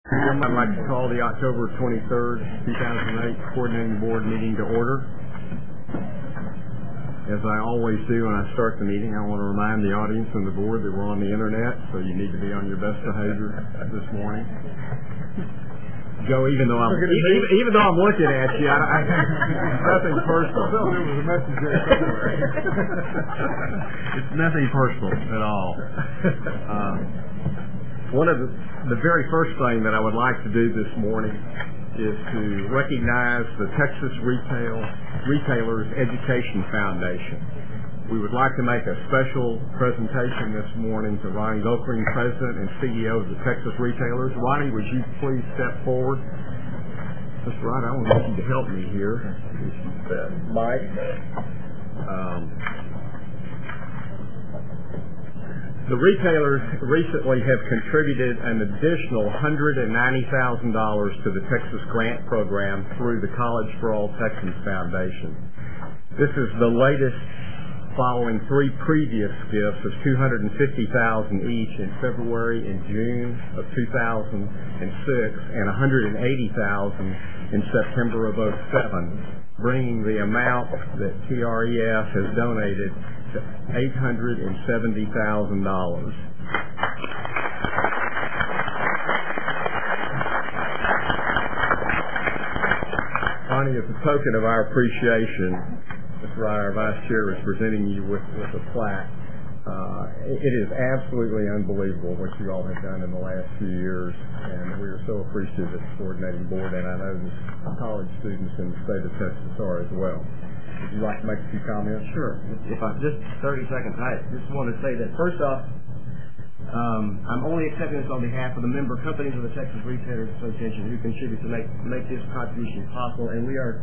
I'd like to call the October 23rd, 2008 Coordinating Board meeting to order. As I always do when I start the meeting, I want to remind the audience and the board that we're on the internet, so you need to be on your best behavior this morning. Joe, even though I'm looking at you, nothing personal. There was a message there somewhere. It's nothing personal at all. One of the very first thing that I would like to do this morning is to recognize the Texas Retailers Education Foundation. We would like to make a special presentation this morning to Ronnie Gokring, President and CEO of the Texas Retailers. Ronnie, would you please step forward? Mr. Ronnie, I want you to help me here. Mike. The retailers recently have contributed an additional $190,000 to the Texas Grant Program through the College for All Texans Foundation. This is the latest following three previous gifts of $250,000 each in February and June of 2006 and $180,000 in September of 2007, bringing the amount that TREF has donated to $870,000. Ronnie, as a token of our appreciation, Mr. Ryer, our Vice Chair, is presenting you with a plaque. It is absolutely unbelievable what you all have done in the last few years, and we are so appreciative of the Coordinating Board, and I know the college students in the state of Texas are as well. Would you like to make a few comments? Sure. If I just 30 seconds, I just want to say that first off, I'm only accepting this on behalf of the member companies of the Texas Retailers Association who contribute to make this contribution possible, and we are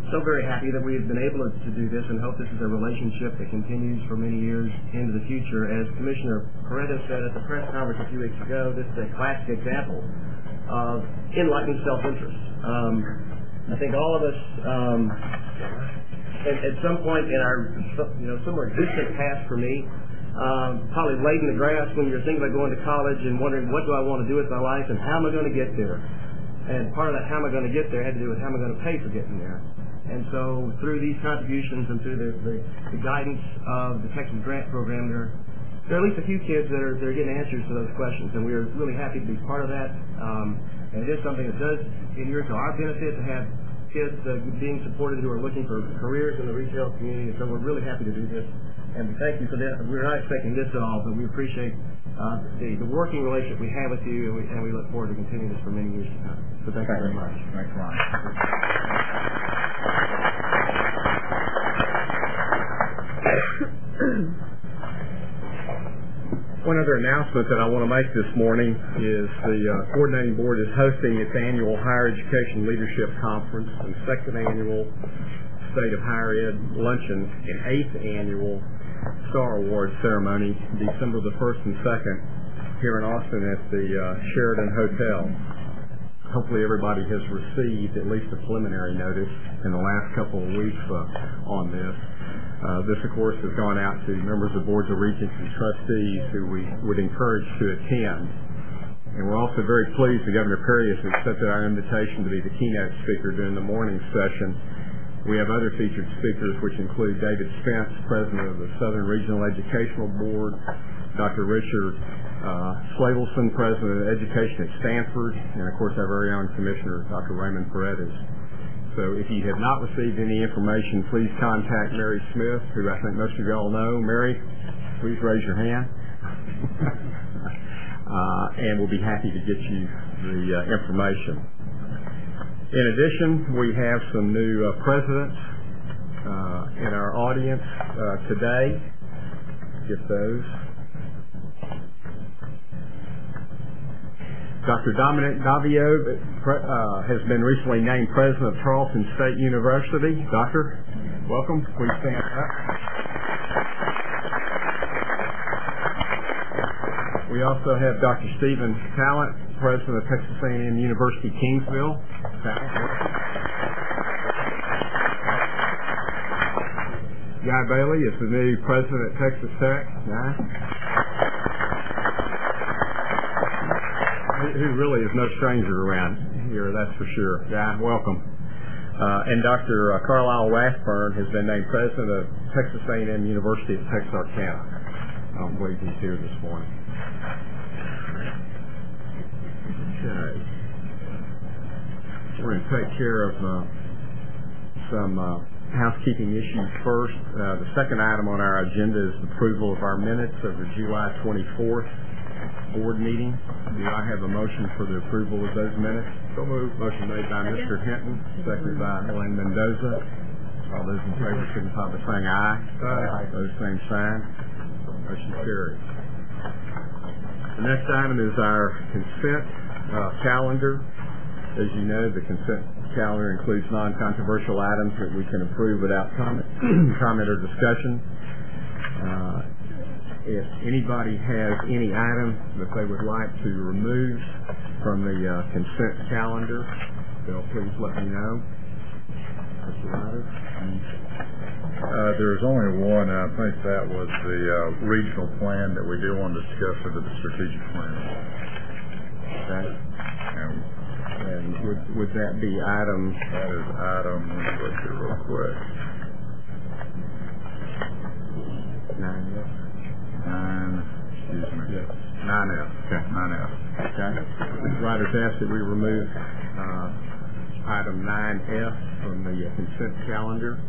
so very happy that we have been able to do this and hope this is a relationship that continues for many years into the future. As Commissioner Pareto said at the press conference a few weeks ago, this is a classic example of enlightened self-interest. I think all of us, at some point in our somewhere distant past for me, probably laid in the grass when you're thinking about going to college and wondering what do I want to do with my life and how am I going to get there. And part of that how am I going to get there had to do with how am I going to pay for getting there. And so through these contributions and through the guidance of the Texas Grant Program, there are at least a few kids that are getting answers to those questions, and we are really happy to be part of that. And it is something that does inure to our benefit to have kids being supported who are looking for careers in the retail community, and so we're really happy to do this. And we thank you for that. We're not expecting this at all, but we appreciate the working relationship we have with you, and we look forward to continuing this for many years to come. So thank you very much. Thanks, Ron. One other announcement that I want to make this morning is the Coordinating Board is hosting its annual Higher Education Leadership Conference and second annual State of Higher Ed Luncheon and 8th annual Star Award ceremony December the 1st and 2nd here in Austin at the Sheraton Hotel. Hopefully everybody has received at least a preliminary notice in the last couple of weeks on this. This, of course, has gone out to members of boards of regents and trustees who we would encourage to attend. And we're also very pleased that Governor Perry has accepted our invitation to be the keynote speaker during the morning session. We have other featured speakers, which include David Spence, President of the Southern Regional Educational Board, Dr. Richard Slavelson, President of Education at Stanford, and, of course, our very own Commissioner, Dr. Raymond Paredes. So if you have not received any information, please contact Mary Smith, who I think most of you all know. Mary, please raise your hand. And we'll be happy to get you the information. In addition, we have some new presidents in our audience today. Get those. Dr. Dominic Davio has been recently named President of Charleston State University. Doctor, welcome. Please stand up. We also have Dr. Stephen Talent, President of Texas A&M University, Kingsville. Guy Bailey is the new President at Texas Tech. Nice. who really is no stranger around here, that's for sure. Guy, welcome. And Dr. Carlisle Rathburn has been named president of Texas A&M University at Texarkana. I don't believe he's here this morning. Okay. We're going to take care of some housekeeping issues first. The second item on our agenda is the approval of our minutes of the July 24th board meeting. Do I have a motion for the approval of those minutes? So moved. Motion made by Mr. Hinton, seconded by Elaine Mendoza. All those in favor signify by saying aye. Aye. Those same sign. Motion carries. The next item is our consent calendar. As you know, the consent calendar includes non-controversial items that we can approve without comment or discussion. If anybody has any item that they would like to remove from the consent calendar, they'll please let me know. Mr. Ryder? There's only one, and I think that was the regional plan that we do want to discuss under the strategic plan. Okay. And would that be item? That is item, let me look here real quick. 9F. 9F. Okay, 9F. Okay. Mr. Ryder's asked that we remove item 9F from the consent calendar.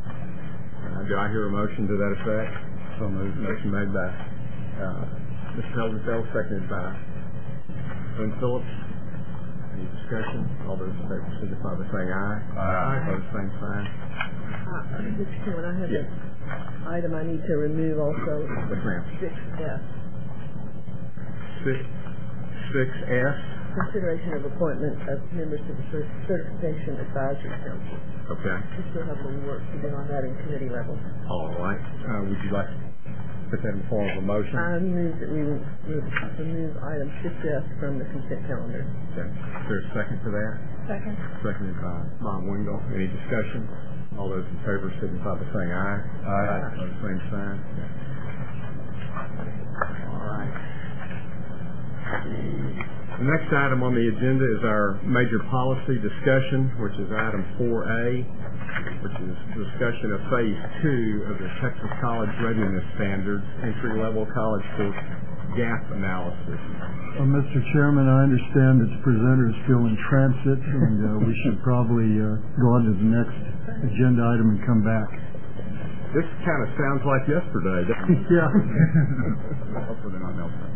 Do I hear a motion to that effect? So moved. Motion made by Mr. Heldenfeld, seconded by Lynn Phillips. Any discussion? All those in favor signify by saying aye. Aye. Opposed, same sign. Mr. Chairman, I have an item I need to remove also. Yes, ma'am. 6F. 6F. Consideration of appointment of members to the Certification Advisory Council. Okay. We still have a little work to do on that in committee level. All right. Would you like to put that in the form of a motion? I move that we remove item 6F from the consent calendar. Okay. Is there a second to that? Second. Seconded by Bob Wingle. Any discussion? All those in favor signify by saying aye. Aye. Opposed, same sign. All right. The next item on the agenda is our major policy discussion, which is item 4A, which is discussion of Phase 2 of the Texas College Readiness Standards, entry-level college course gap analysis. Mr. Chairman, I understand that the presenter is still in transit, and we should probably go on to the next agenda item and come back. This kind of sounds like yesterday, doesn't it? Yeah. Hopefully they're not melting.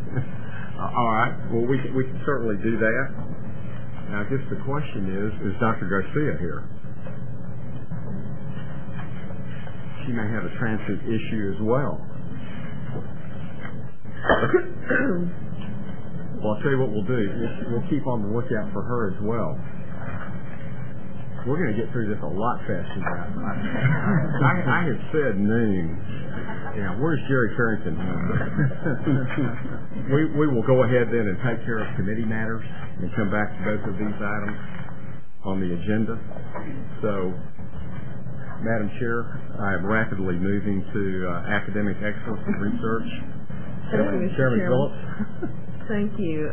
All right. Well, we can certainly do that. Now, I guess the question is Dr. Garcia here? She may have a transit issue as well. Well, I'll tell you what we'll do. We'll keep on the lookout for her as well. We're going to get through this a lot faster now. I had said noon. Yeah, where's Jerry Carrington? We will go ahead then and take care of committee matters and come back to both of these items on the agenda. So, Madam Chair, I am rapidly moving to academic excellence and research. Thank you, Mr. Chairman Chairman. Phillips. Thank you.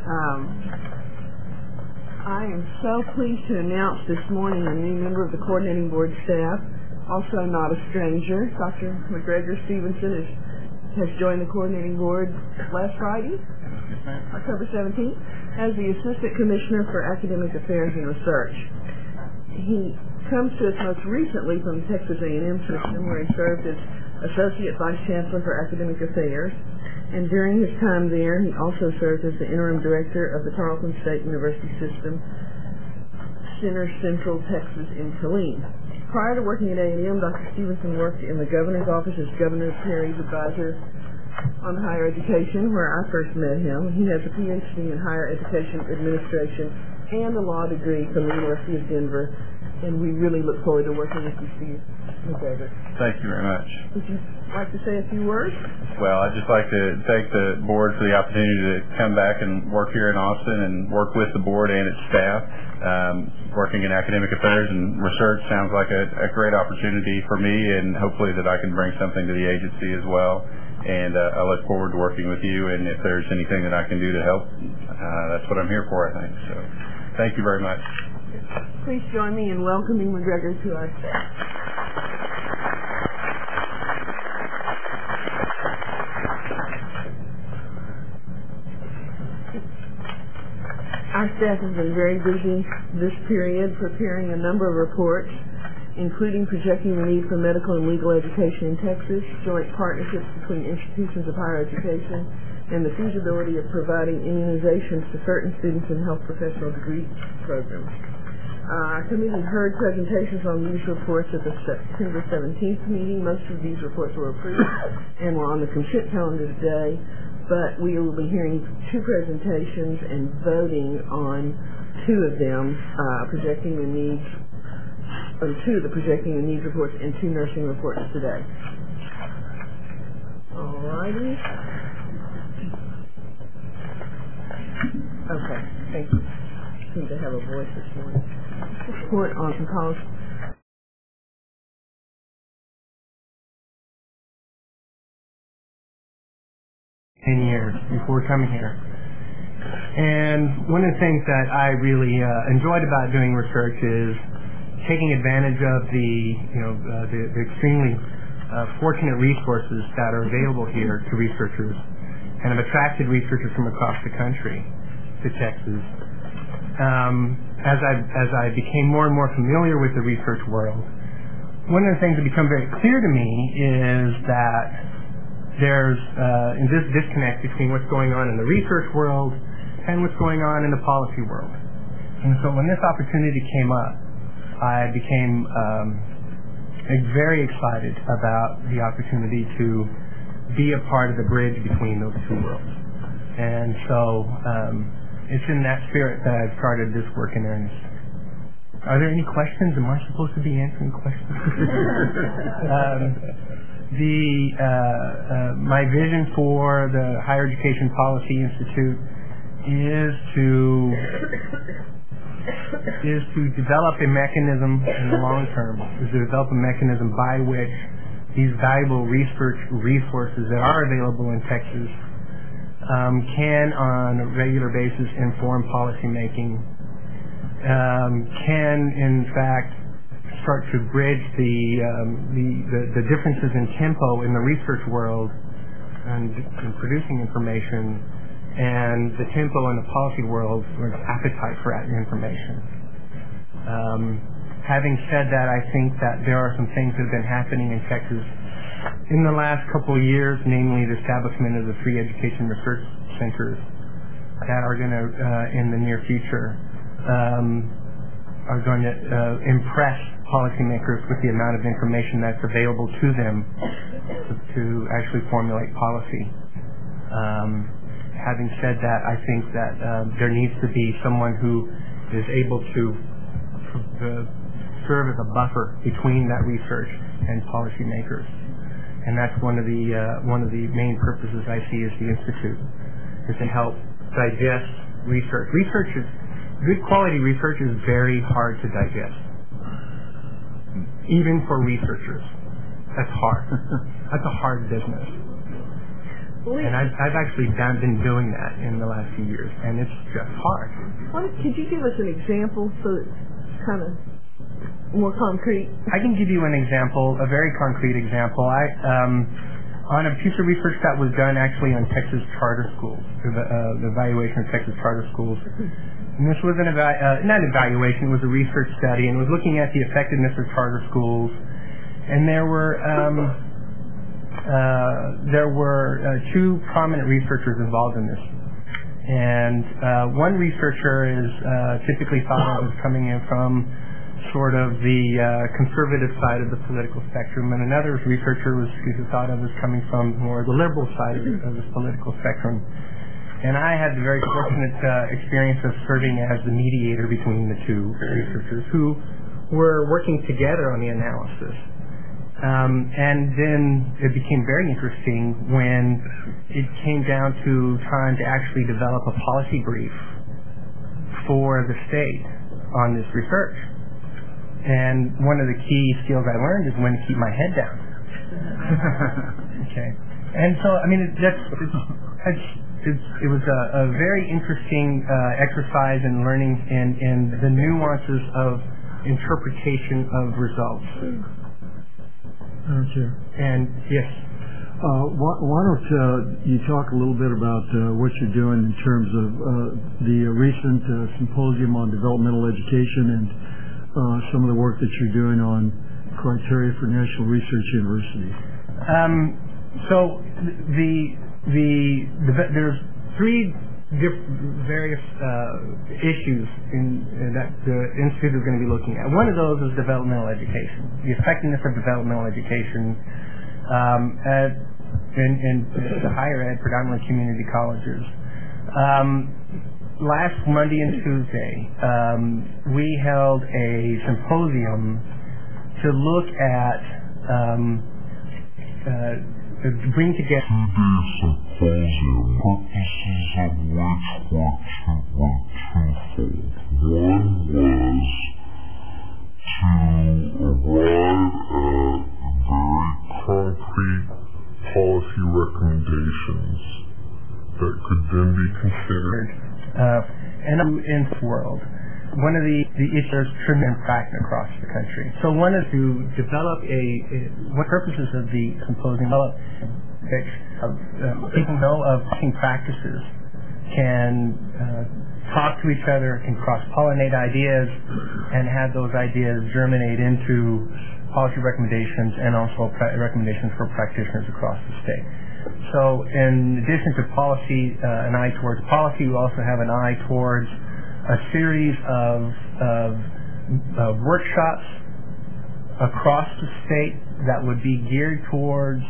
I am so pleased to announce this morning a new member of the coordinating board staff, also not a stranger. Dr. McGregor Stevenson has joined the coordinating board last Friday, October 17th, as the Assistant Commissioner for Academic Affairs and Research. He comes to us most recently from the Texas A&M system, where he served as Associate Vice Chancellor for Academic Affairs. And during his time there, he also served as the interim director of the Tarleton State University System Center Central Texas in Killeen. Prior to working at A&M, Dr. Stevenson worked in the governor's office as Governor Perry's advisor on higher education, where I first met him. He has a PhD in higher education administration and a law degree from the University of Denver, and we really look forward to working with you, Steve McGregor. Thank you very much. Would you like to say a few words? Well, I'd just like to thank the board for the opportunity to come back and work here in Austin and work with the board and its staff. Working in academic affairs and research sounds like a great opportunity for me, and hopefully that I can bring something to the agency as well. And I look forward to working with you, and if there's anything that I can do to help, that's what I'm here for, I think. So thank you very much. Please join me in welcoming McGregor to our staff. Our staff has been very busy this period preparing a number of reports, including projecting the need for medical and legal education in Texas, joint partnerships between institutions of higher education, and the feasibility of providing immunizations to certain students in health professional degree programs. Our committee heard presentations on these reports at the September 17th meeting. Most of these reports were approved and were on the consent calendar today, but we will be hearing two presentations and voting on two of them, projecting the needs, or two of the projecting the needs reports and two nursing reports today. All righty. Okay, thank you. Seem to have a voice this morning. Report on some policy. 10 years before coming here. And one of the things that I really enjoyed about doing research is taking advantage of the extremely fortunate resources that are available here to researchers, and have attracted researchers from across the country to Texas. As I became more and more familiar with the research world, one of the things that become very clear to me is that there's this disconnect between what's going on in the research world and what's going on in the policy world. And so when this opportunity came up, I became very excited about the opportunity to be a part of the bridge between those two worlds. And so it's in that spirit that I've started this work in earnest. Are there any questions? Am I supposed to be answering questions? My vision for the Higher Education Policy Institute is to develop a mechanism in the long term, by which these valuable research resources that are available in Texas can on a regular basis inform policy making, can in fact start to bridge the differences in tempo in the research world and in producing information, and the tempo in the policy world or appetite for information. Having said that, I think that there are some things that have been happening in Texas in the last couple of years, namely the establishment of the free education research centers that are going to, in the near future, are going to impress policymakers with the amount of information that's available to them to actually formulate policy. Having said that, I think that there needs to be someone who is able to serve as a buffer between that research and policymakers, and that's one of the main purposes I see as the Institute, is to help digest research. Good quality research is very hard to digest, even for researchers. That's hard. That's a hard business. And I've actually been doing that in the last few years, and it's just hard. Could you give us an example so it's kind of more concrete? I can give you an example, a very concrete example. On a piece of research that was done actually on Texas charter schools, the evaluation of Texas charter schools. And this was not evaluation, it was a research study, and it was looking at the effectiveness of charter schools. And there were two prominent researchers involved in this. And one researcher is typically thought of as coming in from sort of the conservative side of the political spectrum, and another researcher was thought of as coming from more the liberal side of the political spectrum. And I had the very fortunate experience of serving as the mediator between the two researchers who were working together on the analysis. And then it became very interesting when it came down to trying to actually develop a policy brief for the state on this research. And one of the key skills I learned is when to keep my head down. Okay. And so, I mean, it was a very interesting exercise in learning in the nuances of interpretation of results. Okay. And yes. Why don't you talk a little bit about what you're doing in terms of the recent symposium on developmental education and some of the work that you're doing on criteria for National Research Universities. So there's three various issues that the Institute is going to be looking at. One of those is developmental education, the effectiveness of developmental education in the higher ed, predominantly community colleges. Last Monday and Tuesday, we held a symposium to look at bring together symposium, purposes of which were twofold. One was to arrive at very concrete policy recommendations that could then be considered. And in the world, one of the issues tremendous practice across the country. So one is to develop what purposes of the symposium develop people know of teaching practices, can talk to each other, can cross-pollinate ideas, and have those ideas germinate into policy recommendations and also recommendations for practitioners across the state. So in addition to policy, an eye towards policy, we also have an eye towards a series of workshops across the state that would be geared towards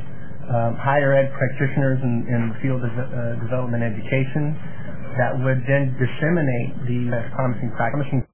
higher ed practitioners in the field of development education that would then disseminate the promising practices.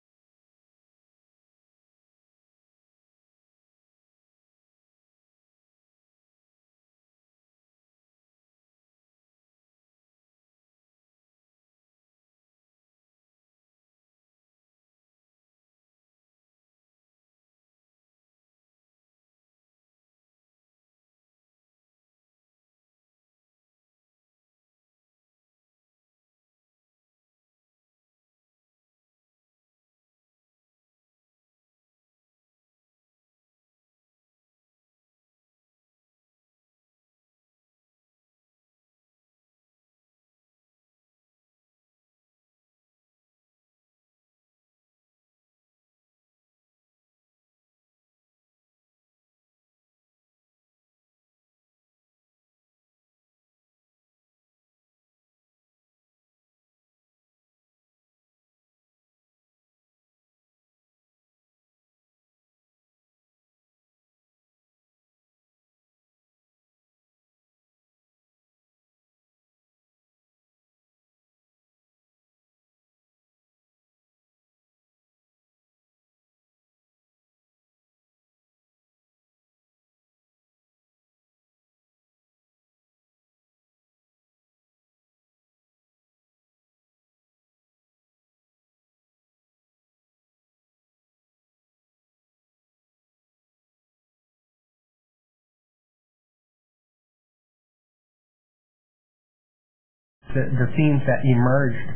The themes that emerged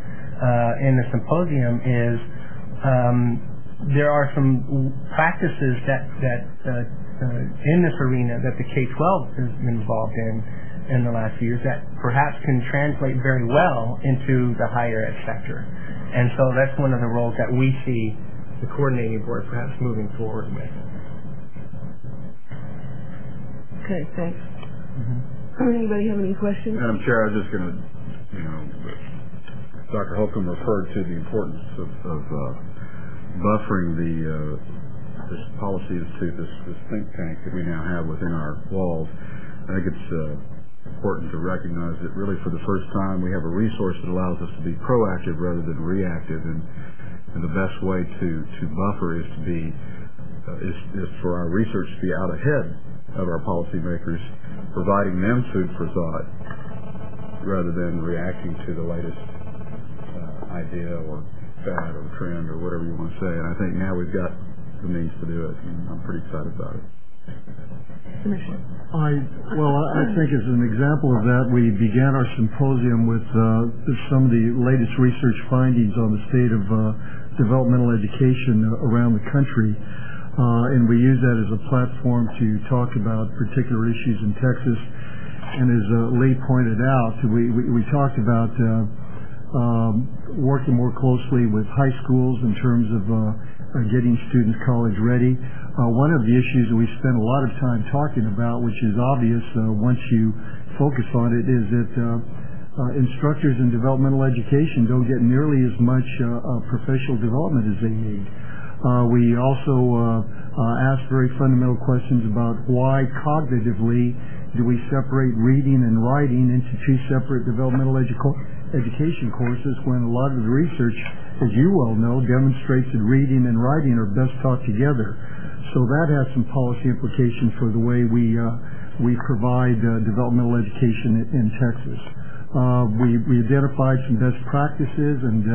in the symposium is there are some practices that in this arena that the K-12 has been involved in the last few years that perhaps can translate very well into the higher ed sector. And so that's one of the roles that we see the coordinating board perhaps moving forward with. Okay, thanks. Anybody have any questions? Madam Chair, I was just going to, Dr. Holcomb referred to the importance of buffering this policy institute, this think tank that we now have within our walls. I think it's important to recognize that really for the first time we have a resource that allows us to be proactive rather than reactive, and the best way to buffer is to be is for our research to be out ahead of our policymakers, providing them food for thought rather than reacting to the latest idea or fad or trend or whatever you want to say. And I think now we've got the means to do it, and I'm pretty excited about it. Commissioner. I think as an example of that, we began our symposium with some of the latest research findings on the state of developmental education around the country, and we use that as a platform to talk about particular issues in Texas. And as Lee pointed out, we talked about working more closely with high schools in terms of getting students college ready. One of the issues that we spend a lot of time talking about, which is obvious once you focus on it, is that instructors in developmental education don't get nearly as much professional development as they need. We also ask very fundamental questions about why cognitively do we separate reading and writing into two separate developmental education courses when a lot of the research, as you well know, demonstrates that reading and writing are best taught together. So that has some policy implications for the way we provide developmental education in Texas. We identified some best practices, and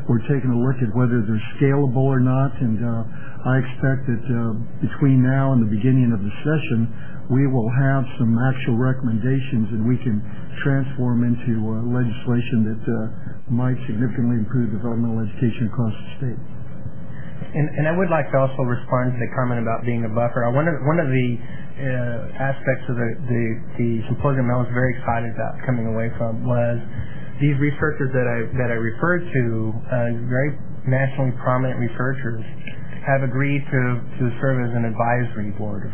we're taking a look at whether they're scalable or not. And I expect that between now and the beginning of the session, we will have some actual recommendations that we can transform into legislation that might significantly improve developmental education across the state. And I would like to also respond to the comment about being a buffer. One of the aspects of the symposium I was very excited about coming away from was these researchers that I referred to, very nationally prominent researchers, have agreed to serve as an advisory board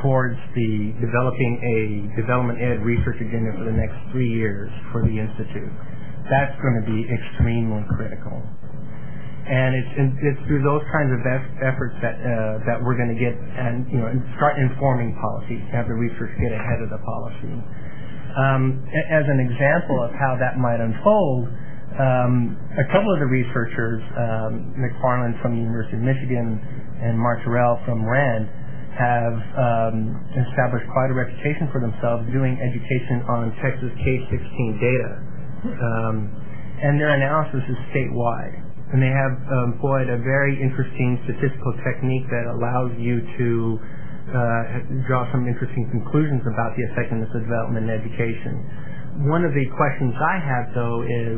towards the developing a development ed research agenda for the next 3 years for the Institute. That's going to be extremely critical. And it's through those kinds of efforts that we're going to get and start informing policy, have the research get ahead of the policy. As an example of how that might unfold, a couple of the researchers, McFarland from the University of Michigan and Martorell from Rand, have established quite a reputation for themselves doing education on Texas K-16 data. And their analysis is statewide. And they have employed a very interesting statistical technique that allows you to draw some interesting conclusions about the effectiveness of development in education. One of the questions I have, though, is,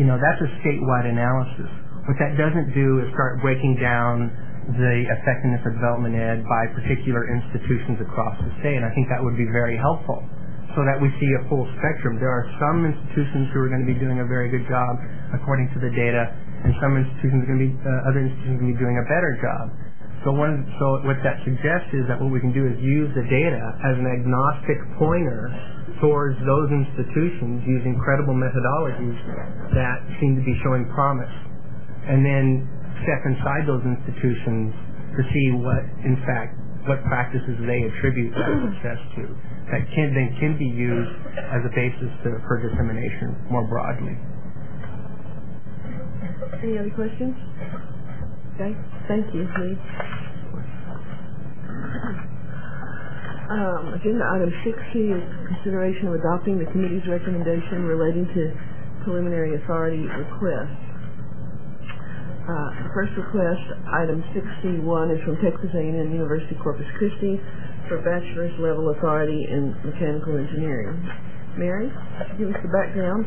that's a statewide analysis. What that doesn't do is start breaking down the effectiveness of development ed by particular institutions across the state, and I think that would be very helpful so that we see a full spectrum. There are some institutions who are going to be doing a very good job according to the data, and some institutions are going to be, other institutions are going to be doing a better job. So what that suggests is that what we can do is use the data as an agnostic pointer towards those institutions using credible methodologies that seem to be showing promise, and then step inside those institutions to see what practices they attribute that success to that can be used as a basis for dissemination more broadly. Any other questions? Okay, thank you, Lee. Agenda item 6C is consideration of adopting the committee's recommendation relating to preliminary authority requests. The first request, item 6C1, is from Texas A&M University Corpus Christi for bachelor's level authority in mechanical engineering. Mary, give us the background.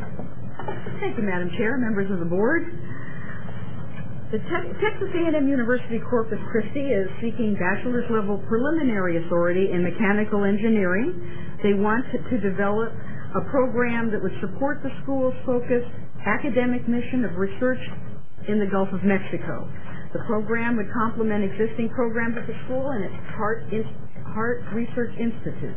Thank you, Madam Chair, members of the board. The Texas A&M University Corpus Christi is seeking bachelor's level preliminary authority in mechanical engineering. They want to develop a program that would support the school's focused academic mission of research in the Gulf of Mexico. The program would complement existing programs at the school and its Hart Research Institute.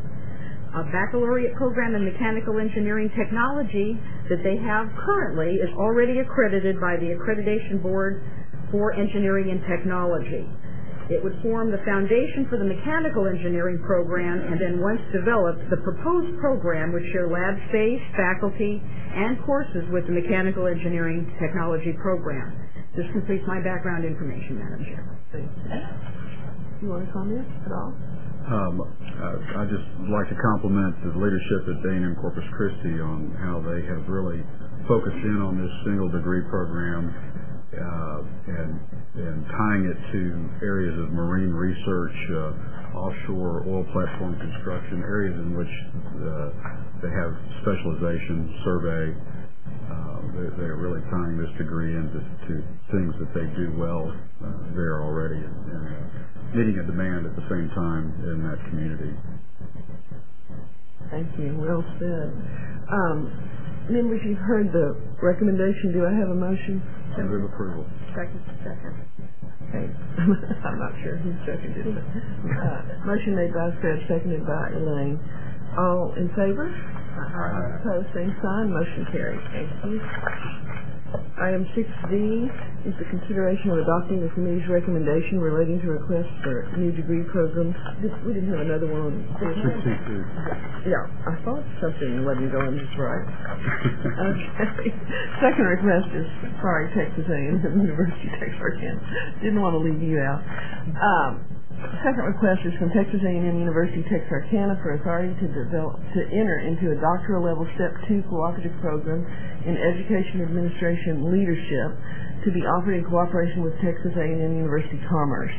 A baccalaureate program in mechanical engineering technology that they have currently is already accredited by the Accreditation Board for Engineering and Technology. It would form the foundation for the mechanical engineering program, and then once developed, the proposed program would share lab space, faculty, and courses with the mechanical engineering technology program. This completes my background information, Madam Chair. You want to comment at all? I'd just like to compliment the leadership at A&M Corpus Christi on how they have really focused in on this single degree program and and tying it to areas of marine research, offshore oil platform construction, areas in which they have specialization, survey. They're really tying this degree into things that they do well there already and meeting a demand at the same time in that community. Thank you. Well said. Members, you've heard the recommendation. Do I have a motion? Move approval. Second. Okay. I'm not sure who seconded it. Motion made by Fred, seconded by Elaine. All in favor? Opposed, same sign. Motion carried. Thank you. Item 6D is the consideration of adopting the committee's recommendation relating to requests for new degree programs. We didn't have another one on this. 62. Yeah, I thought something wasn't going just right. Okay. Second request is, Texas A&M University, Texarkana. Didn't want to leave you out. Second request is from Texas A&M University, Texarkana for authority to enter into a doctoral level Step 2 cooperative program in education administration leadership to be offered in cooperation with Texas A&M University Commerce.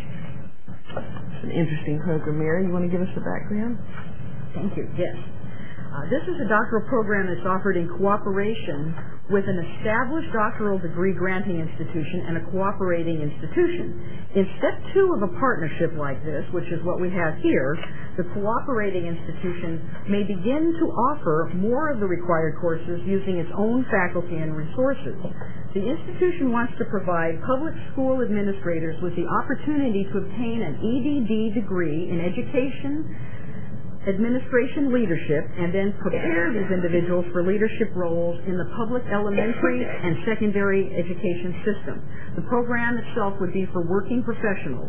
It's an interesting program. Mary, you want to give us the background? Thank you. Yes. This is a doctoral program that's offered in cooperation with an established doctoral degree granting institution and a cooperating institution. In step 2 of a partnership like this, which is what we have here, the cooperating institution may begin to offer more of the required courses using its own faculty and resources. The institution wants to provide public school administrators with the opportunity to obtain an EDD degree in education administration leadership and then prepare these individuals for leadership roles in the public elementary and secondary education system. The program itself would be for working professionals.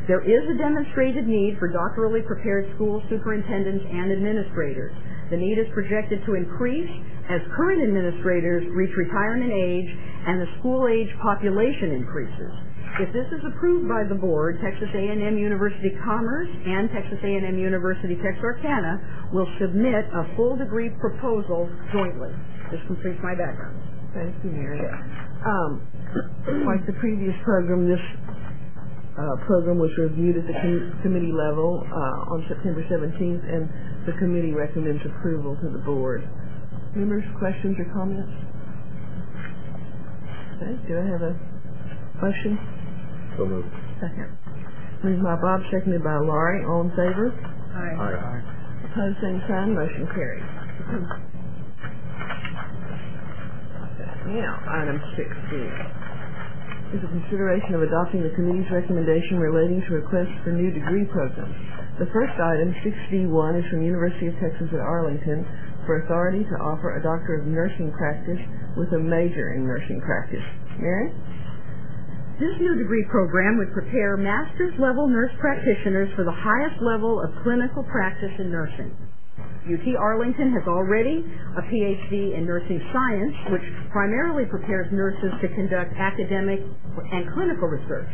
There is a demonstrated need for doctorally prepared school superintendents and administrators. The need is projected to increase as current administrators reach retirement age and the school-age population increases. If this is approved by the board, Texas A&M University Commerce and Texas A&M University Texarkana will submit a full degree proposal jointly. This completes my background. Thank you, Mary. Like the previous program, this program was reviewed at the committee level on September 17th, and the committee recommends approval to the board. Members, questions or comments? Okay, do I have a motion? So moved. Second. Moved by Bob, seconded by Laurie. All in favor? Aye. Opposed, same sign. Motion carries. Now, item 6D is a consideration of adopting the committee's recommendation relating to requests for new degree programs. The first item, 6D1, is from University of Texas at Arlington for authority to offer a Doctor of Nursing Practice with a major in nursing practice. Mary? This new degree program would prepare master's level nurse practitioners for the highest level of clinical practice in nursing. UT Arlington has already a PhD in nursing science, which primarily prepares nurses to conduct academic and clinical research.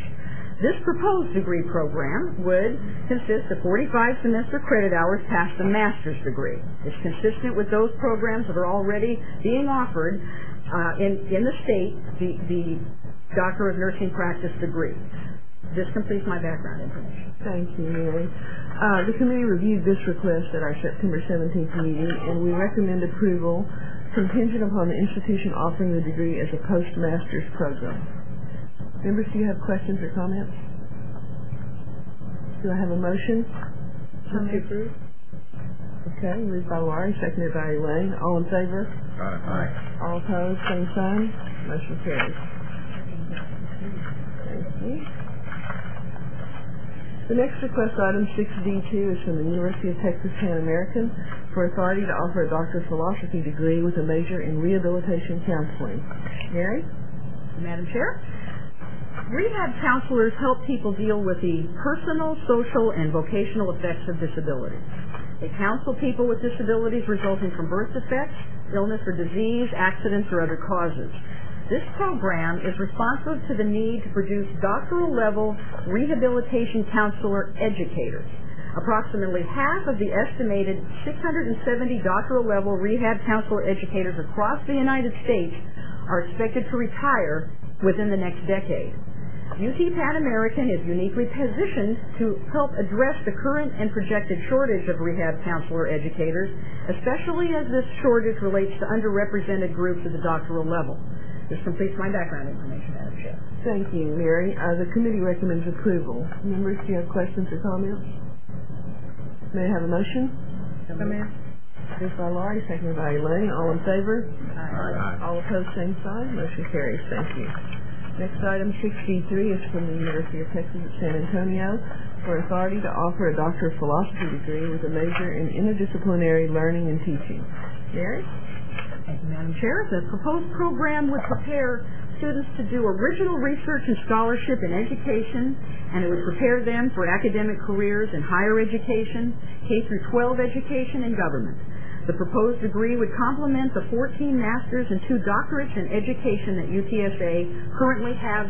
This proposed degree program would consist of 45 semester credit hours past the master's degree. It's consistent with those programs that are already being offered in the state, the Doctor of Nursing Practice degree. This completes my background information. Thank you, Mary. The committee reviewed this request at our September 17th meeting, and we recommend approval contingent upon the institution offering the degree as a postmaster's program. Members, do you have questions or comments? Do I have a motion? Approved. Okay, moved by Laurie, seconded by Elaine. All in favor? Aye. All opposed, same sign. Motion carries. The next request, item 6D2, is from the University of Texas Pan American for authority to offer a Doctor of Philosophy degree with a major in rehabilitation counseling. Mary? Madam Chair, rehab counselors help people deal with the personal, social, and vocational effects of disability. They counsel people with disabilities resulting from birth defects, illness or disease, accidents, or other causes. This program is responsive to the need to produce doctoral-level rehabilitation counselor educators. Approximately half of the estimated 670 doctoral-level rehab counselor educators across the United States are expected to retire within the next decade. UT Pan American is uniquely positioned to help address the current and projected shortage of rehab counselor educators, especially as this shortage relates to underrepresented groups at the doctoral level. This completes my background information, Madam Chair. Thank you, Mary. The committee recommends approval. Members, do you have questions or comments? May I have a motion? So moved. Moved by Laurie, seconded by Elaine. All in favor? Aye. All opposed, same sign. Motion carries. Thank you. Next item, 63, is from the University of Texas at San Antonio for authority to offer a Doctor of Philosophy degree with a major in interdisciplinary learning and teaching. Mary? Thank you, Madam Chair. The proposed program would prepare students to do original research and scholarship in education, and it would prepare them for academic careers in higher education, K-12 education, and government. The proposed degree would complement the 14 master's and 2 doctorates in education that UTSA currently has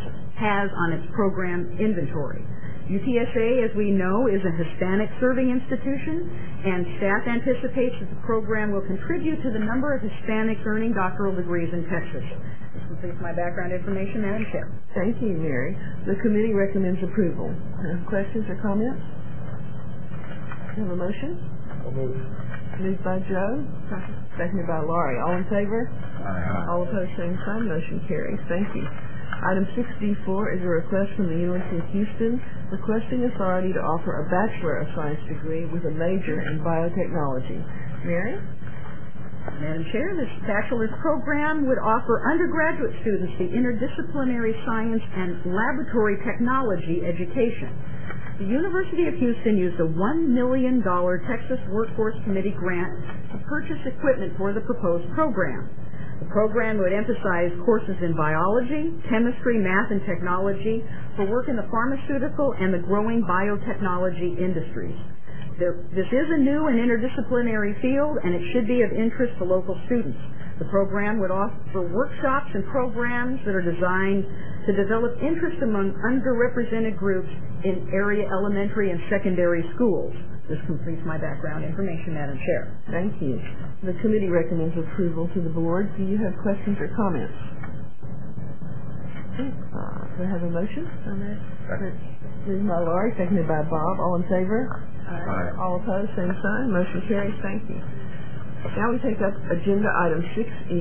on its program inventory. UTSA, as we know, is a Hispanic-serving institution, and staff anticipates that the program will contribute to the number of Hispanics earning doctoral degrees in Texas. This completes my background information, Madam Chair. Thank you, Mary. The committee recommends approval. Questions or comments? Do you have a motion? So moved. Moved by Joe, seconded by Laurie. All in favor? Aye. All opposed, same sign. Motion carries. Thank you. Item 64 is a request from the University of Houston requesting authority to offer a Bachelor of Science degree with a major in biotechnology. Mary? Madam Chair, this bachelor's program would offer undergraduate students the interdisciplinary science and laboratory technology education. The University of Houston used a $1 million Texas Workforce Committee grant to purchase equipment for the proposed program. The program would emphasize courses in biology, chemistry, math, and technology for work in the pharmaceutical and the growing biotechnology industries. This is a new and interdisciplinary field, and it should be of interest to local students. The program would offer workshops and programs that are designed to develop interest among underrepresented groups in area elementary and secondary schools. This completes my background information, Madam Chair. Thank you. The committee recommends approval to the board. Do you have questions or comments? Do I have a motion? Moved by Laurie, seconded by Bob. All in favor? Aye. All opposed, same sign. Motion carries. Thank you. Now we take up agenda item 6E,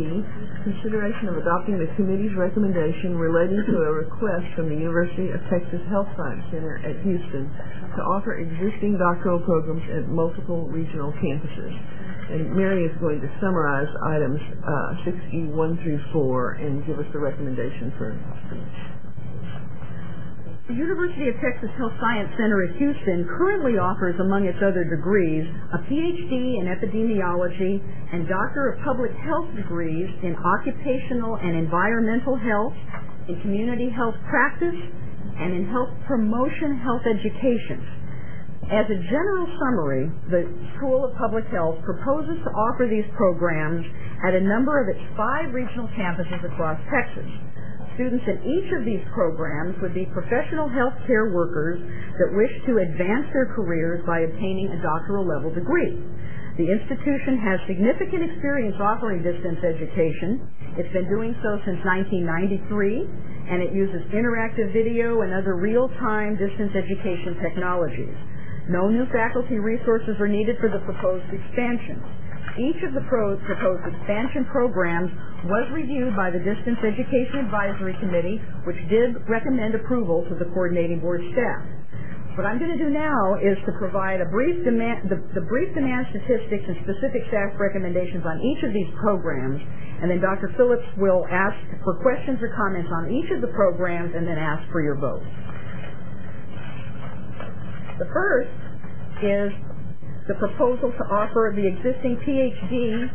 consideration of adopting the committee's recommendation relating to a request from the University of Texas Health Science Center at Houston to offer existing doctoral programs at multiple regional campuses. And Mary is going to summarize items 6E 1 through 4 and give us the recommendation for speech. The University of Texas Health Science Center at Houston currently offers, among its other degrees, a PhD in epidemiology and Doctor of Public Health degrees in occupational and environmental health, in community health practice, and in health promotion health education. As a general summary, the School of Public Health proposes to offer these programs at a number of its 5 regional campuses across Texas. Students in each of these programs would be professional health care workers that wish to advance their careers by obtaining a doctoral level degree. The institution has significant experience offering distance education. It's been doing so since 1993, and it uses interactive video and other real-time distance education technologies. No new faculty resources are needed for the proposed expansion. Each of the proposed expansion programs was reviewed by the Distance Education Advisory Committee, which did recommend approval to the coordinating board staff. What I'm going to do now is to provide the brief demand statistics and specific staff recommendations on each of these programs, and then Dr. Phillips will ask for questions or comments on each of the programs and then ask for your vote. The first is the proposal to offer the existing PhD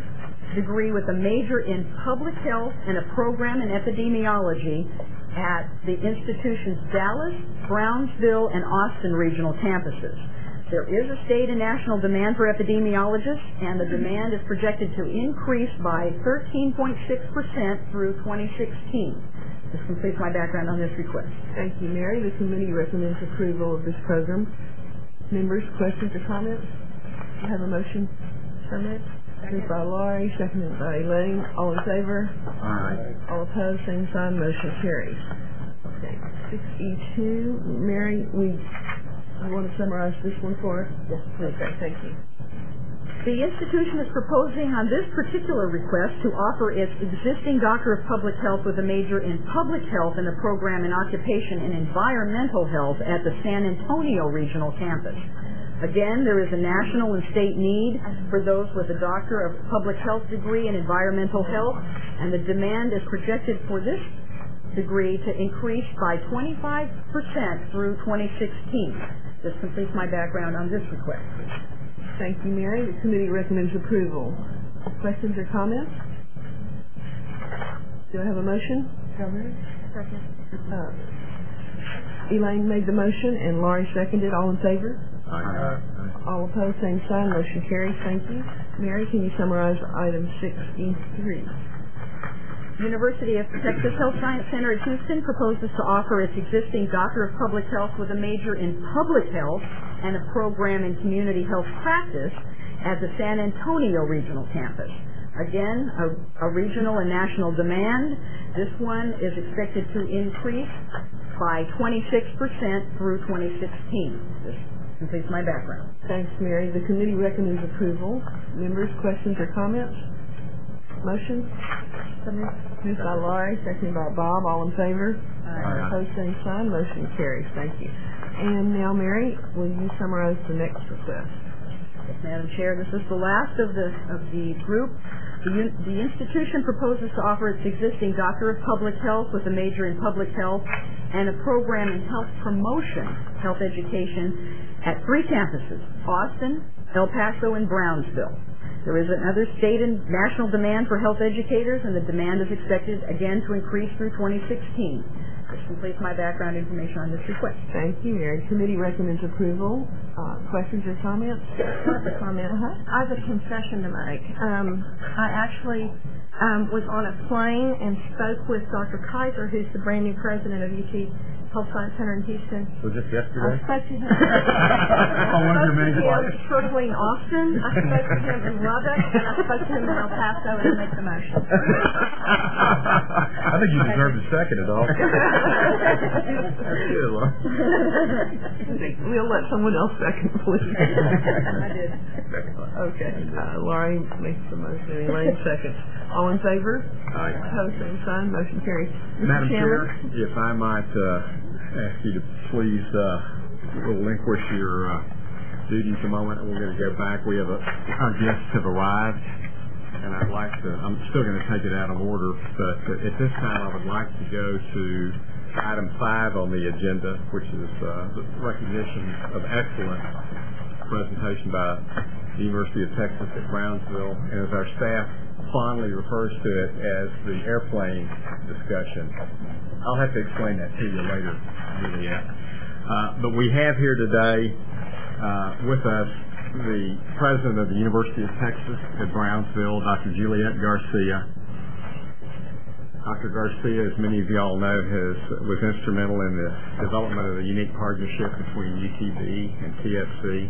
degree with a major in public health and a program in epidemiology at the institution's Dallas, Brownsville, and Austin regional campuses. There is a state and national demand for epidemiologists, and the demand is projected to increase by 13.6% through 2016. This completes my background on this request. Thank you, Mary. The committee recommends approval of this program. Members, questions or comments? I have a motion. Moved by Laurie, seconded by Elaine. All in favor? Aye. All opposed, same sign. Motion carries. Okay. 6E E2. Mary, you want to summarize this one for us? Yes, please. Okay, thank you. The institution is proposing on this particular request to offer its existing Doctor of Public Health with a major in Public Health and a program in Occupation and Environmental Health at the San Antonio Regional Campus. Again, there is a national and state need for those with a Doctor of Public Health degree in Environmental Health, and the demand is projected for this degree to increase by 25% through 2016. This completes my background on this request. Thank you, Mary. The committee recommends approval. Questions or comments? Do I have a motion? Second. Elaine made the motion and Laurie seconded. All in favor? Aye. All opposed, same sign. Motion carries. Thank you. Mary, can you summarize item 6E3? University of Texas Health Science Center at Houston proposes to offer its existing Doctor of Public Health with a major in Public Health and a program in Community Health Practice at the San Antonio Regional Campus. Again, a regional and national demand. This one is expected to increase by 26% through 2016. This completes my background. Thanks, Mary. The committee recommends approval. Members, questions or comments? Motion? Moved by Laurie, seconded by Bob. All in favor? Aye. Opposed, same sign. Motion carries. Thank you. And now, Mary, will you summarize the next request? Yes, Madam Chair, this is the last of the group. The institution proposes to offer its existing Doctor of Public Health with a major in Public Health and a program in Health Promotion, Health Education, at 3 campuses, Austin, El Paso, and Brownsville. There is another state and national demand for health educators, and the demand is expected, again, to increase through 2016. This completes my background information on this request. Thank you, Mary. Committee recommends approval. Questions or comments? I have a confession to make. I actually was on a plane and spoke with Dr. Kaiser, who's the brand new president of UT Health Science Center in Houston. Was this yesterday? I spoke to him. one of your main flights. Shortly in Austin. I spoke to him in Lubbock, and I spoke to him in El Paso, and I make the motion. I think you deserve a second at all. That's good, Laura. We'll let someone else second, please. I did. Okay. Laurie makes the motion. Elaine seconds. All in favor? Aye. Opposed, same sign. Motion carries. Madam Chair, if I might ask you to please relinquish your duties a moment. We're going to go back. We have our guests have arrived, and I'm still going to take it out of order, but at this time I would like to go to item 5 on the agenda, which is the recognition of excellent presentation by the University of Texas at Brownsville, and as our staff fondly refers to it as the airplane discussion. I'll have to explain that to you later, Juliet. But we have here today with us the president of the University of Texas at Brownsville, Dr. Juliet Garcia. Dr. Garcia, as many of you all know, was instrumental in the development of the unique partnership between UTB and TFC.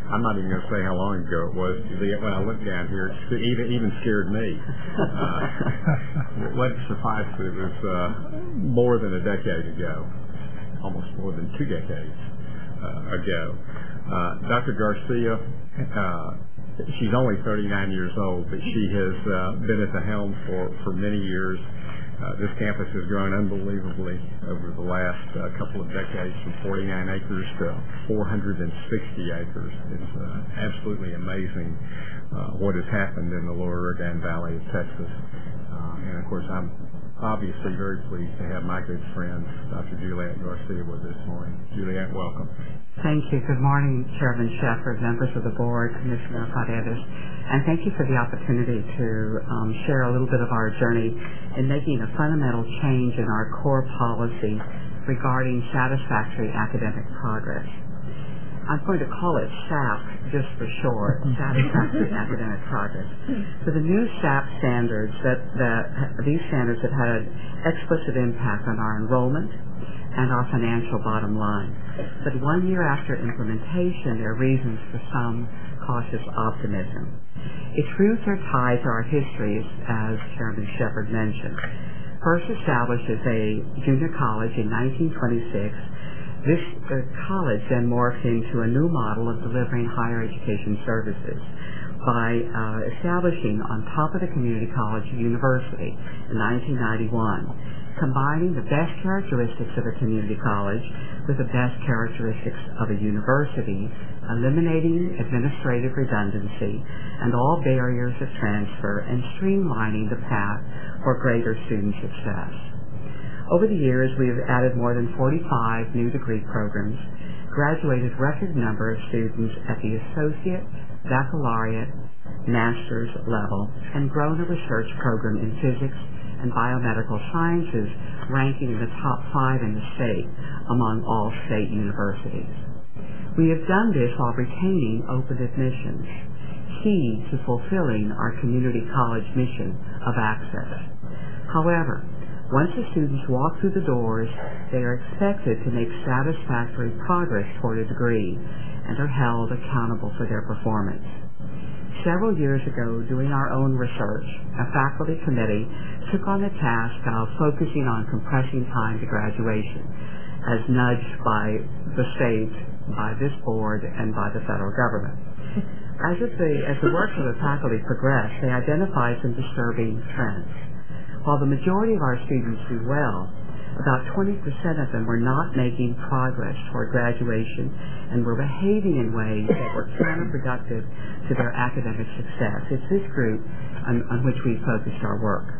I'm not even going to say how long ago it was. When I looked down here, it even scared me. Let it suffice that it was more than a decade ago, almost more than 2 decades ago. Dr. Garcia, she's only 39 years old, but she has been at the helm for many years. This campus has grown unbelievably over the last couple of decades, from 49 acres to 460 acres. It's absolutely amazing what has happened in the Lower Oregon Valley of Texas. And of course, I'm obviously very pleased to have my good friend, Dr. Juliet Garcia, with us this morning. Juliet, welcome. Thank you. Good morning, Chairman Shepard, members of the board, Commissioner Paredes, and thank you for the opportunity to share a little bit of our journey in making a fundamental change in our core policy regarding satisfactory academic progress. I'm going to call it SAP just for short, Satisfactory Academic Progress. So the new SAP standards, these standards have had an explicit impact on our enrollment and our financial bottom line. But 1 year after implementation, there are reasons for some cautious optimism. Its roots are tied to our histories, as Chairman Shepard mentioned. first established as a junior college in 1926, this college then morphed into a new model of delivering higher education services by establishing on top of the community college a university in 1991, combining the best characteristics of a community college with the best characteristics of a university, eliminating administrative redundancy and all barriers of transfer and streamlining the path for greater student success. Over the years, we have added more than 45 new degree programs, graduated record number of students at the associate, baccalaureate, master's level, and grown a research program in physics and biomedical sciences, ranking in the top 5 in the state among all state universities. We have done this while retaining open admissions, key to fulfilling our community college mission of access. However, once the students walk through the doors, they are expected to make satisfactory progress toward a degree and are held accountable for their performance. Several years ago, doing our own research, a faculty committee took on the task of focusing on compressing time to graduation, as nudged by the state, by this board, and by the federal government. As the work of the faculty progressed, they identified some disturbing trends. While the majority of our students do well, about 20% of them were not making progress toward graduation and were behaving in ways that were counterproductive to their academic success. It's this group on which we focused our work.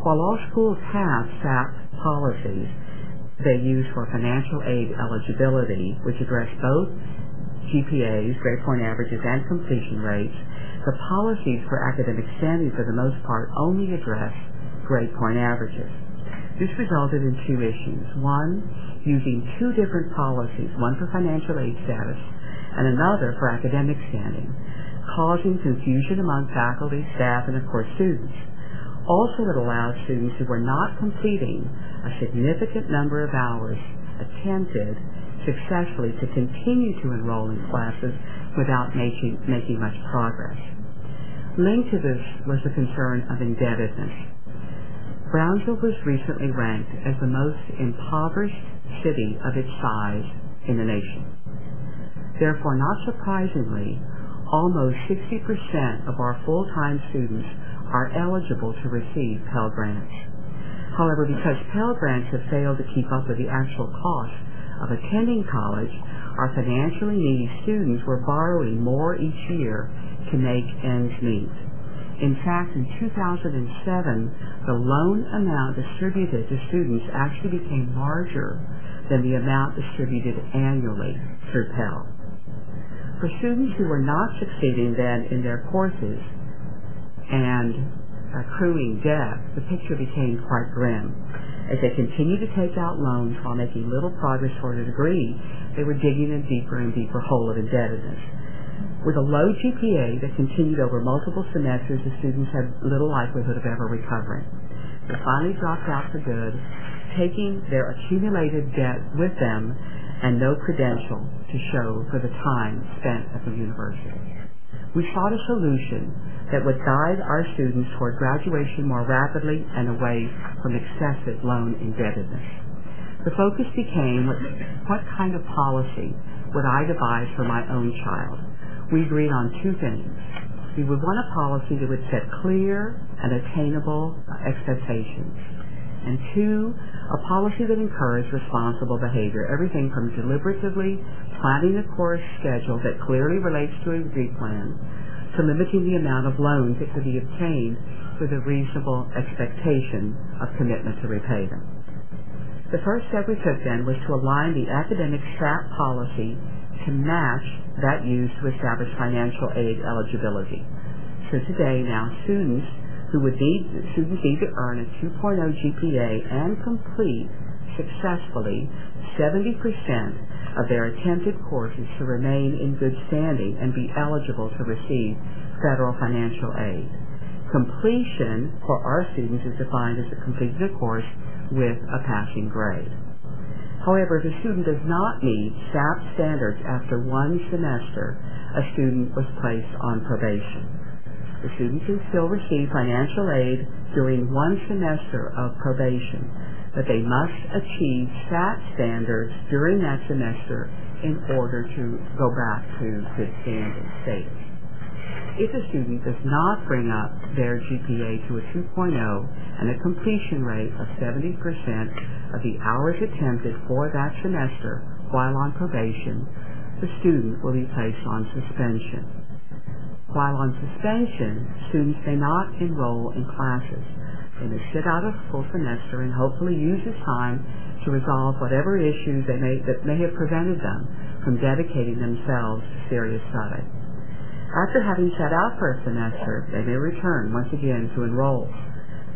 While all schools have SAP policies they use for financial aid eligibility, which address both GPAs, grade point averages, and completion rates, the policies for academic standing for the most part only address grade point averages. This resulted in two issues. One, using two different policies, one for financial aid status and another for academic standing, causing confusion among faculty, staff, and of course students. Also, it allowed students who were not completing a significant number of hours attempted successfully to continue to enroll in classes without making much progress. Linked to this was the concern of indebtedness. Brownsville was recently ranked as the most impoverished city of its size in the nation. Therefore, not surprisingly, almost 60% of our full-time students are eligible to receive Pell Grants. However, because Pell Grants have failed to keep up with the actual cost of attending college, our financially needy students were borrowing more each year to make ends meet. In fact, in 2007, the loan amount distributed to students actually became larger than the amount distributed annually through Pell. For students who were not succeeding then in their courses and accruing debt, the picture became quite grim. As they continued to take out loans while making little progress toward a degree, they were digging a deeper and deeper hole of indebtedness. With a low GPA that continued over multiple semesters, the students had little likelihood of ever recovering. They finally dropped out for good, taking their accumulated debt with them and no credential to show for the time spent at the university. We sought a solution that would guide our students toward graduation more rapidly and away from excessive loan indebtedness. The focus became what kind of policy would I devise for my own child? We agreed on two things. We would want a policy that would set clear and attainable expectations. And two, a policy that encouraged responsible behavior, everything from deliberatively planning a course schedule that clearly relates to a degree plan to limiting the amount of loans that could be obtained with a reasonable expectation of commitment to repay them. The first step we took then was to align the academic SAP policy to match that used to establish financial aid eligibility. So today now students need to earn a 2.0 GPA and complete successfully 70% of their attempted courses to remain in good standing and be eligible to receive federal financial aid. Completion for our students is defined as the completion of course with a passing grade. However, if a student does not meet SAP standards after one semester, a student was placed on probation. The student can still receive financial aid during one semester of probation, but they must achieve SAT standards during that semester in order to go back to good standing status. If a student does not bring up their GPA to a 2.0 and a completion rate of 70% of the hours attempted for that semester while on probation, the student will be placed on suspension. While on suspension, students may not enroll in classes. They may sit out a full semester and hopefully use this time to resolve whatever issues that may have prevented them from dedicating themselves to serious study. After having sat out for a semester, they may return once again to enroll.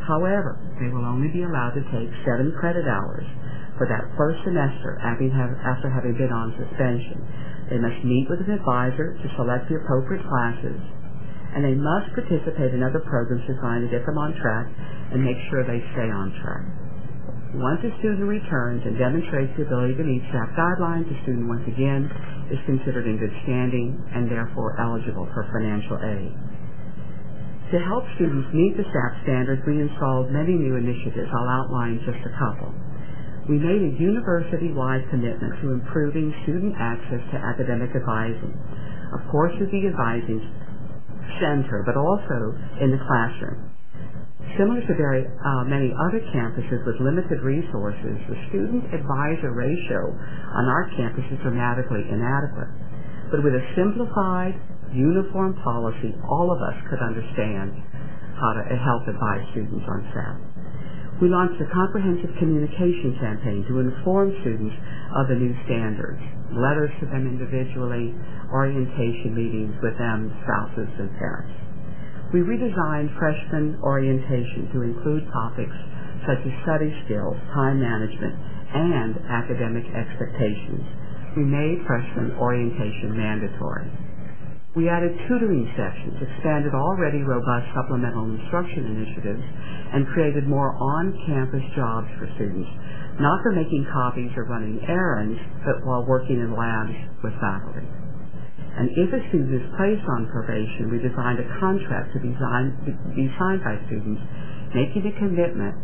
However, they will only be allowed to take 7 credit hours for that first semester after having been on suspension. They must meet with an advisor to select the appropriate classes, and they must participate in other programs designed to get them on track and make sure they stay on track. Once a student returns and demonstrates the ability to meet SAP guidelines, the student once again is considered in good standing and therefore eligible for financial aid. To help students meet the SAP standards, we installed many new initiatives. I'll outline just a couple. We made a university-wide commitment to improving student access to academic advising, of course with the advising center, but also in the classroom. Similar to very many other campuses with limited resources, the student-advisor ratio on our campus is dramatically inadequate. But with a simplified, uniform policy, all of us could understand how to help advise students on SAP. We launched a comprehensive communication campaign to inform students of the new standards, letters to them individually, orientation meetings with them, spouses, and parents. We redesigned freshman orientation to include topics such as study skills, time management, and academic expectations. We made freshman orientation mandatory. We added tutoring sections, expanded already robust supplemental instruction initiatives, and created more on-campus jobs for students, not for making copies or running errands, but while working in labs with faculty. And if a student is placed on probation, we designed a contract to be signed by students, making a commitment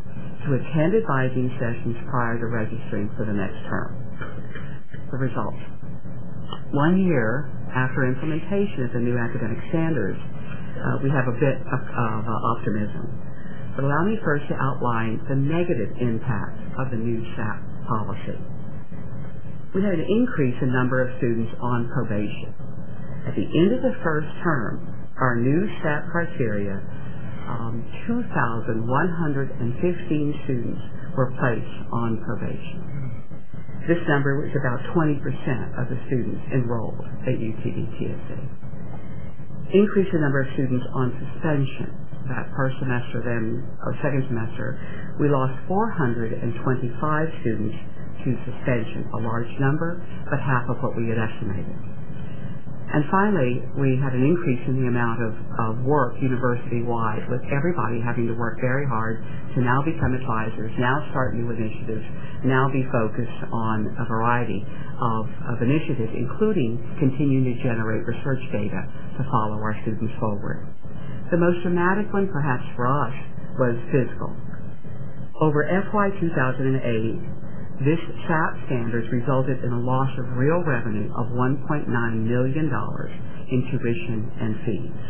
to attend advising sessions prior to registering for the next term. The results. 1 year after implementation of the new academic standards, we have a bit of optimism. But allow me first to outline the negative impact of the new SAP policy. We had an increase in number of students on probation. At the end of the first term, our new SAP criteria, 2,115 students were placed on probation. This number was about 20% of the students enrolled at UTD-TSC. Increase in number of students on suspension. That first semester, second semester, we lost 425 students to suspension, a large number, but half of what we had estimated. And finally, we had an increase in the amount of work university-wide, with everybody having to work very hard to now become advisors, now start new initiatives, now be focused on a variety of initiatives, including continuing to generate research data to follow our students forward. The most dramatic one, perhaps for us, was physical. Over FY 2008, this SAP standards resulted in a loss of real revenue of $1.9 million in tuition and fees.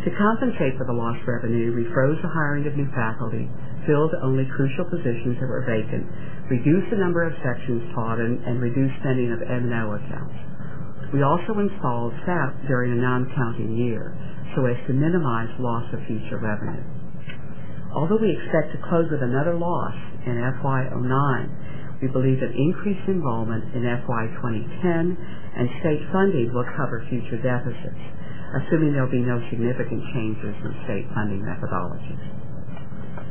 To compensate for the lost revenue, we froze the hiring of new faculty, filled only crucial positions that were vacant, reduced the number of sections taught, and reduced spending of M&O accounts. We also installed SAP during a non-counting year so as to minimize loss of future revenue. Although we expect to close with another loss in FY 2009, we believe that increased enrollment in FY 2010 and state funding will cover future deficits, assuming there will be no significant changes in state funding methodologies.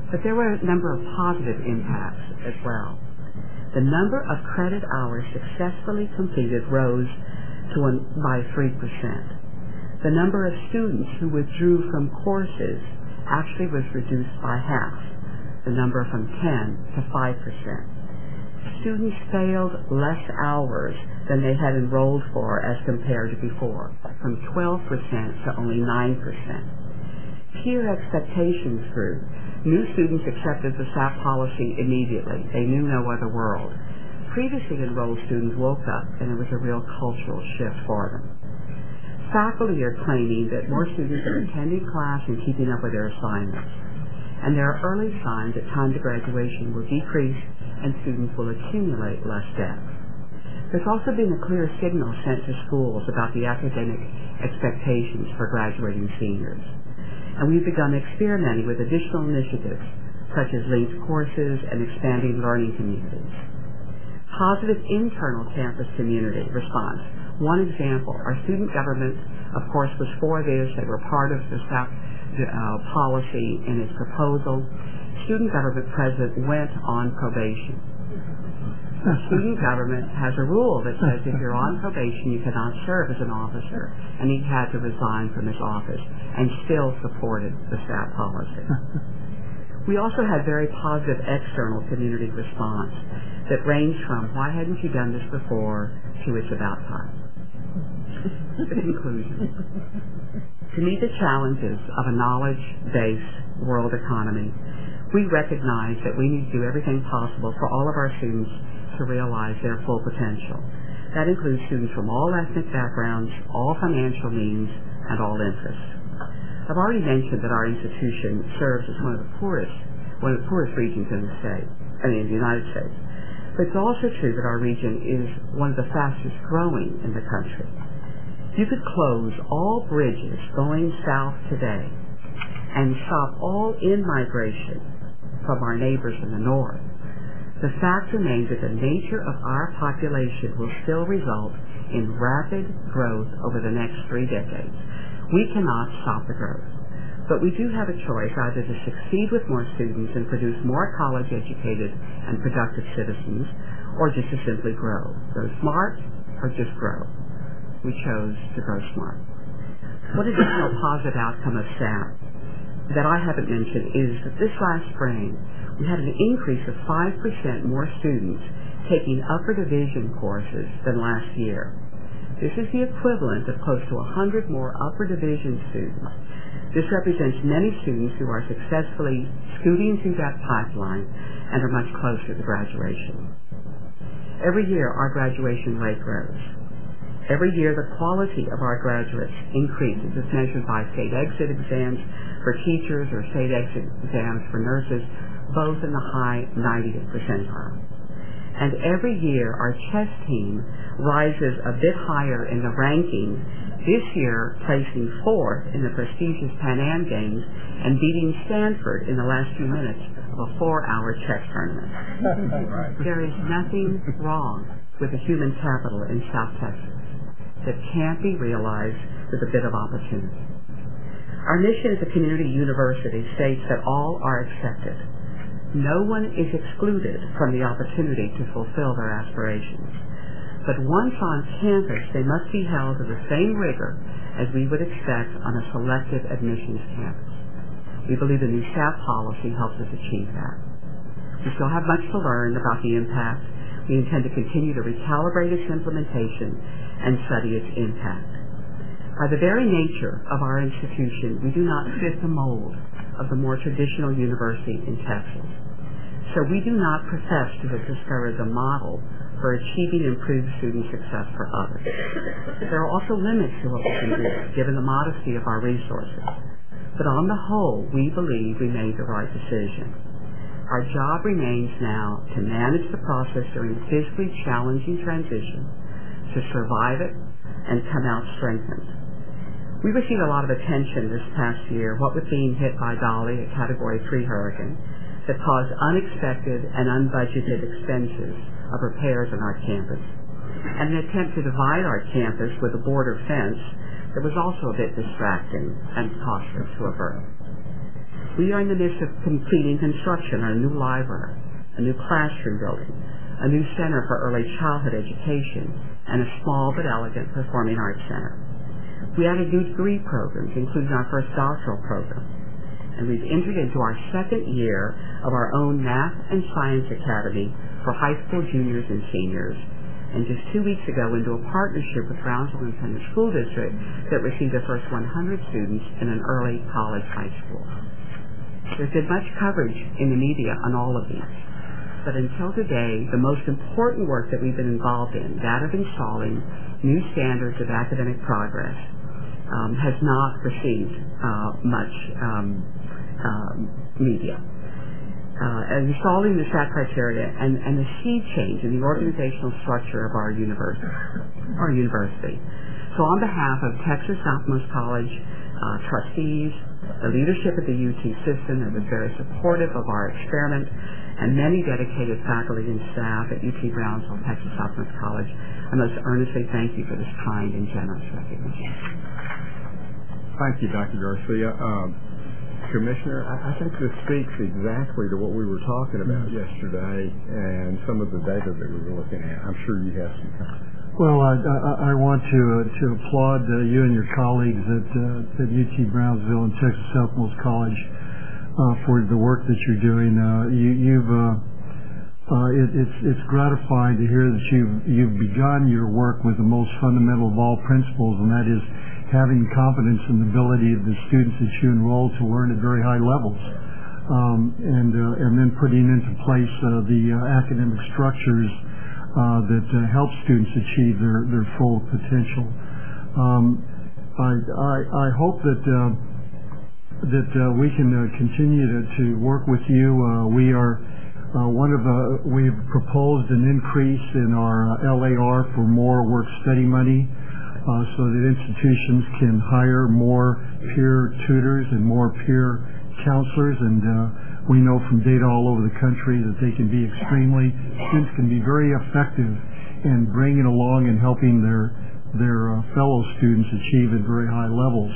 But there were a number of positive impacts as well. The number of credit hours successfully completed rose by 3%. The number of students who withdrew from courses actually was reduced by half, the number from 10 to 5%. Students failed less hours than they had enrolled for as compared to before, from 12% to only 9%. peer expectations grew. New students accepted the SAP policy immediately. They knew no other world. Previously enrolled students woke up, and it was a real cultural shift for them. Faculty are claiming that more students are attending class and keeping up with their assignments. And there are early signs that time to graduation will decrease and students will accumulate less debt. There's also been a clear signal sent to schools about the academic expectations for graduating seniors. And we've begun experimenting with additional initiatives, such as linked courses and expanding learning communities. Positive internal campus community response. One example, our student government, of course, was for this. They were part of the SAP policy in its proposal. Student government president went on probation. Student government has a rule that says if you're on probation, you cannot serve as an officer, and he had to resign from his office and still supported the SAP policy. We also had very positive external community response that ranged from why hadn't you done this before to it's about time. The conclusion. To meet the challenges of a knowledge-based world economy, we recognize that we need to do everything possible for all of our students to realize their full potential. That includes students from all ethnic backgrounds, all financial means, and all interests. I've already mentioned that our institution serves as one of the poorest regions in the United States. But it's also true that our region is one of the fastest growing in the country. You could close all bridges going south today and stop all in-migration from our neighbors in the north. The fact remains that the nature of our population will still result in rapid growth over the next 3 decades. We cannot stop the growth. But we do have a choice either to succeed with more students and produce more college-educated and productive citizens, or just to simply grow. Grow smart or just grow. We chose to grow smart. One additional positive outcome of SAP that I haven't mentioned is that this last spring, we had an increase of 5% more students taking upper division courses than last year. This is the equivalent of close to 100 more upper division students. This represents many students who are successfully scooting through that pipeline and are much closer to graduation. Every year, our graduation rate grows. Every year, the quality of our graduates increases as measured by state exit exams for teachers or state exit exams for nurses, both in the high 90th percentile. And every year, our chess team rises a bit higher in the rankings, this year placing 4th in the prestigious Pan Am Games and beating Stanford in the last few minutes of a 4-hour chess tournament. There is nothing wrong with the human capital in South Texas that can't be realized with a bit of opportunity. Our mission as a community university states that all are accepted. No one is excluded from the opportunity to fulfill their aspirations. But once on campus, they must be held to the same rigor as we would expect on a selective admissions campus. We believe the new SAP policy helps us achieve that. We still have much to learn about the impact. We intend to continue to recalibrate its implementation and study its impact. By the very nature of our institution, we do not fit the mold of the more traditional university in Texas. So we do not profess to have discovered the model for achieving improved student success for others. There are also limits to what we can do, given the modesty of our resources. But on the whole, we believe we made the right decision. Our job remains now to manage the process during a physically challenging transition, to survive it, and come out strengthened. We received a lot of attention this past year, what with being hit by Dolly, a Category 3 hurricane, that caused unexpected and unbudgeted expenses of repairs on our campus, and an attempt to divide our campus with a border fence that was also a bit distracting and costly to avert. We are in the midst of completing construction on a new library, a new classroom building, a new center for early childhood education, and a small but elegant performing arts center. We added new degree programs, including our first doctoral program, and we've entered into our 2nd year of our own Math and Science Academy for high school juniors and seniors, and just 2 weeks ago into a partnership with Brownsville Independent School District that received their first 100 students in an early college high school. There's been much coverage in the media on all of these, but until today, the most important work that we've been involved in, that of installing new standards of academic progress, has not received much media. Installing the SAT criteria and the sea change in the organizational structure of our university. So on behalf of Texas Southmost College trustees, the leadership of the UT system that was very supportive of our experiment, and many dedicated faculty and staff at UT Brownsville, Texas Southmost College, I most earnestly thank you for this kind and generous recognition. Thank you, Dr. Garcia. Commissioner, I think this speaks exactly to what we were talking about yesterday and some of the data that we were looking at. I'm sure you have some comments. Well, I want to applaud you and your colleagues at UT Brownsville and Texas Southmost College for the work that you're doing. It's gratifying to hear that you've begun your work with the most fundamental of all principles, and that is having confidence in the ability of the students that you enroll to learn at very high levels, and then putting into place the academic structures that help students achieve their full potential. I hope that we can continue to work with you. We've proposed an increase in our LAR for more work-study money, so that institutions can hire more peer tutors and more peer counselors, and we know from data all over the country that students can be very effective in bringing along and helping their fellow students achieve at very high levels.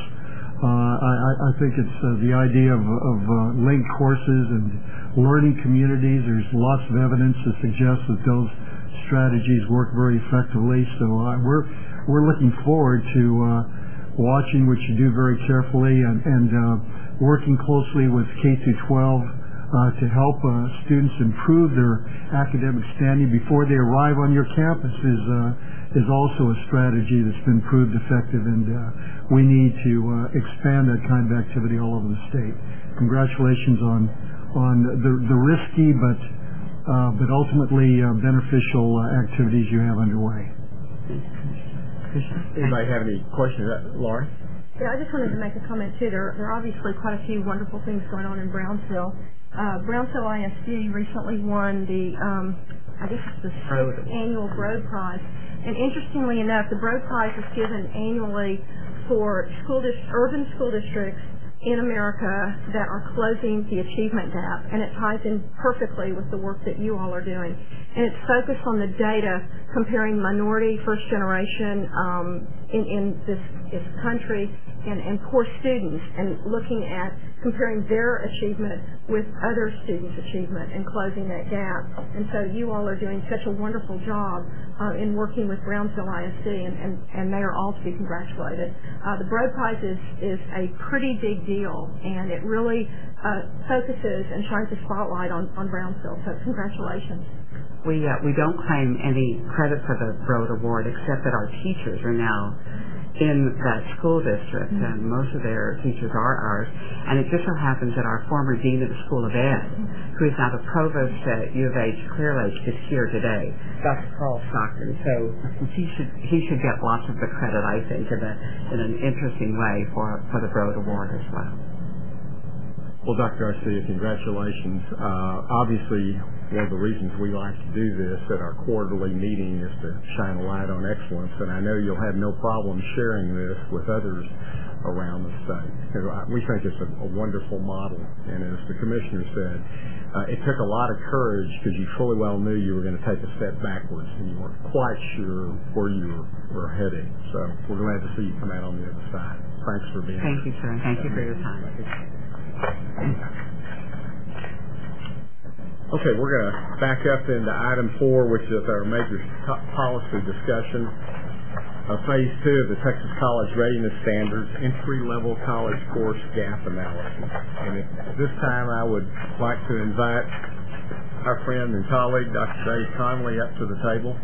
I think it's the idea of linked courses and learning communities. There's lots of evidence to suggest that those strategies work very effectively, so we're looking forward to watching what you do very carefully and working closely with K-12 to help students improve their academic standing before they arrive on your campus is also a strategy that's been proved effective, and we need to expand that kind of activity all over the state. Congratulations on the risky but ultimately beneficial activities you have underway. Anybody have any questions? Laurie? Yeah, I just wanted to make a comment too. There are obviously quite a few wonderful things going on in Brownsville. Brownsville ISD recently won the, I guess it's the 6th annual Broad Prize. And interestingly enough, the Broad Prize is given annually for urban school districts in America that are closing the achievement gap, and it ties in perfectly with the work that you all are doing. And it's focused on the data comparing minority first generation in this country and poor students, and looking at comparing their achievement with other students' achievement and closing that gap. And so you all are doing such a wonderful job in working with Brownsville ISD, and they are all to be congratulated. The Broad Prize is a pretty big deal, and it really focuses and shines a spotlight on Brownsville. So congratulations. We don't claim any credit for the Broad Award, except that our teachers are now in that school district, and most of their teachers are ours. And it just so happens that our former dean of the School of Ed, who is now the provost at U of H Clear Lake, is here today, Dr. Carl Stockton. So he should get lots of the credit, I think, in an interesting way for the Broad Award as well. Well, Dr. Garcia, congratulations. Obviously, one of the reasons we like to do this at our quarterly meeting is to shine a light on excellence, and I know you'll have no problem sharing this with others around the state. We think it's a wonderful model, and as the Commissioner said, it took a lot of courage because you fully well knew you were going to take a step backwards and you weren't quite sure where you were heading. So we're glad to see you come out on the other side. Thanks for being here. Thank you, sir. Thank you for your time. Okay, we're going to back up into item 4, which is our major policy discussion of Phase 2 of the Texas College Readiness Standards Entry-Level College Course Gap Analysis. And at this time, I would like to invite our friend and colleague, Dr. Dave Conley, up to the table.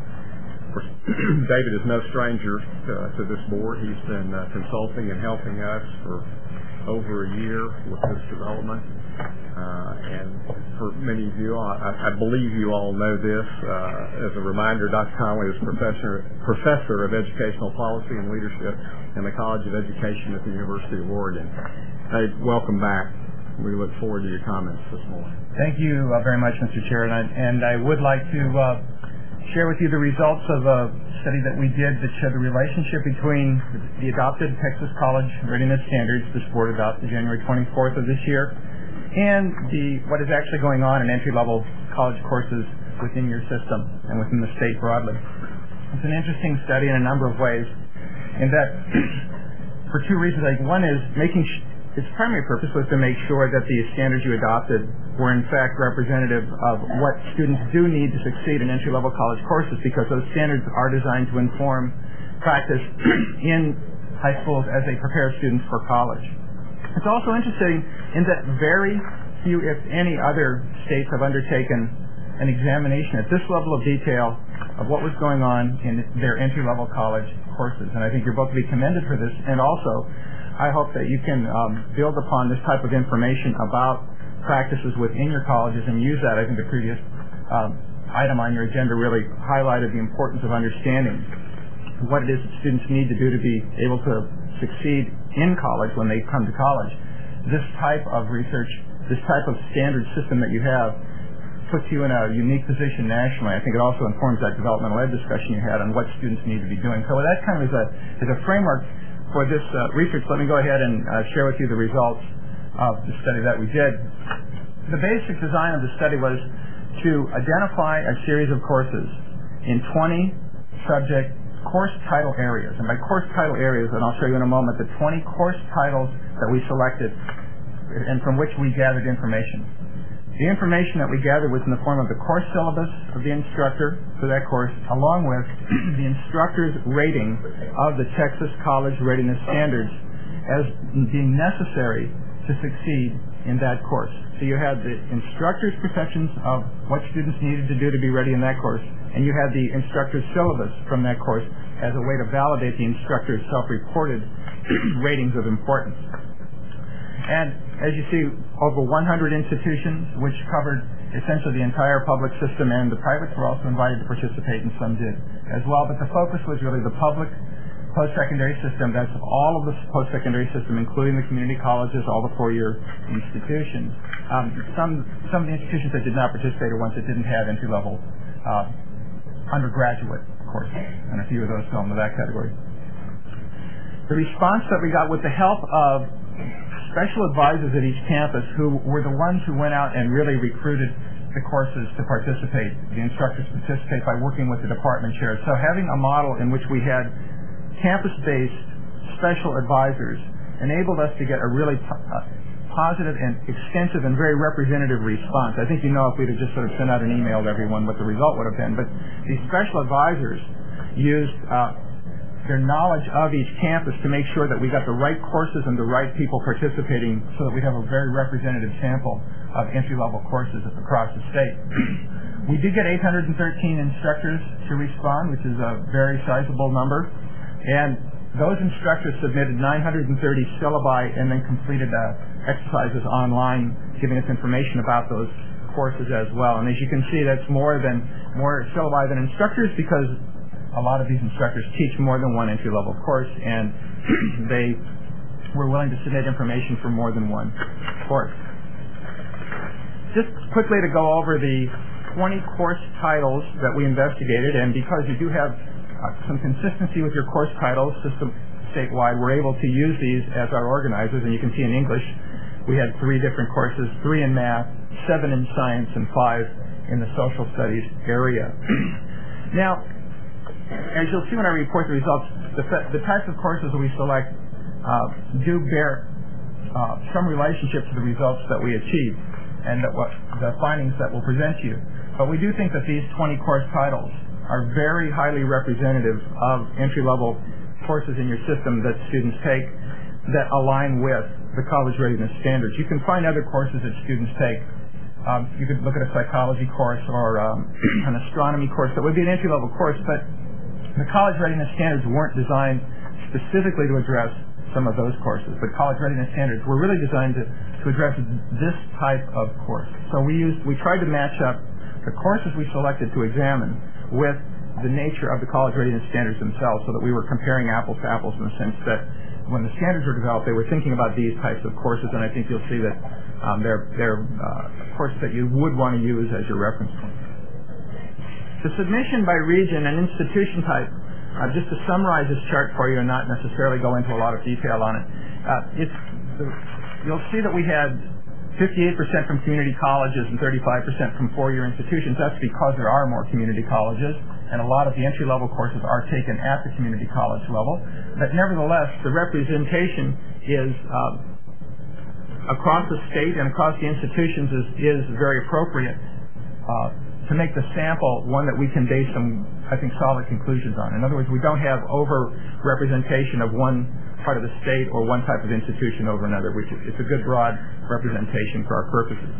David is no stranger to this board. He's been consulting and helping us for over a year with this development. And for many of you, I believe you all know this. As a reminder, Dr. Conley is professor of educational policy and leadership in the College of Education at the University of Oregon. Hey, welcome back. We look forward to your comments this morning. Thank you very much, Mr. Chair. And I would like to share with you the results of a study that we did that showed the relationship between the adopted Texas College Readiness Standards this board adopted January 24th of this year and what is actually going on in entry-level college courses within your system and within the state broadly. It's an interesting study in a number of ways in that for two reasons. One is its primary purpose was to make sure that the standards you adopted were in fact representative of what students do need to succeed in entry-level college courses, because those standards are designed to inform practice in high schools as they prepare students for college. It's also interesting in that very few, if any, other states have undertaken an examination at this level of detail of what was going on in their entry-level college courses. And I think you're both to be commended for this, and also I hope that you can build upon this type of information about practices within your colleges and use that. I think the previous item on your agenda really highlighted the importance of understanding what it is that students need to do to be able to succeed in college when they come to college. This type of research, this type of standard system that you have puts you in a unique position nationally. I think it also informs that developmental ed discussion you had on what students need to be doing. So with that kind of as a framework for this research, let me go ahead and share with you the results of the study that we did. The basic design of the study was to identify a series of courses in 20 subject course title areas. And by course title areas, and I'll show you in a moment, the 20 course titles that we selected and from which we gathered information. The information that we gathered was in the form of the course syllabus of the instructor for that course, along with the instructor's rating of the Texas College Readiness Standards as being necessary to succeed in that course. So you had the instructor's perceptions of what students needed to do to be ready in that course, and you had the instructor's syllabus from that course as a way to validate the instructor's self-reported ratings of importance. And as you see, over 100 institutions, which covered essentially the entire public system, and the privates were also invited to participate, and some did as well. But the focus was really the public post-secondary system. That's all of the post-secondary system, including the community colleges, all the four-year institutions. Some of the institutions that did not participate are ones that didn't have entry-level undergraduate courses, and a few of those fell into that category. The response that we got with the help of special advisors at each campus, who were the ones who went out and really recruited the courses to participate, the instructors to participate by working with the department chairs. So having a model in which we had campus-based special advisors enabled us to get a really positive and extensive and very representative response. I think you know if we'd have just sort of sent out an email to everyone what the result would have been, but these special advisors used their knowledge of each campus to make sure that we got the right courses and the right people participating so that we have a very representative sample of entry-level courses across the state. We did get 813 instructors to respond, which is a very sizable number, and those instructors submitted 930 syllabi and then completed exercises online giving us information about those courses as well. And as you can see, that's more syllabi than instructors, because a lot of these instructors teach more than one entry-level course, and they were willing to submit information for more than one course. Just quickly to go over the 20 course titles that we investigated, and because you do have some consistency with your course titles system statewide, we're able to use these as our organizers, and you can see in English we had 3 different courses, 3 in math, 7 in science, and 5 in the social studies area. Now, as you'll see when I report the results, the types of courses that we select do bear some relationship to the results that we achieve and the findings that we'll present to you. But we do think that these 20 course titles are very highly representative of entry-level courses in your system that students take that align with the college readiness standards. You can find other courses that students take. You could look at a psychology course or an astronomy course that would be an entry-level course, but The college readiness standards weren't designed specifically to address some of those courses, but college readiness standards were really designed to address this type of course. So we tried to match up the courses we selected to examine with the nature of the college readiness standards themselves, so that we were comparing apples to apples in the sense that when the standards were developed, they were thinking about these types of courses, and I think you'll see that they're courses that you would want to use as your reference point. The submission by region and institution type, just to summarize this chart for you and not necessarily go into a lot of detail on it, you'll see that we had 58% from community colleges and 35% from four-year institutions. That's because there are more community colleges, and a lot of the entry-level courses are taken at the community college level. But nevertheless, the representation is across the state and across the institutions is very appropriate to make the sample one that we can base some, I think, solid conclusions on. In other words, we don't have over-representation of one part of the state or one type of institution over another, which it's a good broad representation for our purposes.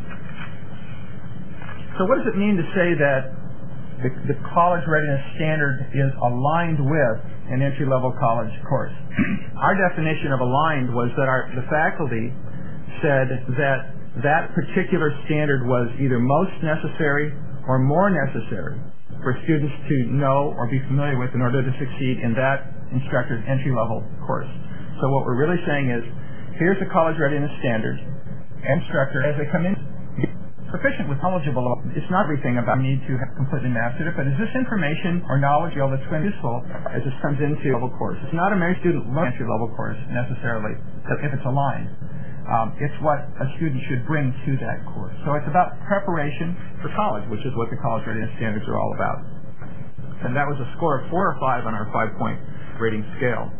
So what does it mean to say that the college readiness standard is aligned with an entry-level college course? Our definition of aligned was that the faculty said that particular standard was either most necessary or more necessary for students to know or be familiar with in order to succeed in that instructor's entry-level course. So what we're really saying is, here's the college readiness standard. Instructor, as they come in, proficient with knowledgeable. It's not everything about need to have completely mastered it, but is this information or knowledge that's going to be useful as this comes into level course? It's not a married student entry-level course necessarily, if it's aligned. It's what a student should bring to that course. So it's about preparation for college, which is what the college readiness standards are all about. And that was a score of 4 or 5 on our 5-point rating scale.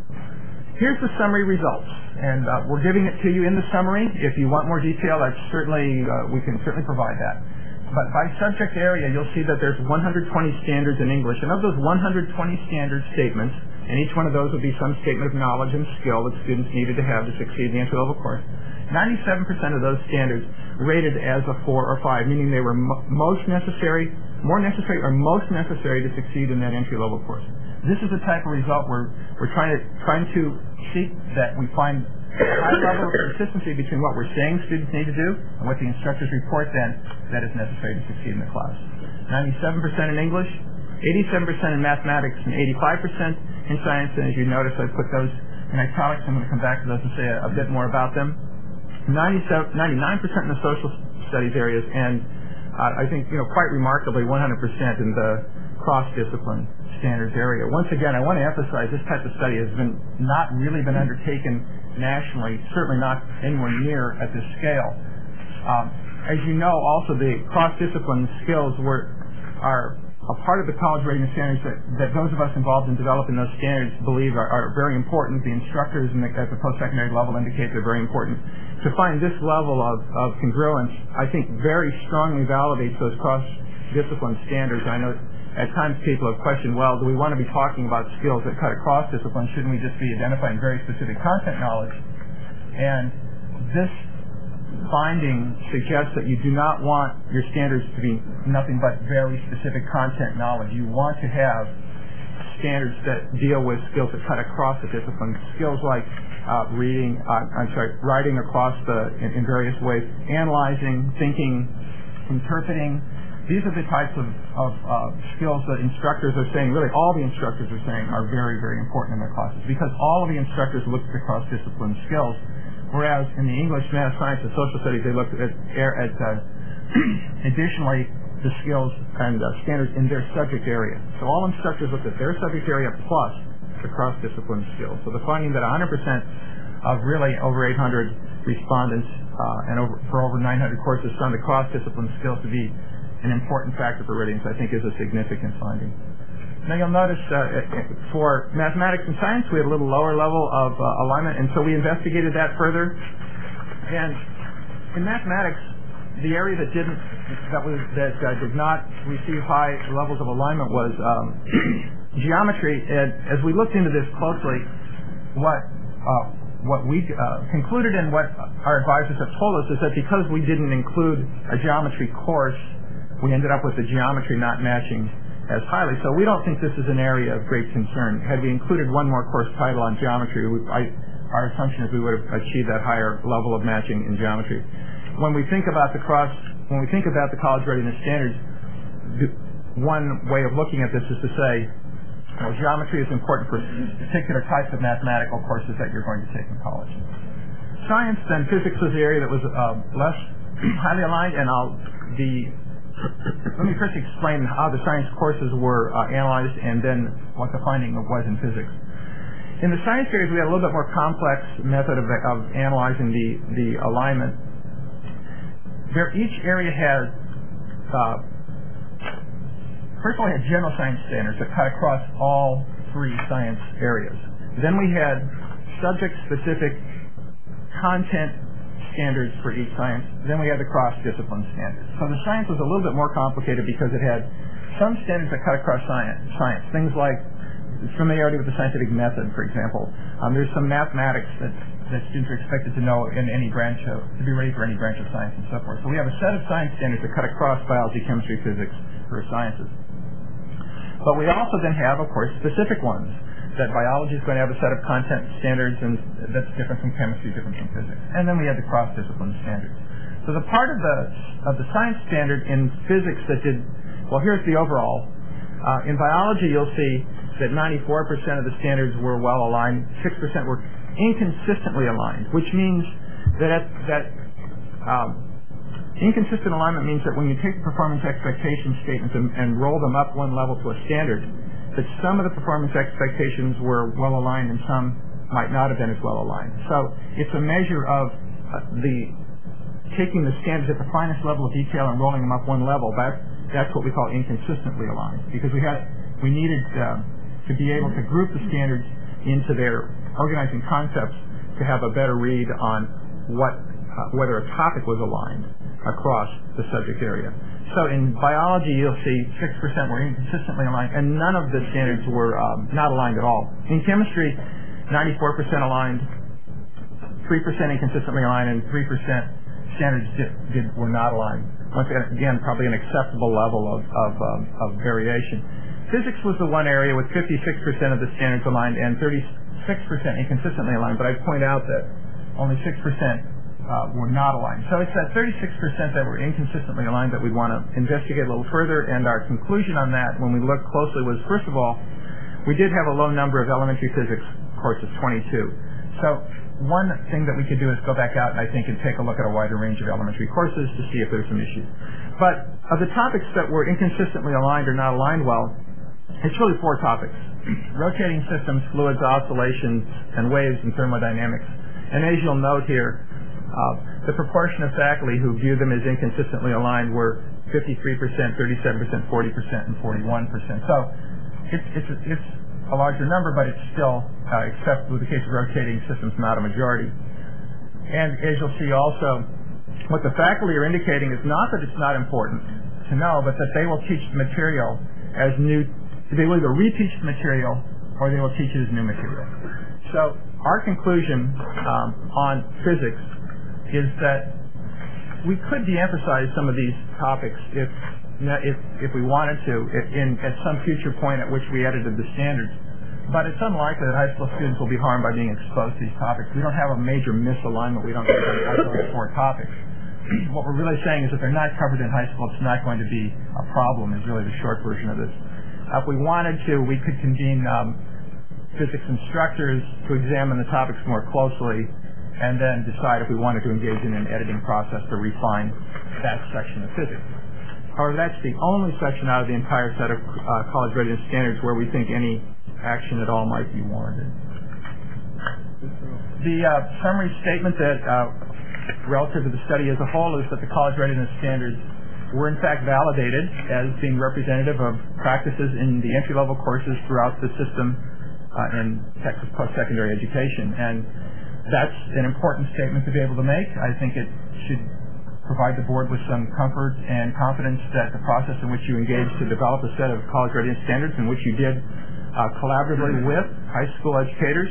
Here's the summary results, and we're giving it to you in the summary. If you want more detail, we can certainly provide that. But by subject area, you'll see that there's 120 standards in English, and of those 120 standard statements, and each one of those would be some statement of knowledge and skill that students needed to have to succeed in the entry-level course. 97% of those standards rated as a 4 or 5, meaning they were most necessary, more necessary, or most necessary to succeed in that entry-level course. This is the type of result we're trying to seek, that we find a high level of consistency between what we're saying students need to do and what the instructors report then that is necessary to succeed in the class. 97% in English, 87% in mathematics, and 85% in science. And as you notice, I put those in italics. I'm going to come back to those and say a bit more about them. 99% in the social studies areas, and I think quite remarkably 100% in the cross-discipline standards area. Once again, I want to emphasize this type of study has not really been undertaken nationally, certainly not anywhere near at this scale. As you know, also the cross-discipline skills are a part of the college readiness standards that those of us involved in developing those standards believe are very important. The instructors at the post-secondary level indicate they're very important. To find this level of congruence, I think, very strongly validates those cross-discipline standards. I know at times people have questioned, well, do we want to be talking about skills that cut across disciplines? Shouldn't we just be identifying very specific content knowledge? And this finding suggests that you do not want your standards to be nothing but very specific content knowledge. You want to have standards that deal with skills that cut across the disciplines, skills like writing across in various ways, analyzing, thinking, interpreting. These are the types of skills that instructors are saying, really all the instructors are saying, are very, very important in their classes, because all of the instructors look at the cross-discipline skills, whereas in the English, math, science, and social studies, they looked at additionally the skills and standards in their subject area. So all instructors looked at their subject area plus the cross-discipline skills. So the finding that 100% of really over 800 respondents for over 900 courses found the cross-discipline skills to be an important factor for readiness, I think, is a significant finding. Now you'll notice for mathematics and science we had a little lower level of alignment, and so we investigated that further. And in mathematics, the area that did not receive high levels of alignment was geometry. And as we looked into this closely, what we concluded and what our advisors have told us is that because we didn't include a geometry course, we ended up with the geometry not matching as highly. So we don't think this is an area of great concern. Had we included one more course title on geometry, our assumption is we would have achieved that higher level of matching in geometry. When we think about the college readiness standards, one way of looking at this is to say, well, geometry is important for particular types of mathematical courses that you're going to take in college. Science, then physics was the area that was less highly aligned, and let me first explain how the science courses were analyzed and then what the finding was in physics. In the science areas, we had a little bit more complex method of analyzing the alignment. Each area has, first of all, we had general science standards that cut across all three science areas. Then we had subject-specific content standards for each science. Then we had the cross-discipline standards. So the science was a little bit more complicated because it had some standards that cut across science. Things like familiarity with the scientific method, for example. There's some mathematics that students are expected to know in any branch to be ready for any branch of science and so forth. So we have a set of science standards that cut across biology, chemistry, physics, or sciences. But we also then have, of course, specific ones. That biology is going to have a set of content standards and that's different from chemistry, different from physics. And then we have the cross-discipline standards. So the part of the science standard in physics that did, well, here's the overall. In biology, you'll see that 94% of the standards were well aligned, 6% were inconsistently aligned, which means that inconsistent alignment means that when you take the performance expectation statements and roll them up one level to a standard, that some of the performance expectations were well aligned and some might not have been as well aligned. So it's a measure of taking the standards at the finest level of detail and rolling them up one level. That's what we call inconsistently aligned, because we needed to be able to group the standards into their organizing concepts to have a better read on whether a topic was aligned across the subject area. So in biology, you'll see 6% were inconsistently aligned, and none of the standards were not aligned at all. In chemistry, 94% aligned, 3% inconsistently aligned, and 3% standards were not aligned. Once again, probably an acceptable level of variation. Physics was the one area with 56% of the standards aligned and 36% inconsistently aligned, but I'd point out that only 6% were not aligned. So it's that 36% that were inconsistently aligned that we want to investigate a little further, and our conclusion on that when we looked closely was, first of all, we did have a low number of elementary physics courses, 22. So one thing that we could do is go back out, I think, and take a look at a wider range of elementary courses to see if there's some issues. But of the topics that were inconsistently aligned or not aligned well, it's really 4 topics: rotating systems, fluids, oscillations, and waves, and thermodynamics. And as you'll note here, the proportion of faculty who viewed them as inconsistently aligned were 53%, 37%, 40%, and 41%. So it's a larger number, but it's still, except with the case of rotating systems, not a majority. And as you'll see also, what the faculty are indicating is not that it's not important to know, but that they will teach the material as new. They will either reteach the material or they will teach it as new material. So our conclusion on physics is that we could de-emphasize some of these topics if we wanted to at some future point at which we edited the standards. But it's unlikely that high school students will be harmed by being exposed to these topics. We don't have a major misalignment. We don't have those 4 topics. What we're really saying is if they're not covered in high school, it's not going to be a problem, is really the short version of this. If we wanted to, we could convene physics instructors to examine the topics more closely and then decide if we wanted to engage in an editing process to refine that section of physics. However, that's the only section out of the entire set of college readiness standards where we think any action at all might be warranted. The summary statement that relative to the study as a whole is that the college readiness standards were in fact validated as being representative of practices in the entry-level courses throughout the system in Texas post-secondary education. And that's an important statement to be able to make. I think it should provide the board with some comfort and confidence that the process in which you engaged to develop a set of college readiness standards, in which you did collaboratively with high school educators,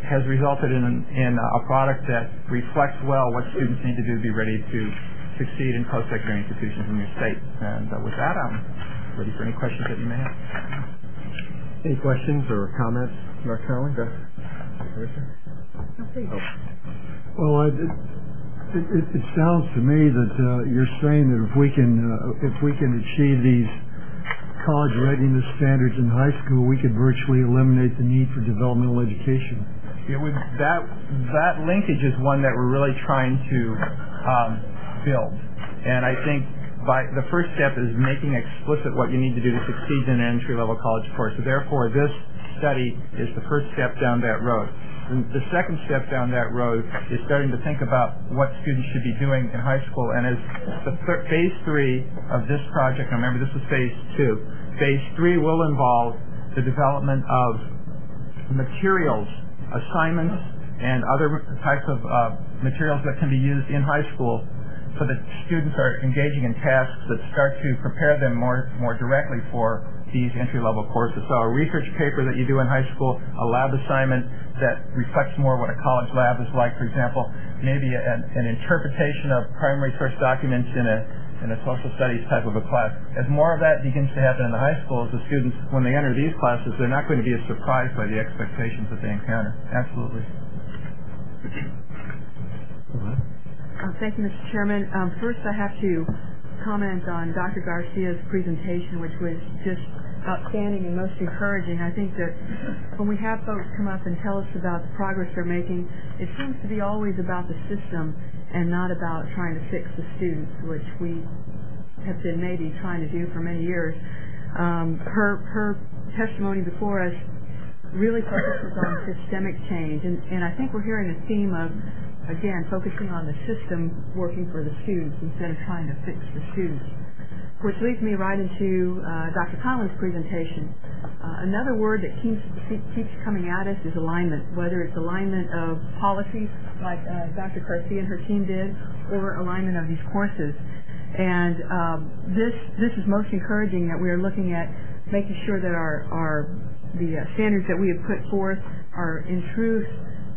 has resulted in a product that reflects well what students need to do to be ready to succeed in post-secondary institutions in your state. And with that, I'm ready for any questions that you may have. Any questions or comments, Dr. Conley? Well, it sounds to me that you're saying that if we can achieve these college readiness standards in high school, we could virtually eliminate the need for developmental education. That linkage is one that we're really trying to build, and I think the first step is making explicit what you need to do to succeed in an entry-level college course. So therefore, this study is the first step down that road. And the second step down that road is starting to think about what students should be doing in high school. And as the phase 3 of this project, and remember this is phase 2, phase 3 will involve the development of materials, assignments, and other types of materials that can be used in high school so that students are engaging in tasks that start to prepare them more directly for these entry-level courses. So a research paper that you do in high school, a lab assignment that reflects more what a college lab is like, for example, maybe an interpretation of primary source documents in a social studies type of a class. As more of that begins to happen in the high schools, the students, when they enter these classes, they're not going to be as surprised by the expectations that they encounter. Absolutely. Thank you, Mr. Chairman. First, I have to comment on Dr. Garcia's presentation, which was just outstanding and most encouraging. I think that when we have folks come up and tell us about the progress they're making, it seems to be always about the system and not about trying to fix the students, which we have been maybe trying to do for many years. Her testimony before us really focuses on systemic change, and I think we're hearing a theme of, again, focusing on the system working for the students instead of trying to fix the students, which leads me right into Dr. Conley's presentation. Another word that keeps coming at us is alignment, whether it's alignment of policies like Dr. Garcia and her team did, or alignment of these courses. And this is most encouraging, that we are looking at making sure that the standards that we have put forth are in truth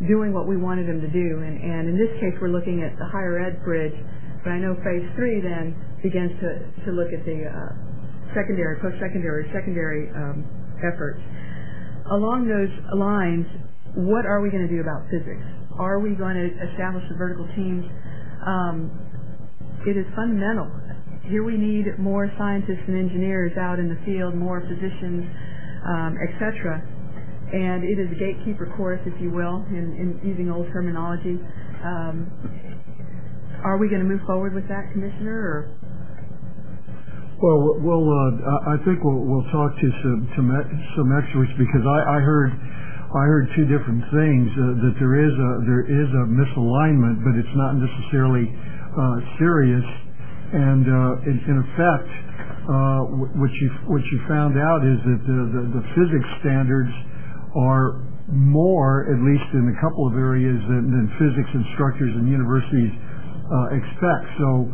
doing what we wanted them to do. And in this case, we're looking at the higher ed bridge, but I know phase 3 then begins to look at the secondary, post-secondary, secondary efforts. Along those lines, what are we going to do about physics? Are we going to establish the vertical teams? It is fundamental. Here we need more scientists and engineers out in the field, more physicians, etc. And it is a gatekeeper course, if you will, in using old terminology. Are we going to move forward with that, Commissioner? Or? Well, I think we'll talk to some experts, because I heard two different things. That there is a misalignment, but it's not necessarily serious. And in effect, what you found out is that the physics standards are more, at least in a couple of areas, than physics instructors and universities expect. So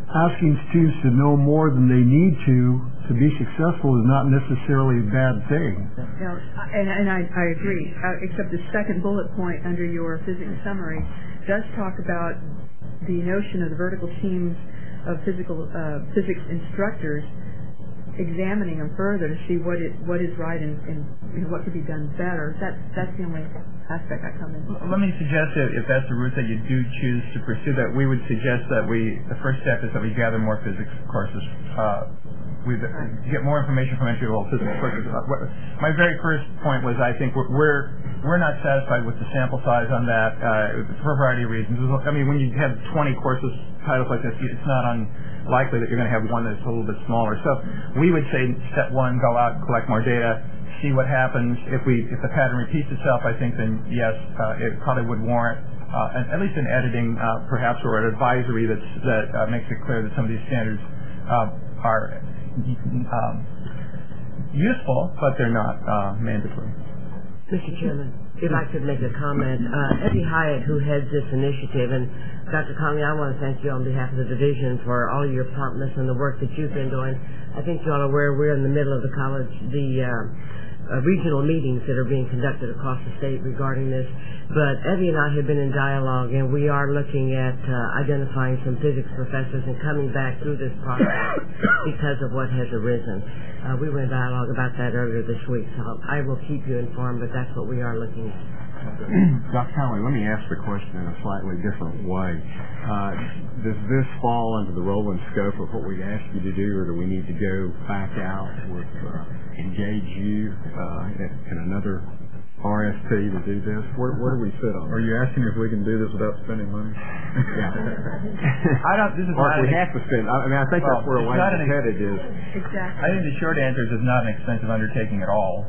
asking students to know more than they need to be successful is not necessarily a bad thing. No, and I agree, except the second bullet point under your physics summary does talk about the notion of the vertical teams of physics instructors, examining them further to see what is right and what could be done better. That's the only aspect I come in. Let me suggest that if that's the route that you do choose to pursue, that we would suggest that the first step is that we gather more physics courses. We get more information from entry-level physics courses. My very first point was, I think we're not satisfied with the sample size on that for a variety of reasons. I mean, when you have 20 courses titles like this, it's not unlikely that you're going to have one that's a little bit smaller. So we would say step 1, go out, collect more data, see what happens. If the pattern repeats itself, I think then yes, it probably would warrant at least an editing, perhaps, or an advisory that makes it clear that some of these standards are useful, but they're not mandatory. Mr. Chairman, if I could make a comment. Eddie Hyatt, who heads this initiative, and Dr. Conley, I want to thank you on behalf of the division for all your promptness and the work that you've been doing. I think you all are aware we're in the middle of the regional meetings that are being conducted across the state regarding this. But Evie and I have been in dialogue, and we are looking at identifying some physics professors and coming back through this process because of what has arisen. We were in dialogue about that earlier this week, so I will keep you informed, but that's what we are looking at. Dr. Conley, let me ask the question in a slightly different way. Does this fall under the role and scope of what we asked you to do, or do we need to go back out with engage you in another RFP to do this? Where do we fit on? Are you asking if we can do this without spending money? Yeah. This is or if not we have to spend. I mean, I think that's where Elaine's headed is. Exactly. I think the short answer is it's not an expensive undertaking at all.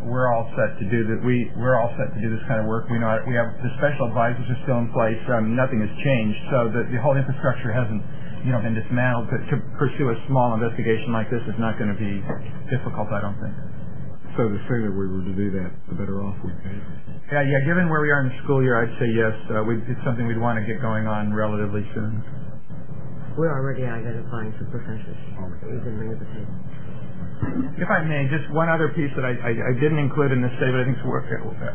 We're all set to do that. We're all set to do this kind of work. We know we have the special advisors are still in place. Nothing has changed, so the whole infrastructure hasn't been dismantled. To pursue a small investigation like this is not going to be difficult, I don't think. So the sooner we were to do that, the better off we'd be. Yeah. Given where we are in the school year, I'd say yes. It's something we'd want to get going on relatively soon. We're already identifying some professors that we can bring to the table. If I may, just one other piece that I didn't include in this statement, I think it's worth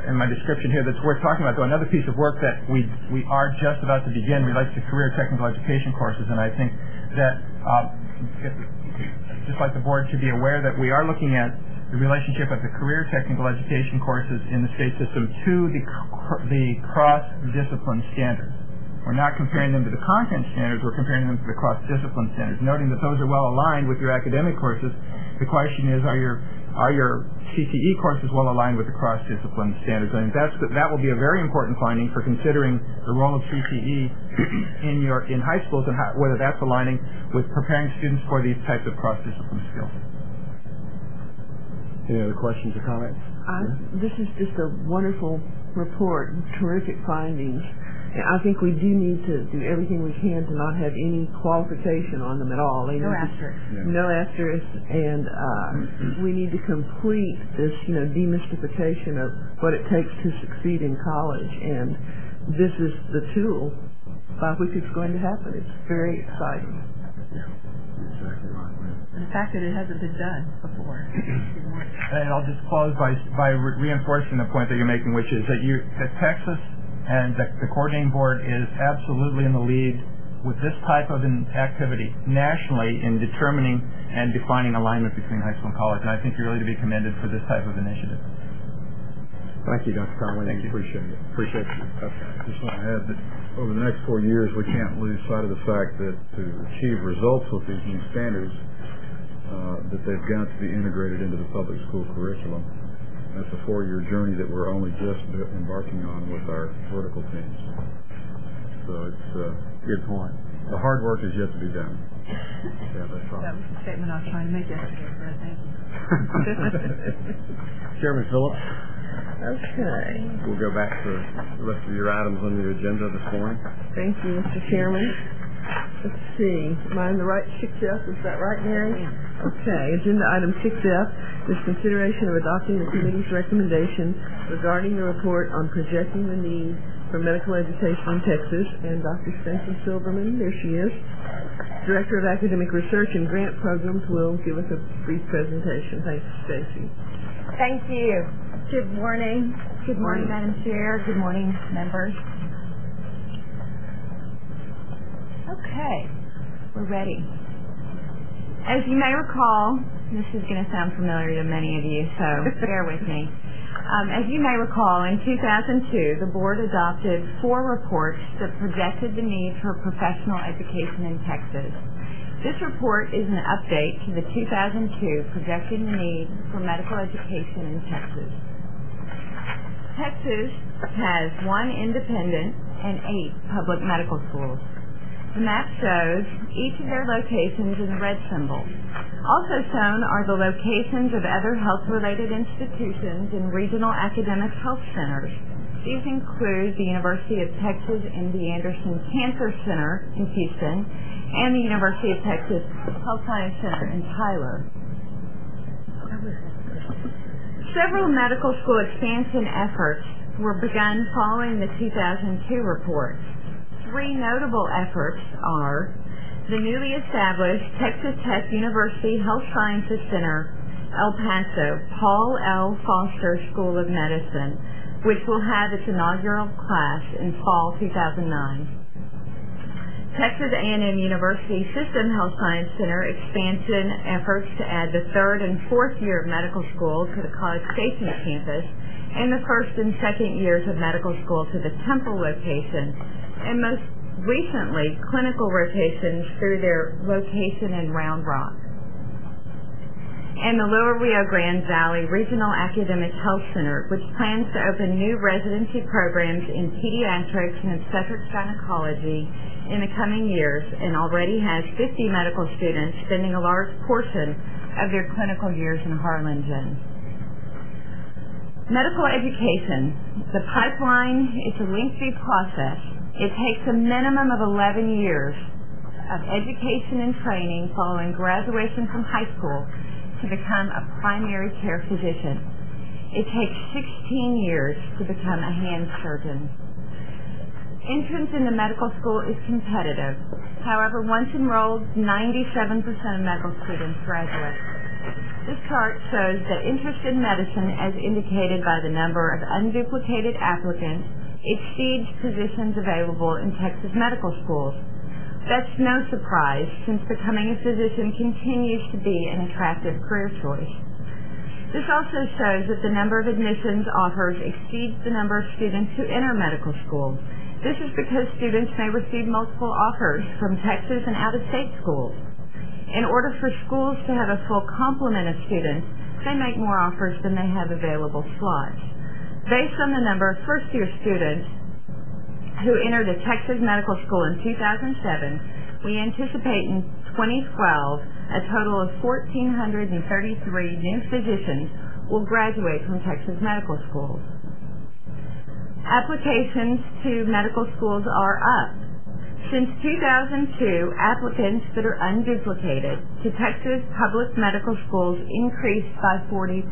in my description here that's worth talking about, though. Another piece of work that we are just about to begin relates to career technical education courses, and I think that just like the board should be aware that we are looking at the relationship of the career technical education courses in the state system to the cross-discipline standards. We're not comparing them to the content standards, we're comparing them to the cross-discipline standards, noting that those are well aligned with your academic courses. The question is, are your CTE courses well aligned with the cross-discipline standards? I think that will be a very important finding for considering the role of CTE in high schools and whether that's aligning with preparing students for these types of cross-discipline skills. Any other questions or comments? This is just a wonderful report, terrific findings. And I think we do need to do everything we can to not have any qualification on them at all. No asterisk. No asterisk, and we need to complete this, demystification of what it takes to succeed in college. And this is the tool by which it's going to happen. It's very exciting. Exactly right. The fact that it hasn't been done before. And I'll just close by reinforcing the point that you're making, which is that Texas and the coordinating board is absolutely in the lead with this type of an activity nationally in determining and defining alignment between high school and college. And I think you're really to be commended for this type of initiative. Thank you, Dr. Conley. Thank you. Appreciate it. Just want to add that over the next 4 years, we can't lose sight of the fact that to achieve results with these new standards, that they've got to be integrated into the public school curriculum. That's a 4-year journey that we're only just embarking on with our vertical teams. So it's a good point. The hard work is yet to be done. Yeah, that's right. That was the statement I was trying to make yesterday, Fred. Thank you. Chairman Phillips. Okay. We'll go back to the rest of your items on your agenda this morning. Thank you, Mr. Chairman. Let's see. Am I in the right 6F? Is that right, Mary? Okay. Agenda item 6F is consideration of adopting the committee's recommendation regarding the report on projecting the need for medical education in Texas. And Dr. Stacy Silverman, there she is, Director of Academic Research and Grant Programs, will give us a brief presentation. Thanks, Stacy. Thank you. Good morning. Good morning, Madam Chair. Good morning, members. Okay, we're ready. As you may recall, this is going to sound familiar to many of you, so bear with me. As you may recall, in 2002, the board adopted 4 reports that projected the need for professional education in Texas. This report is an update to the 2002 projected need for medical education in Texas. Texas has 1 independent and 8 public medical schools. The map shows each of their locations in the red symbol. Also shown are the locations of other health-related institutions and regional academic health centers. These include the University of Texas MD Anderson Cancer Center in Houston and the University of Texas Health Science Center in Tyler. Several medical school expansion efforts were begun following the 2002 report. 3 notable efforts are the newly established Texas Tech University Health Sciences Center El Paso Paul L. Foster School of Medicine, which will have its inaugural class in fall 2009. Texas A&M University System Health Science Center expansion efforts to add the third and fourth year of medical school to the College Station campus and the first and second years of medical school to the Temple location, and most recently clinical rotations through their location in Round Rock. And the Lower Rio Grande Valley Regional Academic Health Center, which plans to open new residency programs in pediatrics and obstetric gynecology in the coming years, and already has 50 medical students spending a large portion of their clinical years in Harlingen. Medical education. The pipeline is a lengthy process. It takes a minimum of 11 years of education and training following graduation from high school to become a primary care physician. It takes 16 years to become a hand surgeon. Entrance into medical school is competitive. However, once enrolled, 97% of medical students graduate. This chart shows that interest in medicine, as indicated by the number of unduplicated applicants, exceeds positions available in Texas medical schools. That's no surprise, since becoming a physician continues to be an attractive career choice. This also shows that the number of admissions offers exceeds the number of students who enter medical school. This is because students may receive multiple offers from Texas and out-of-state schools. In order for schools to have a full complement of students, they make more offers than they have available slots. Based on the number of first-year students who entered the Texas Medical School in 2007, we anticipate in 2012 a total of 1,433 new physicians will graduate from Texas medical schools. Applications to medical schools are up. Since 2002, applicants that are unduplicated to Texas public medical schools increased by 40%.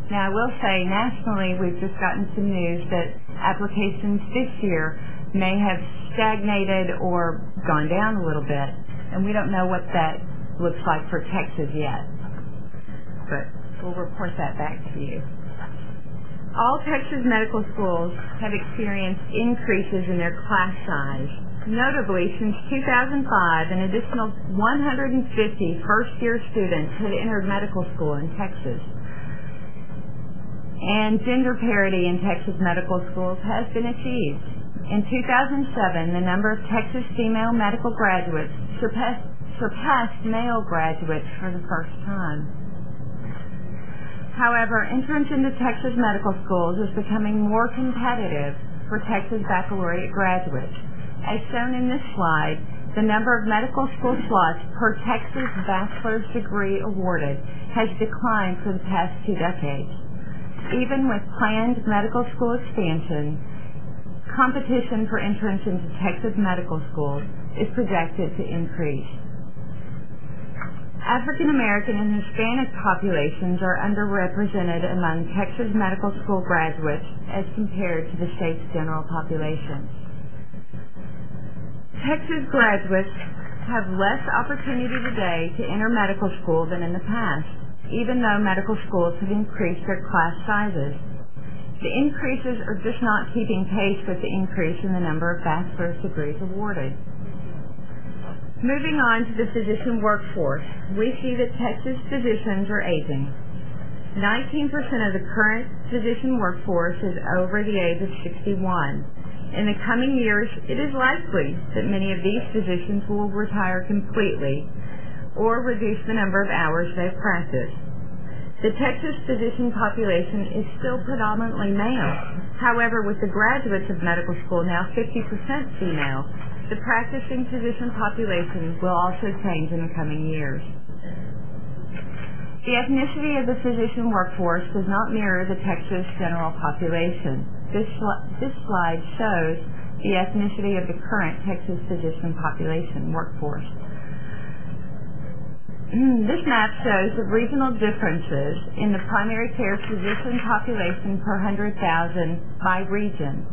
Now, I will say nationally we've just gotten some news that applications this year may have stagnated or gone down a little bit, and we don't know what that looks like for Texas yet. But we'll report that back to you. All Texas medical schools have experienced increases in their class size. Notably, since 2005, an additional 150 first-year students have entered medical school in Texas. And gender parity in Texas medical schools has been achieved. In 2007, the number of Texas female medical graduates surpassed male graduates for the first time. However, entrance into Texas medical schools is becoming more competitive for Texas baccalaureate graduates. As shown in this slide, the number of medical school slots per Texas bachelor's degree awarded has declined for the past 2 decades. Even with planned medical school expansion, competition for entrance into Texas medical schools is projected to increase. African American and Hispanic populations are underrepresented among Texas medical school graduates as compared to the state's general population. Texas graduates have less opportunity today to enter medical school than in the past, even though medical schools have increased their class sizes. The increases are just not keeping pace with the increase in the number of bachelor's degrees awarded. Moving on to the physician workforce, we see that Texas physicians are aging. 19% of the current physician workforce is over the age of 61. In the coming years, it is likely that many of these physicians will retire completely or reduce the number of hours they practice. The Texas physician population is still predominantly male. However, with the graduates of medical school now 50% female, the practicing physician population will also change in the coming years. The ethnicity of the physician workforce does not mirror the Texas general population. This slide shows the ethnicity of the current Texas physician population workforce. This map shows the regional differences in the primary care physician population per 100,000 by region.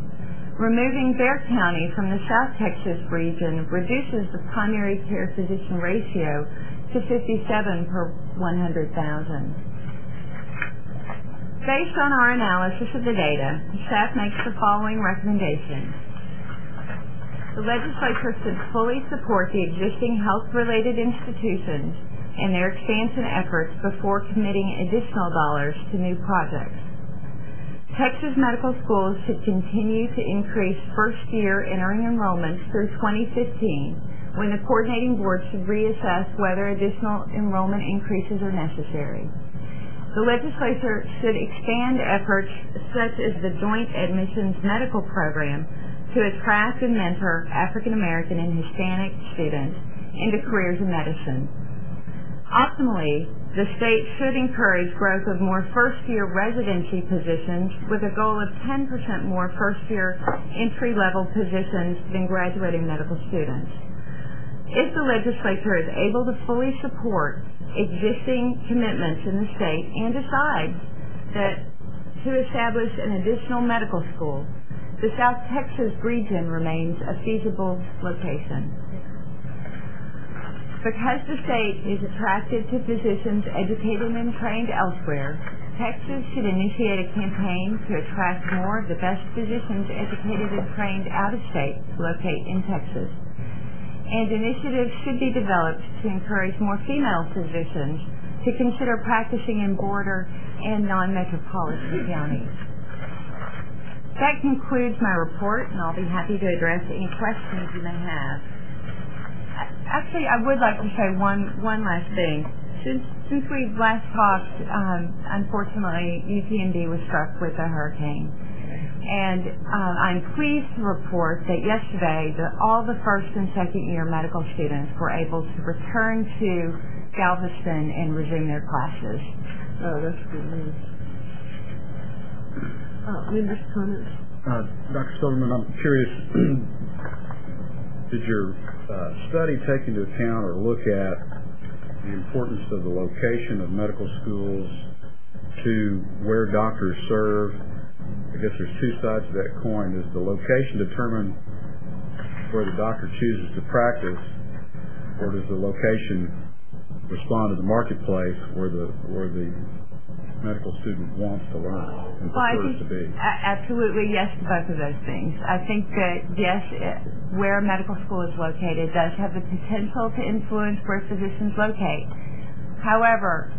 Removing Bexar County from the South Texas region reduces the primary care physician ratio to 57 per 100,000. Based on our analysis of the data, staff makes the following recommendations. The legislature should fully support the existing health-related institutions and their expansion efforts before committing additional dollars to new projects. Texas medical schools should continue to increase first-year entering enrollments through 2015, when the coordinating board should reassess whether additional enrollment increases are necessary. The legislature should expand efforts such as the Joint Admissions Medical Program to attract and mentor African American and Hispanic students into careers in medicine. Optimally, the state should encourage growth of more first-year residency positions with a goal of 10% more first-year entry-level positions than graduating medical students. If the legislature is able to fully support existing commitments in the state and decides that to establish an additional medical school, the South Texas region remains a feasible location. Because the state is attracted to physicians educated and trained elsewhere, Texas should initiate a campaign to attract more of the best physicians educated and trained out of state to locate in Texas. And initiatives should be developed to encourage more female physicians to consider practicing in border and non-metropolitan counties. That concludes my report, and I'll be happy to address any questions you may have. Actually, I would like to say one last thing. Since we last talked, unfortunately, UTMB was struck with a hurricane. And I'm pleased to report that yesterday all the first and second year medical students were able to return to Galveston and resume their classes. Oh, that's good news. Members' comments? Dr. Silverman, I'm curious, did your study take into account or look at the importance of the location of medical schools to where doctors serve? I guess there's two sides to that coin. Does the location determine where the doctor chooses to practice, or does the location respond to the marketplace where the medical student wants to learn and prefers to be? Absolutely yes to both of those things. I think that, yes, where a medical school is located does have the potential to influence where physicians locate. However,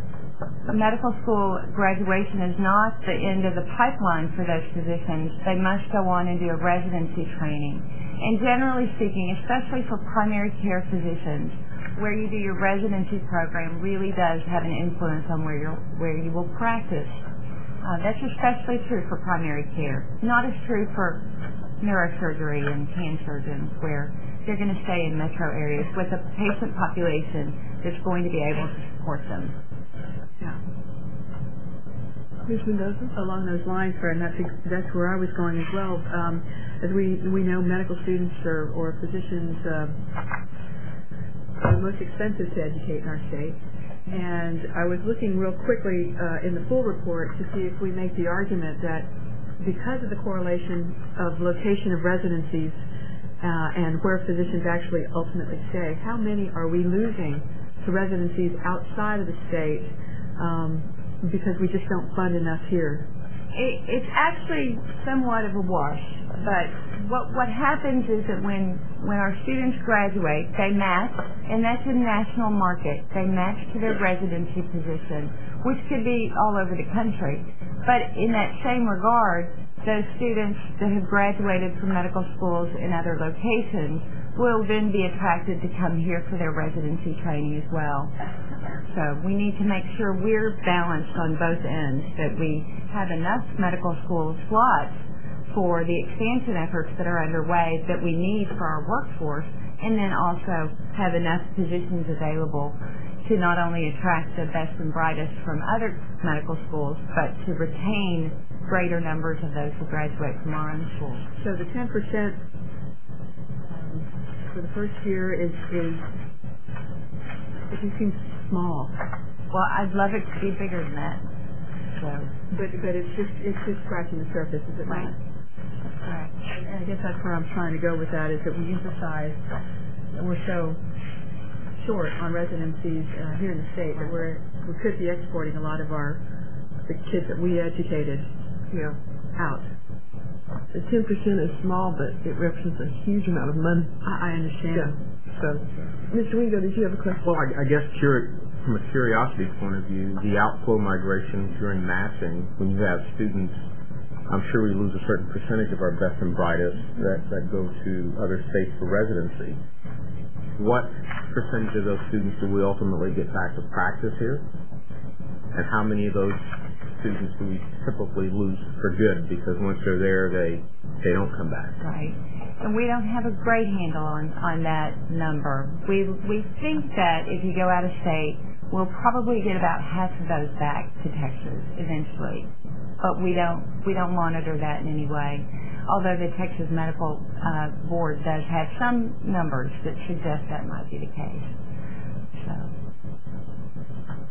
medical school graduation is not the end of the pipeline for those physicians. They must go on and do a residency training. And generally speaking, especially for primary care physicians, where you do your residency program really does have an influence on where you will practice. That's especially true for primary care. Not as true for neurosurgery and hand surgeons, where they're going to stay in metro areas with a patient population that's going to be able to support them. Yeah. Along those lines, and that's where I was going as well. As we know, medical students or physicians are the most expensive to educate in our state. And I was looking real quickly in the full report to see if we make the argument that because of the correlation of location of residencies and where physicians actually ultimately stay, how many are we losing to residencies outside of the state because we just don't fund enough here? It's actually somewhat of a wash, but what happens is that when our students graduate, they match, and that's a national market. They match to their residency position, which could be all over the country. But in that same regard, those students that have graduated from medical schools in other locations will then be attracted to come here for their residency training as well. So we need to make sure we're balanced on both ends, that we have enough medical school slots for the expansion efforts that are underway that we need for our workforce, and then also have enough positions available to not only attract the best and brightest from other medical schools, but to retain greater numbers of those who graduate from our own schools. So the 10% for the first year it just seems small. Well, I'd love it to be bigger than that. So, but it's just scratching the surface, is it not? Right. And I guess that's where I'm trying to go with that, is that we emphasize that we're so short on residencies here in the state, that we could be exporting a lot of the kids that we educated out. The 10% is small, but it represents a huge amount of money. I understand. Yeah. So, Mr. Wingo, did you have a question? Well, I guess from a curiosity point of view, the outflow migration during matching, when you have students, I'm sure we lose a certain percentage of our best and brightest that go to other states for residency. What percentage of those students do we ultimately get back to practice here? And how many of those students do we typically lose for good because once they're there, they don't come back? Right. And we don't have a great handle on that number. We think that if you go out of state, we'll probably get about half of those back to Texas eventually. But we don't monitor that in any way. Although the Texas Medical Board does have some numbers that suggest that might be the case. So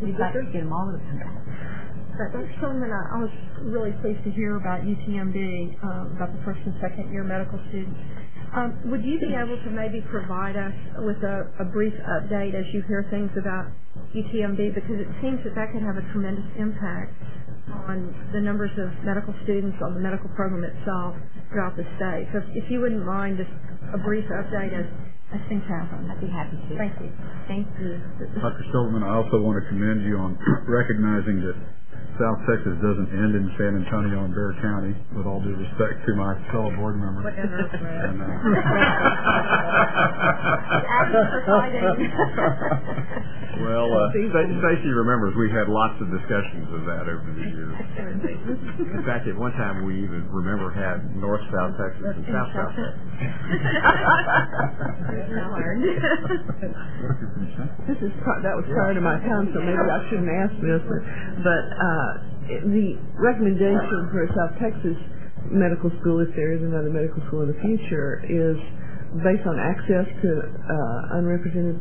we'd like to get them all of them back. Dr. Silverman, I was really pleased to hear about UTMB, about the first and second year medical students. Would you be able to maybe provide us with a brief update as you hear things about UTMB? Because it seems that could have a tremendous impact on the numbers of medical students, on the medical program itself throughout the state. So if you wouldn't mind just a brief update as things happen. I'd be happy to. Thank you. Thank you. Dr. Silverman, I also want to commend you on recognizing that South Texas doesn't end in San Antonio and Bexar County, with all due respect to my fellow board members. Well, Stacy remembers we had lots of discussions of that over the years. In fact, at one time we even had North South Texas and South South Texas. That was prior to my time, so maybe I shouldn't ask this, but the recommendation for South Texas medical school, if there is another medical school in the future, is based on access to unrepresented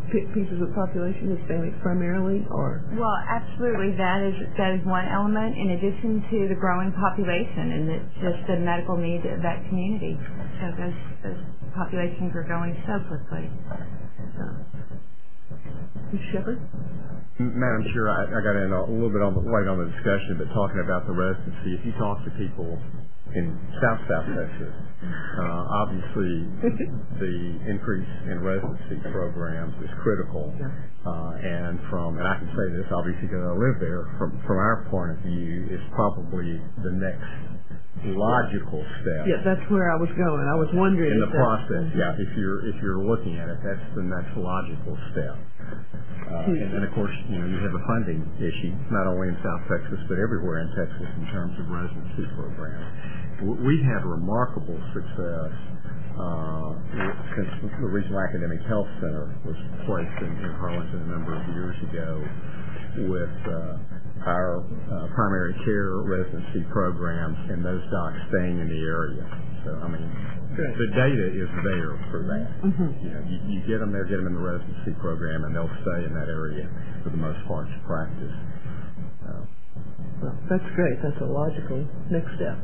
pieces of population, Hispanic primarily, or? Well, absolutely. That is one element in addition to the growing population and just the medical need of that community. So those populations are growing so quickly. Ms. Shepard? Madam Chair, I got in a little bit late on the discussion, but talking about the residency, if you talk to people in South Texas, obviously the increase in residency programs is critical. And I can say this obviously because I live there, from our point of view, it's probably the next logical step. Yeah, that's where I was going. I was wondering in the process. Yeah, if you're looking at it, that's the next logical step. And then of course, you have a funding issue, not only in South Texas but everywhere in Texas in terms of residency programs. We had remarkable success since the Regional Academic Health Center was placed in Harlingen a number of years ago with our primary care residency programs and those docs staying in the area. So, I mean, the data is there for that. You get them there, get them in the residency program, and they'll stay in that area for the most part to practice. Well, that's great. That's a logical next step.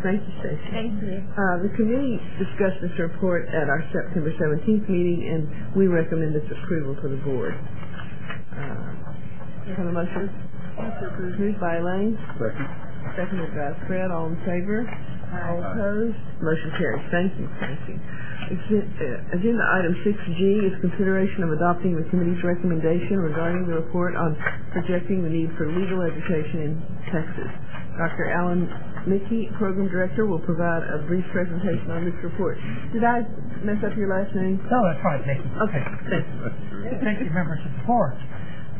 Thank you, Stacey. Thank you. The committee discussed this report at our September 17th meeting, and we recommend its approval to the board. Have a motion? Moved by Elaine. Second. Seconded by Fred. All in favor? All opposed? Motion carries. Thank you. Agenda item 6G is consideration of adopting the committee's recommendation regarding the report on projecting the need for legal education in Texas. Dr. Alan Mickey, Program Director, will provide a brief presentation on this report. Did I mess up your last name? No, that's fine. Thank you. Okay. Thank you. Thank you, members of the board.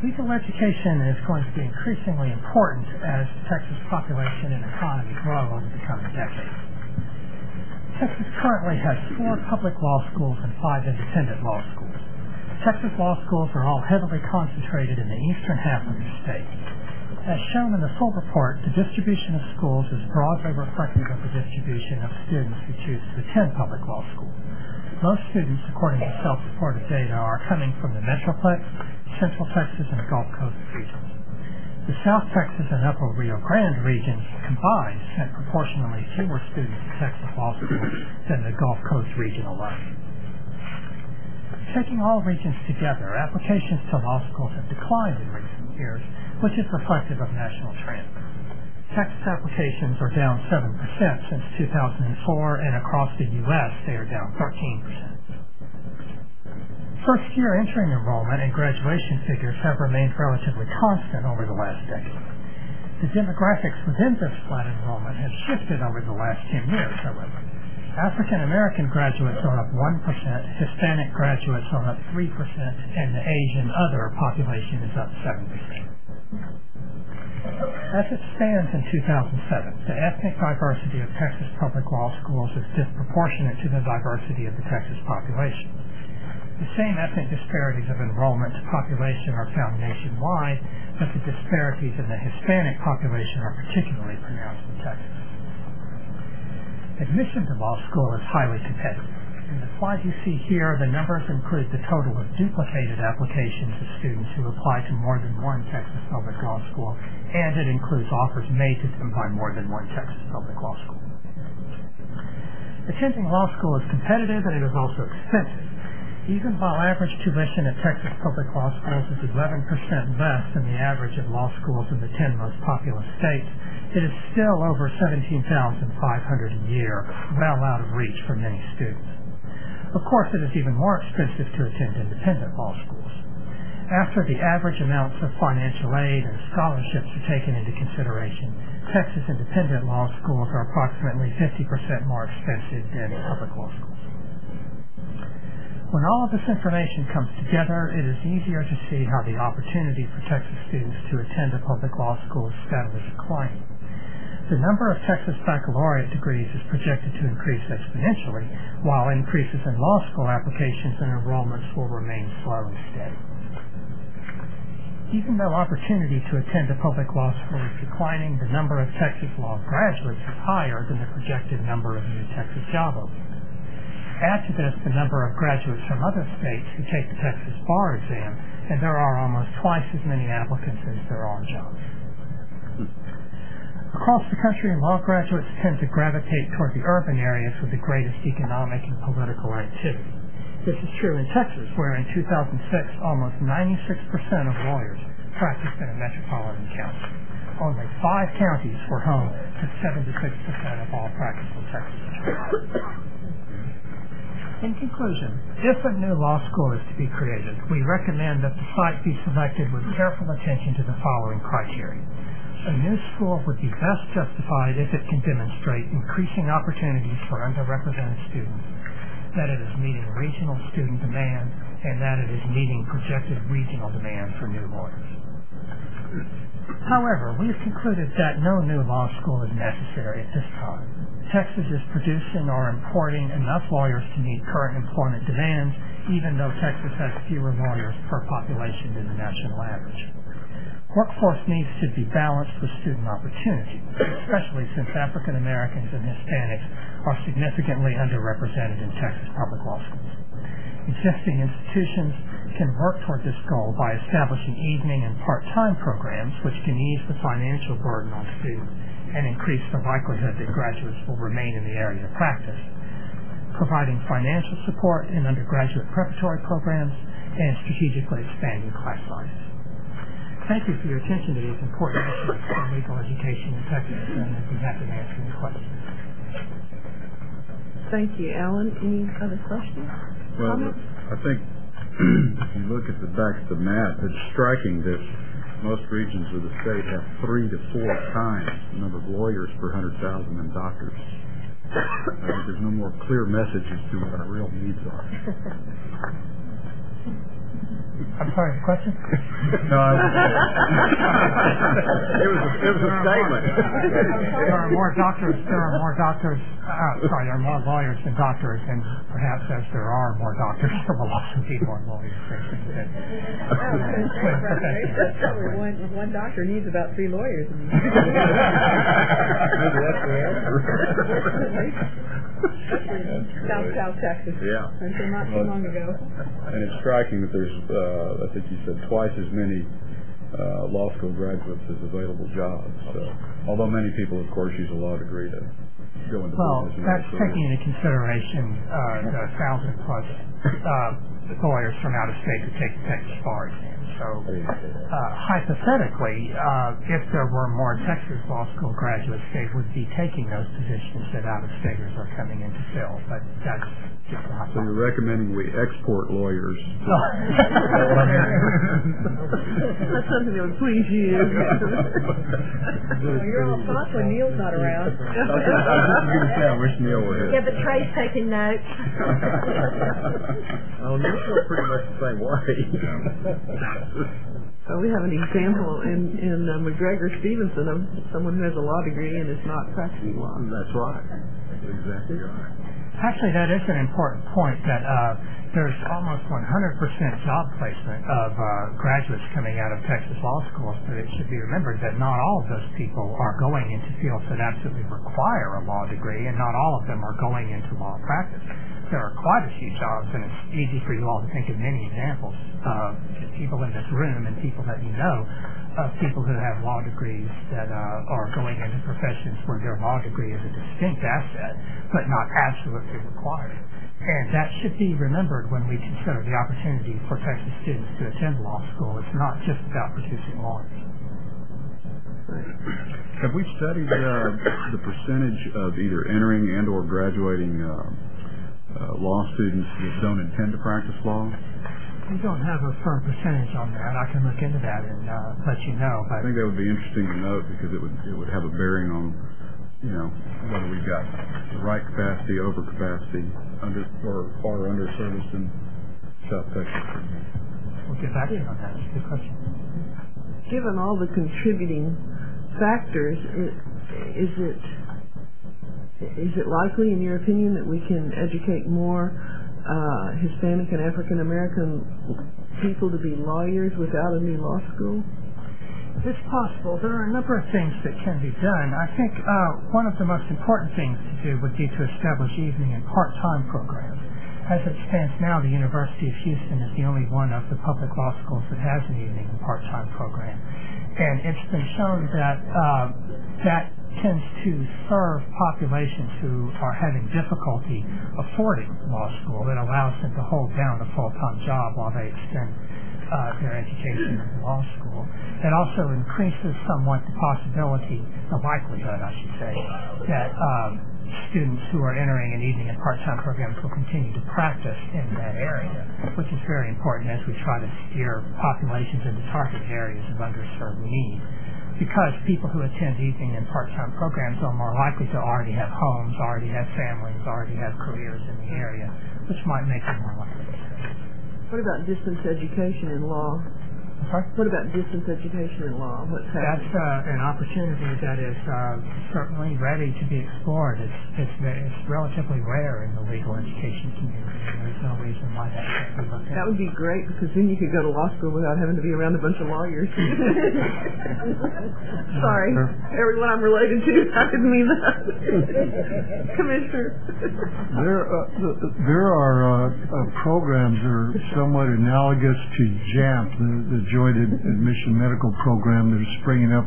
Legal education is going to be increasingly important as Texas population and economy grow over the coming decades. Texas currently has 4 public law schools and 5 independent law schools. Texas law schools are all heavily concentrated in the eastern half of the state. As shown in the full report, the distribution of schools is broadly reflective of the distribution of students who choose to attend public law school. Most students, according to self-reported data, are coming from the Metroplex, Central Texas, and Gulf Coast regions. The South Texas and Upper Rio Grande regions combined sent proportionally fewer students to Texas law school than the Gulf Coast region alone. Taking all regions together, applications to law schools have declined in recent years, which is reflective of national trends. Texas applications are down 7% since 2004, and across the U.S. they are down 13%. First-year entering enrollment and graduation figures have remained relatively constant over the last decade. The demographics within this flat enrollment have shifted over the last 10 years, however. African American graduates are up 1%, Hispanic graduates are up 3%, and the Asian other population is up 7%. As it stands in 2007, the ethnic diversity of Texas public law schools is disproportionate to the diversity of the Texas population. The same ethnic disparities of enrollment to population are found nationwide, but the disparities in the Hispanic population are particularly pronounced in Texas. Admission to law school is highly competitive. In the slide you see here, the numbers include the total of duplicated applications of students who apply to more than one Texas public law school, and it includes offers made to them by more than one Texas public law school. Attending law school is competitive, and it is also expensive. Even while average tuition at Texas public law schools is 11% less than the average of law schools in the 10 most populous states, it is still over $17,500 a year, well out of reach for many students. Of course, it is even more expensive to attend independent law schools. After the average amounts of financial aid and scholarships are taken into consideration, Texas independent law schools are approximately 50% more expensive than public law schools. When all of this information comes together, it is easier to see how the opportunity for Texas students to attend a public law school is steadily declining. The number of Texas baccalaureate degrees is projected to increase exponentially, while increases in law school applications and enrollments will remain slow and steady. Even though opportunity to attend a public law school is declining, the number of Texas law graduates is higher than the projected number of new Texas job openings. Add to this the number of graduates from other states who take the Texas bar exam, and there are almost twice as many applicants as there are jobs. Across the country, law graduates tend to gravitate toward the urban areas with the greatest economic and political activity. This is true in Texas, where in 2006, almost 96% of lawyers practiced in a metropolitan county. Only 5 counties were home to 76% of all practice in Texas. In conclusion, if a new law school is to be created, we recommend that the site be selected with careful attention to the following criteria. A new school would be best justified if it can demonstrate increasing opportunities for underrepresented students, that it is meeting regional student demand, and that it is meeting projected regional demand for new lawyers. However, we have concluded that no new law school is necessary at this time. Texas is producing or importing enough lawyers to meet current employment demands, even though Texas has fewer lawyers per population than the national average. Workforce needs should be balanced with student opportunity, especially since African Americans and Hispanics are significantly underrepresented in Texas public law schools. Existing institutions can work toward this goal by establishing evening and part-time programs which can ease the financial burden on students and increase the likelihood that graduates will remain in the area of practice, providing financial support in undergraduate preparatory programs, and strategically expanding class sizes. Thank you for your attention to these important issues in legal education in Texas, and I'd be happy to answer any questions. Thank you. Alan, any other questions? Well, I think if you look at the back of the map, it's striking that most regions of the state have 3 to 4 times the number of lawyers per 100,000 than doctors. I think there's no more clear message as to what our real needs are. I'm sorry, the question? No, it was a statement. There are more lawyers than doctors, and perhaps as there are more doctors, there will also be more lawyers. One doctor needs about 3 lawyers. South Texas. Yeah. Until not too long ago. And it's striking that there's, I think you said, twice as many law school graduates as available jobs. Although many people, of course, use a law degree to go into business. Well, that's taking into consideration the 1,000 plus lawyers from out of state to take the Texas bar exam. So hypothetically, if there were more Texas law school graduates, they would be taking those positions that out-of-staters are coming in to fill. But that's just a hypothesis. So you're recommending we export lawyers? That's something that would please you. Well, you're all talk when Neil's not around. I was just going to say, I wish Neil were here. Yeah, but Trey's taking notes. Oh, Neil's pretty much the same way. We have an example in McGregor Stevenson of someone who has a law degree and is not practicing law. That's right. That's exactly right. Actually, that is an important point that there's almost 100% job placement of graduates coming out of Texas law schools, but it should be remembered that not all of those people are going into fields that absolutely require a law degree, and not all of them are going into law practice. There are quite a few jobs, and it's easy for you all to think of many examples of people in this room and people that you know of people who have law degrees that are going into professions where their law degree is a distinct asset, but not absolutely required. And that should be remembered when we consider the opportunity for Texas students to attend law school. It's not just about producing lawyers. Have we studied the percentage of either entering and or graduating law students that don't intend to practice law? We don't have a firm percentage on that. I can look into that and let you know. But I think that would be interesting to note because it would have a bearing on, you know, whether we've got the right capacity, overcapacity, or underserviced in South Texas. We'll get back to you on that. That's a good question. Given all the contributing factors, is it likely, in your opinion, that we can educate more Hispanic and African American people to be lawyers without a new law school? It's possible. There are a number of things that can be done. I think one of the most important things to do would be to establish evening and part-time programs. As it stands now, the University of Houston is the only one of the public law schools that has an evening and part-time program. And it's been shown that that tends to serve populations who are having difficulty affording law school. It allows them to hold down a full-time job while they extend their education in law school. It also increases somewhat the possibility, the likelihood, I should say, that students who are entering an evening and part-time programs will continue to practice in that area, which is very important as we try to steer populations into targeted areas of underserved need. Because people who attend evening and part-time programs are more likely to already have homes, already have families, already have careers in the area, which might make them more likely to stay. What about distance education in law? What about distance education in law? What's happening? That's an opportunity that is certainly ready to be explored. It's relatively rare in the legal education community, and there's no reason why that can't be looked at. That would be great, because then you could go to law school without having to be around a bunch of lawyers. Sorry, everyone I'm related to, I didn't mean that. Commissioner. There are programs that are somewhat analogous to JAMP, the Joint Admission Medical Program that is springing up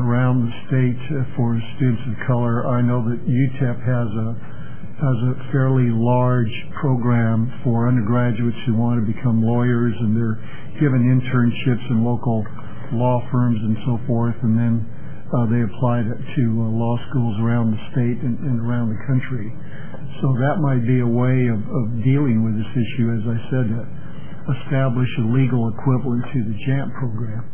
around the state for students of color. I know that UTEP has a fairly large program for undergraduates who want to become lawyers, and they're given internships in local law firms and so forth, and then they apply to law schools around the state and around the country. So that might be a way of dealing with this issue, as I said, establish a legal equivalent to the JAMP program.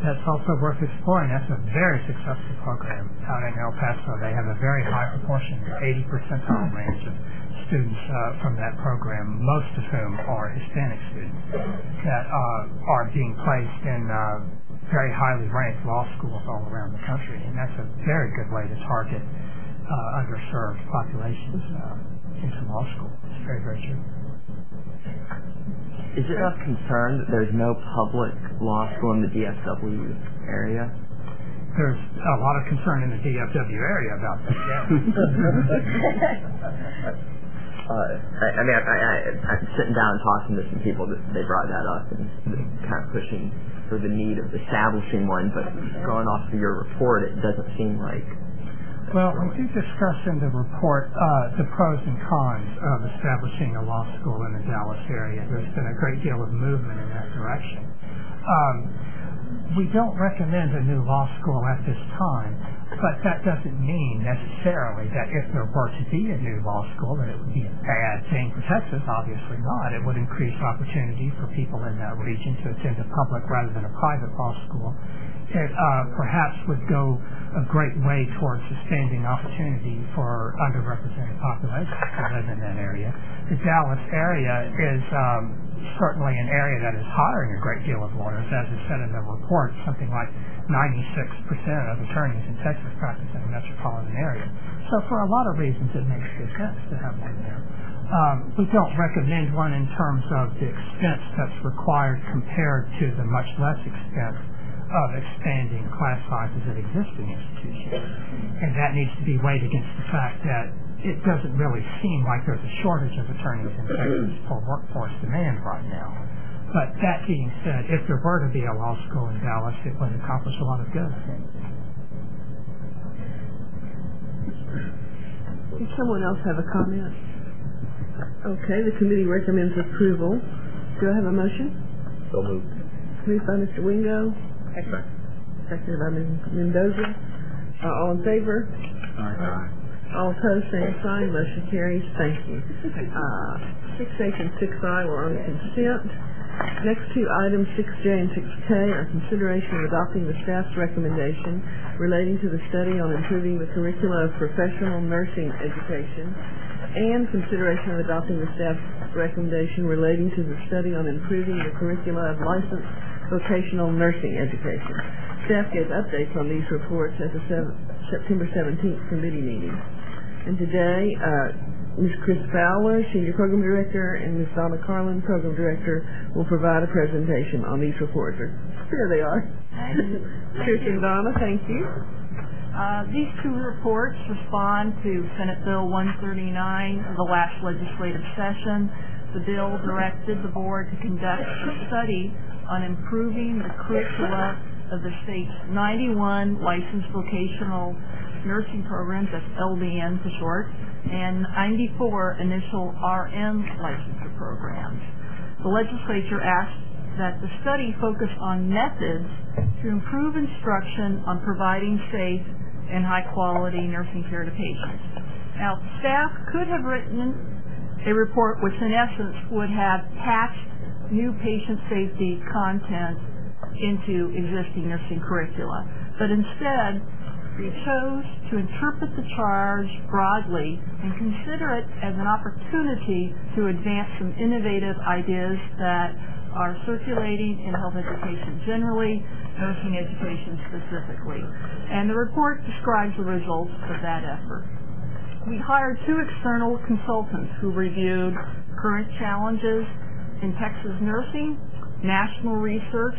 That's also worth exploring. That's a very successful program out in El Paso. They have a very high proportion, 80 percentile range of students from that program, most of whom are Hispanic students that are being placed in very highly ranked law schools all around the country. And that's a very good way to target underserved populations into law school. It's very, very true. Is it of concern that there's no public law school in the DFW area? There's a lot of concern in the DFW area about that, yes. I'm sitting down and talking to some people that they brought that up and kind of pushing for the need of establishing one, but going off of your report, it doesn't seem like Well, we do discuss in the report the pros and cons of establishing a law school in the Dallas area. There's been a great deal of movement in that direction. We don't recommend a new law school at this time, but that doesn't mean necessarily that if there were to be a new law school that it would be a bad thing for Texas. Obviously not. It would increase opportunity for people in that region to attend a public rather than a private law school. It perhaps would go a great way towards sustaining opportunity for underrepresented populations to live in that area. The Dallas area is certainly an area that is hiring a great deal of lawyers. As is said in the report, something like 96% of attorneys in Texas practice in the metropolitan area. So for a lot of reasons, it makes good sense to have one there. We don't recommend one in terms of the expense that's required compared to the much less expense of expanding class sizes at existing institutions. And that needs to be weighed against the fact that it doesn't really seem like there's a shortage of attorneys in Texas for workforce demand right now. But that being said, if there were to be a law school in Dallas, it would accomplish a lot of good, I think. Does someone else have a comment? Okay, the committee recommends approval. Do I have a motion? So moved. Moved by Mr. Wingo. Seconded by Ms. Mendoza. All in favor? Aye. All opposed, same sign. Motion carries. Thank you. 6H and 6I were on consent. Next two items, 6J and 6K, are consideration of adopting the staff's recommendation relating to the study on improving the curricula of professional nursing education, and consideration of adopting the staff's recommendation relating to the study on improving the curricula of licensed vocational nursing education. Staff gave updates on these reports at the September 17th committee meeting. And today, Ms. Chris Fowler, Senior Program Director, and Ms. Donna Carlin, Program Director, will provide a presentation on these reports. There they are. Chris and Donna, thank you. These two reports respond to Senate Bill 139 of the last legislative session. The bill directed the board to conduct a study on improving the curricula of the state's 91 licensed vocational nursing programs, that's LVN for short, and 94 initial RN licensure programs. The legislature asked that the study focus on methods to improve instruction on providing safe and high-quality nursing care to patients. Now, staff could have written a report which, in essence, would have patched new patient safety content into existing nursing curricula. But instead, we chose to interpret the charge broadly and consider it as an opportunity to advance some innovative ideas that are circulating in health education generally, nursing education specifically. And the report describes the results of that effort. We hired two external consultants who reviewed current challenges in Texas nursing, national research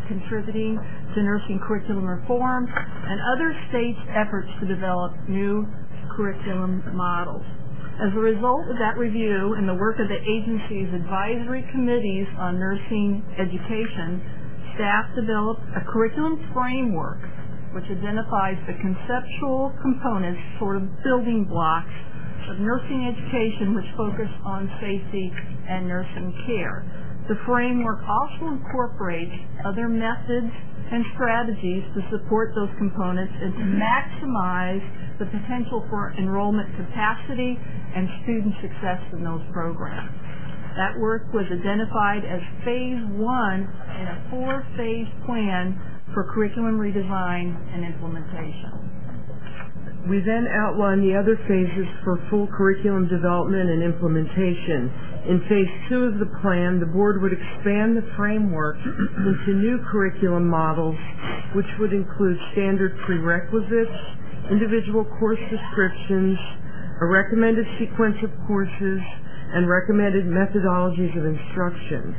contributing to nursing curriculum reform, and other states' efforts to develop new curriculum models. As a result of that review and the work of the agency's advisory committees on nursing education, staff developed a curriculum framework which identifies the conceptual components, sort of building blocks, of nursing education which focus on safety and nursing care. The framework also incorporates other methods and strategies to support those components and to maximize the potential for enrollment capacity and student success in those programs. That work was identified as Phase 1 in a 4-phase plan for curriculum redesign and implementation. We then outlined the other phases for full curriculum development and implementation. In Phase 2 of the plan, the board would expand the framework into new curriculum models, which would include standard prerequisites, individual course descriptions, a recommended sequence of courses, and recommended methodologies of instruction.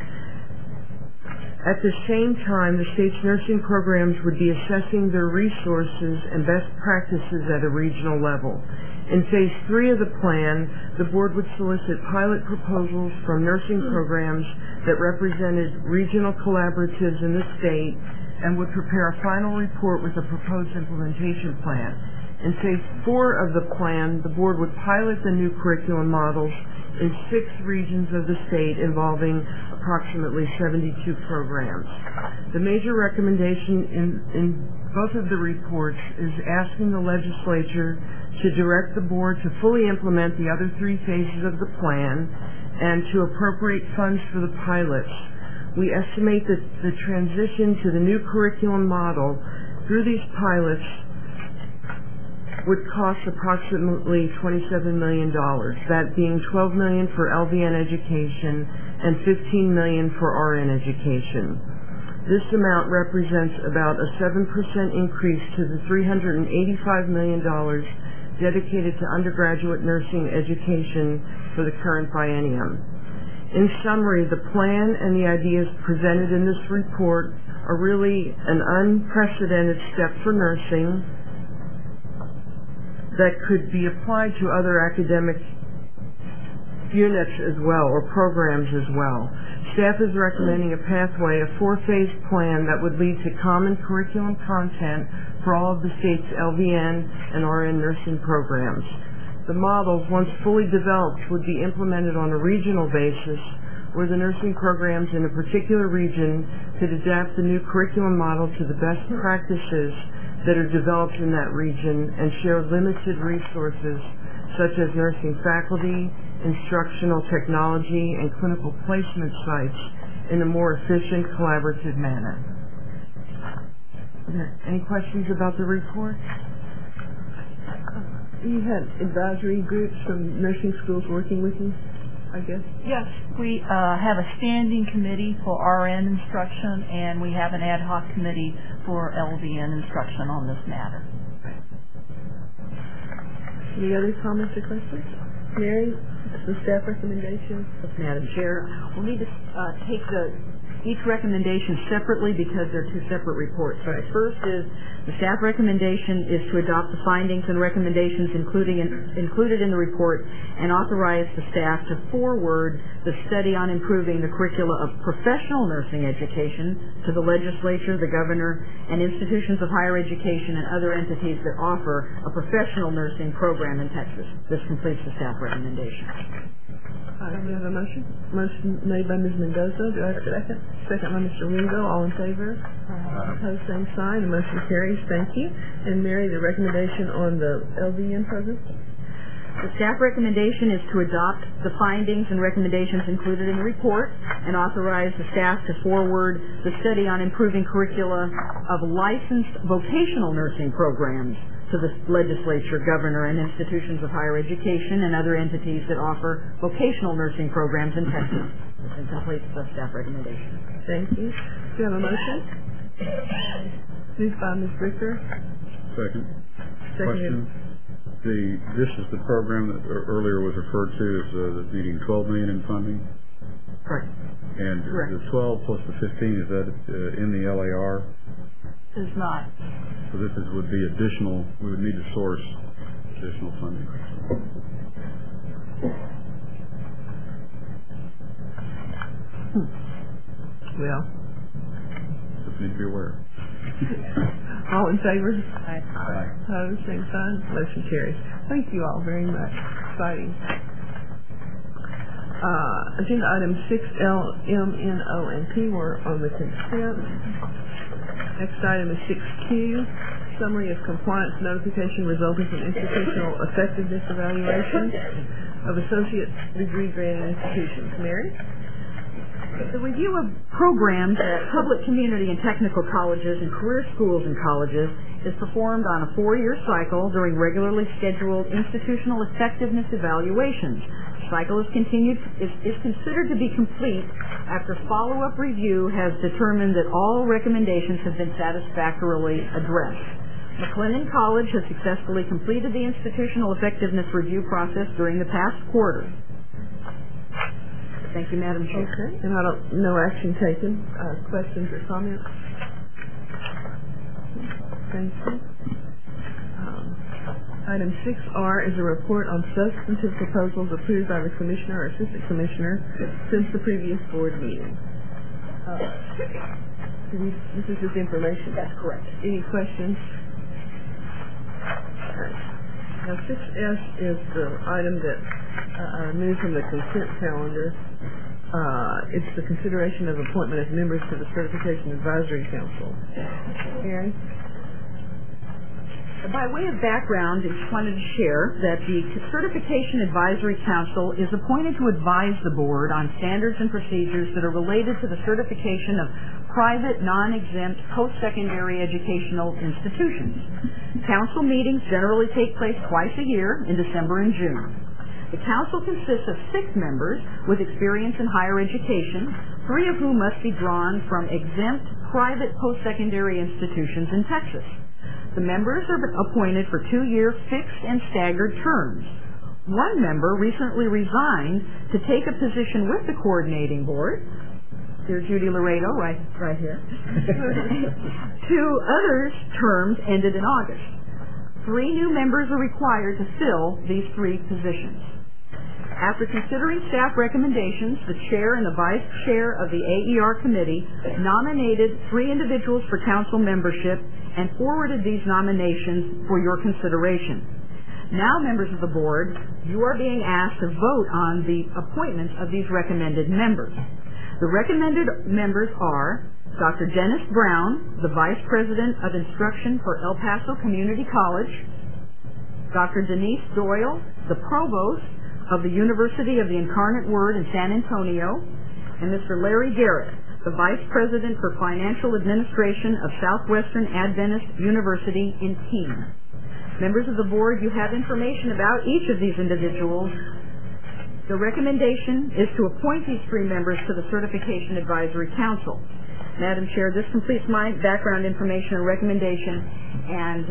At the same time, the state's nursing programs would be assessing their resources and best practices at a regional level. In Phase 3 of the plan, the board would solicit pilot proposals from nursing programs that represented regional collaboratives in the state and would prepare a final report with a proposed implementation plan. In Phase 4 of the plan, the board would pilot the new curriculum models in 6 regions of the state involving approximately 72 programs. The major recommendation in both of the reports is asking the legislature to direct the board to fully implement the other 3 phases of the plan and to appropriate funds for the pilots. We estimate that the transition to the new curriculum model through these pilots would cost approximately $27 million, that being $12 million for LVN education and $15 million for RN education. This amount represents about a 7% increase to the $385 million dedicated to undergraduate nursing education for the current biennium. In summary, the plan and the ideas presented in this report are really an unprecedented step for nursing that could be applied to other academic units as well, or programs as well. Staff is recommending a pathway, a 4-phase plan that would lead to common curriculum content for all of the state's LVN and RN nursing programs. The models, once fully developed, would be implemented on a regional basis where the nursing programs in a particular region could adapt the new curriculum model to the best practices that are developed in that region and share limited resources such as nursing faculty, instructional technology, and clinical placement sites in a more efficient, collaborative manner. Any questions about the report? You had advisory groups from nursing schools working with you, I guess? Yes, we have a standing committee for RN instruction, and we have an ad hoc committee for LVN instruction on this matter. Any other comments or questions? Mary, the staff recommendation? Madam Chair, we'll need to take each recommendation separately because they're 2 separate reports. Right. First is the staff recommendation is to adopt the findings and recommendations included in the report and authorize the staff to forward the study on improving the curricula of professional nursing education to the legislature, the governor, and institutions of higher education and other entities that offer a professional nursing program in Texas. This completes the staff recommendation. Do we have a motion? Motion made by Ms. Mendoza. Do I have a second? Second by Mr. Ringo. All in favor? Opposed, same sign. The motion carries. Thank you. And Mary, the recommendation on the LVN program? The staff recommendation is to adopt the findings and recommendations included in the report and authorize the staff to forward the study on improving curricula of licensed vocational nursing programs to the legislature, governor, and institutions of higher education and other entities that offer vocational nursing programs in Texas. This completes the staff recommendation. Thank you. Do you have a motion? Moved by Ms. Richter. Second. Second. This is the program that earlier was referred to as needing $12 million in funding? Correct. And Correct. the 12 plus the 15, is that in the LAR? Is not. So this would be additional, we would need to source additional funding. Well. Just need to be aware. All in favor? Aye. Opposed, same sign. Motion carries. Thank you all very much. Exciting. Agenda item 6L, M, N, O, and P were on the consent. Next item is 6Q, summary of compliance notification resulting from institutional effectiveness evaluation of associate degree granting institutions. Mary? The review of programs at public community and technical colleges and career schools and colleges is performed on a 4-year cycle during regularly scheduled institutional effectiveness evaluations. The cycle is considered to be complete after follow-up review has determined that all recommendations have been satisfactorily addressed. McLennan College has successfully completed the institutional effectiveness review process during the past quarter. Thank you, Madam Chair. Okay, and no action taken. Questions or comments? Thank you. Item 6R is a report on substantive proposals approved by the Commissioner or Assistant Commissioner since the previous board meeting. This is just information. That's correct. Any questions? Now, 6S is the item that I removed from the consent calendar. It's the consideration of appointment as members to the Certification Advisory Council. Karen? By way of background, I just wanted to share that the Certification Advisory Council is appointed to advise the board on standards and procedures that are related to the certification of private, non-exempt, post-secondary educational institutions. Council meetings generally take place twice a year in December and June. The council consists of 6 members with experience in higher education, 3 of whom must be drawn from exempt private post-secondary institutions in Texas. The members are appointed for 2-year fixed and staggered terms. 1 member recently resigned to take a position with the coordinating board. Dear Judy Laredo, right here. 2 others' terms ended in August. 3 new members are required to fill these 3 positions. After considering staff recommendations, the chair and the vice chair of the AER committee nominated 3 individuals for council membership and forwarded these nominations for your consideration. Now, members of the board, you are being asked to vote on the appointments of these recommended members. The recommended members are Dr. Dennis Brown, the Vice President of Instruction for El Paso Community College, Dr. Denise Doyle, the Provost of the University of the Incarnate Word in San Antonio, and Mr. Larry Garrett, the Vice President for Financial Administration of Southwestern Adventist University in Keene. Members of the board, you have information about each of these individuals. The recommendation is to appoint these 3 members to the Certification Advisory Council. Madam Chair, this completes my background information and recommendation, and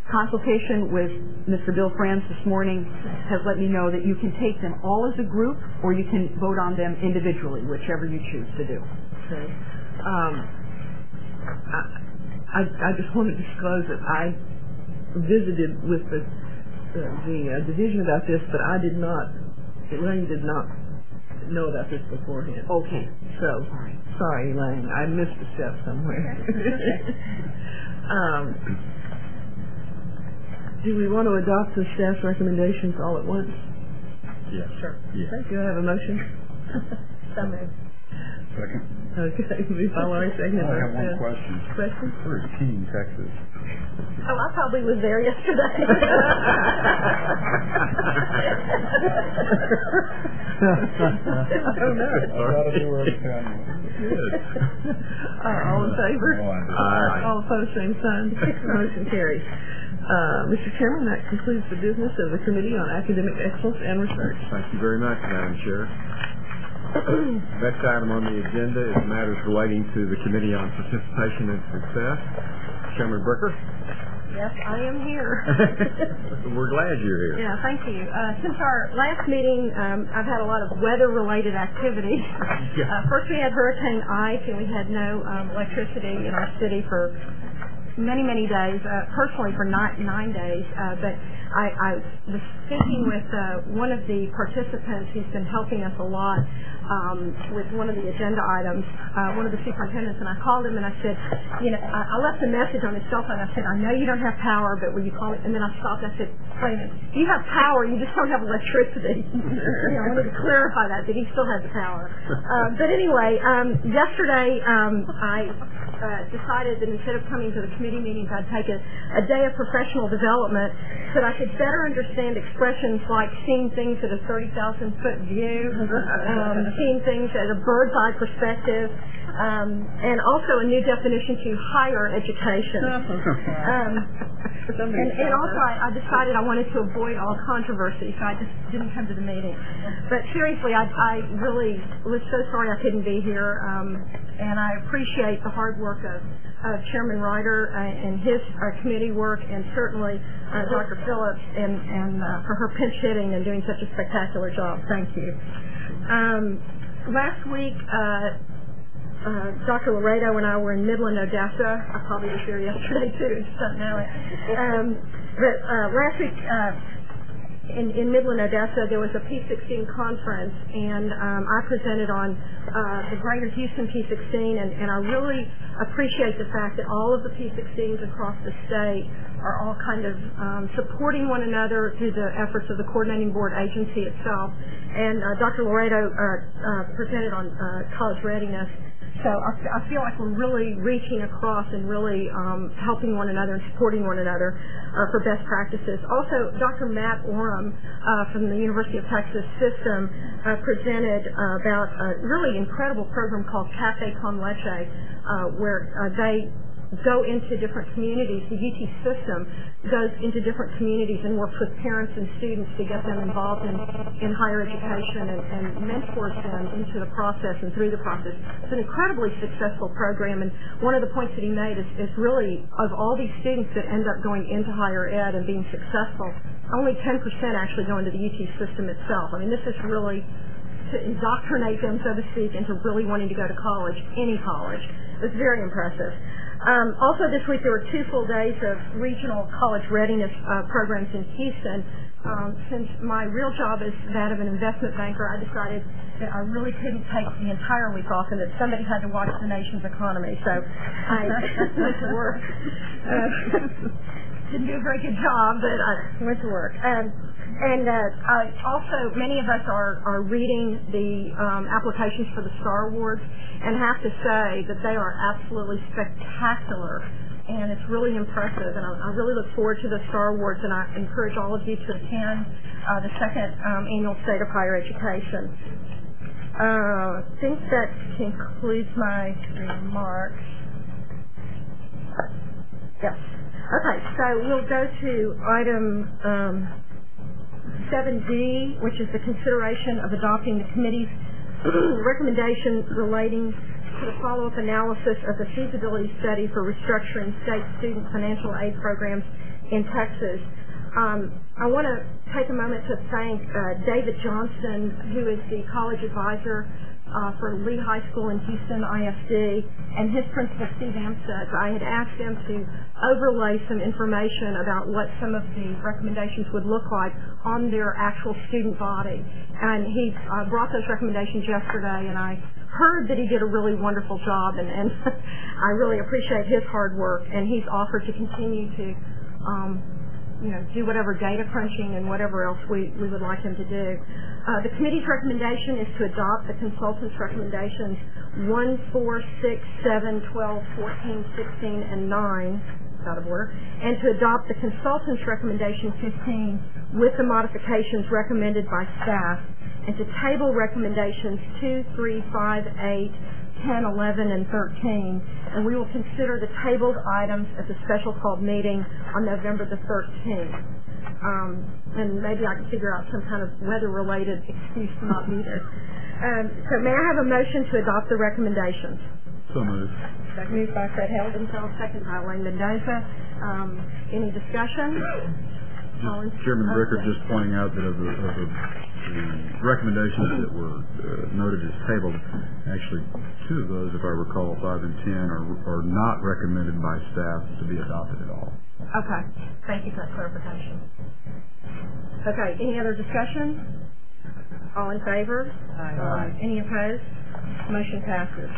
consultation with Mr. Bill Franz this morning has let me know that you can take them all as a group or you can vote on them individually, whichever you choose to do. Okay. I just want to disclose that I visited with the division about this, but Elaine did not know about this beforehand. Okay. So, sorry, Elaine, I missed a step somewhere. Do we want to adopt the staff's recommendations all at once? Yes. Sure. Yes. Okay, do I have a motion? So moved. Second. Okay, moved by Laurie, seconded by I have one Seth. question. Question? Where is Keene, Texas? Oh, I probably was there yesterday. Oh, no. Good. All in favor? Aye. All opposed, same sign. Motion carries. Mr. Chairman, that concludes the business of the Committee on Academic Excellence and Research. Thank you very much, Madam Chair. Next item on the agenda is matters relating to the Committee on Participation and Success. Chairman Bricker. Yes, I am here. We're glad you're here. Yeah, thank you. Since our last meeting, I've had a lot of weather-related activities. First we had Hurricane Ike, and we had no electricity in our city for many, many days, personally for 9 days, but I was speaking with one of the participants who's been helping us a lot with one of the agenda items, one of the superintendents, and I called him and I said, I left a message on his cell phone. I said, I know you don't have power, but will you call me? And then I stopped. I said, wait a minute, you have power, you just don't have electricity. I wanted to clarify that he still has power. But anyway, yesterday I decided that instead of coming to the committee meetings, I'd take a day of professional development so that I could better understand expressions like seeing things at a 30,000-foot view, seeing things at a bird's eye perspective, and also a new definition to higher education. And also I decided I wanted to avoid all controversy, so I just didn't come to the meeting. But seriously, I really was so sorry I couldn't be here, and I appreciate the hard work of Chairman Ryder and his committee work, and certainly Dr. Phillips and for her pinch hitting and doing such a spectacular job. Thank you. Last week, Dr. Laredo and I were in Midland, Odessa. I probably was there yesterday too, just don't know it. But last week in Midland, Odessa, there was a P16 conference, and I presented on the Greater Houston P16, and I really appreciate the fact that all of the P16s across the state are all kind of supporting one another through the efforts of the coordinating board agency itself. And Dr. Laredo presented on college readiness. So I feel like we're really reaching across and really helping one another and supporting one another for best practices. Also, Dr. Matt Oram from the University of Texas system presented about a really incredible program called Cafe Con Leche, where they go into different communities. The UT system goes into different communities and works with parents and students to get them involved in higher education and mentors them into the process and through the process. It's an incredibly successful program, and one of the points that he made is really, of all these students that end up going into higher ed and being successful, only 10% actually go into the UT system itself. I mean, this is really to indoctrinate them, so to speak, into really wanting to go to college, any college. It's very impressive. Also this week there were 2 full days of regional college readiness programs in Houston. Since my real job is that of an investment banker, I decided that I really couldn't take the entire week off and that somebody had to watch the nation's economy. So I went to work. Didn't do a very good job, but I went to work. And also, many of us are reading the applications for the Star Awards and have to say that they are absolutely spectacular, and it's really impressive. And I really look forward to the Star Awards, and I encourage all of you to attend the second annual State of Higher Education. I think that concludes my remarks. Yes. Okay, so we'll go to item 7D, which is the consideration of adopting the committee's recommendation relating to the follow-up analysis of the feasibility study for restructuring state student financial aid programs in Texas. I want to take a moment to thank David Johnston, who is the college advisor for Lee High School in Houston ISD, and his principal, Steve Amstutz. I had asked them to overlay some information about what some of the recommendations would look like on their actual student body. And he brought those recommendations yesterday, and I heard that he did a really wonderful job, and I really appreciate his hard work, and he's offered to continue to do whatever data crunching and whatever else we would like him to do. The committee's recommendation is to adopt the consultant's recommendations 1, 4, 6, 7, 12, 14, 16, and 9, out of order, and to adopt the consultant's recommendation 15 with the modifications recommended by staff, and to table recommendations 2, 3, 5, 8, 10, 11, and 13, and we will consider the tabled items at the special called meeting on November the 13th. And maybe I can figure out some kind of weather-related excuse to not be there. So may I have a motion to adopt the recommendations? So moved. Moved by Fred Heldenfeld, second by Elaine Mendoza. Any discussion? Chairman Bricker just pointing out that of the recommendations that were noted as tabled, actually 2 of those, if I recall, 5 and 10, are not recommended by staff to be adopted at all. Okay. Thank you for that clarification. Okay. Any other discussion? All in favor? Aye. Any opposed? Motion passes.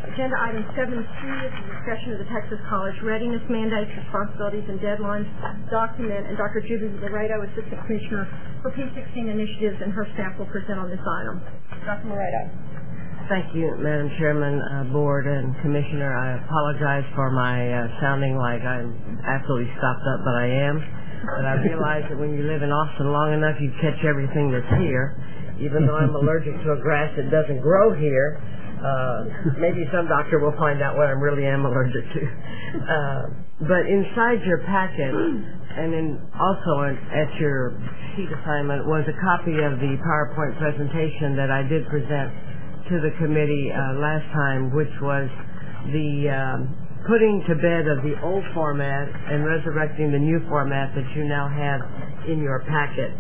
Agenda item 7C is the discussion of the Texas College Readiness Mandates, Responsibilities, and Deadlines document, and Dr. Judy Laredo, Assistant Commissioner for P16 Initiatives, and her staff will present on this item. Dr. Laredo. Thank you, Madam Chairman, Board, and Commissioner. I apologize for my sounding like I'm absolutely stopped up, but I am. But I realize that when you live in Austin long enough, you catch everything that's here. Even though I'm allergic to a grass that doesn't grow here, maybe some doctor will find out what I really am allergic to. But inside your packet, and also at your sheet assignment, was a copy of the PowerPoint presentation that I did present to the committee last time, which was the putting to bed of the old format and resurrecting the new format that you now have in your packet,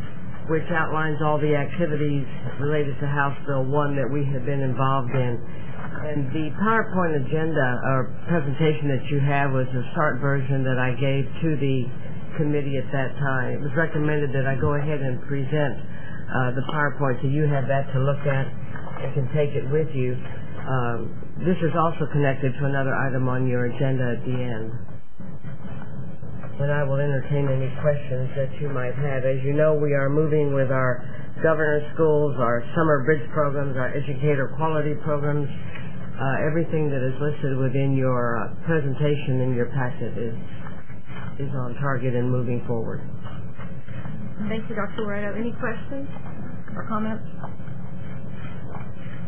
which outlines all the activities related to House Bill 1 that we have been involved in. And the PowerPoint agenda or presentation that you have was a start version that I gave to the committee at that time. It was recommended that I go ahead and present the PowerPoint so you have that to look at and can take it with you. This is also connected to another item on your agenda at the end. and I will entertain any questions that you might have. As you know, we are moving with our governor schools, our summer bridge programs, our educator quality programs. Everything that is listed within your presentation in your packet is on target and moving forward. Thank you, Dr. Loretto. Any questions or comments?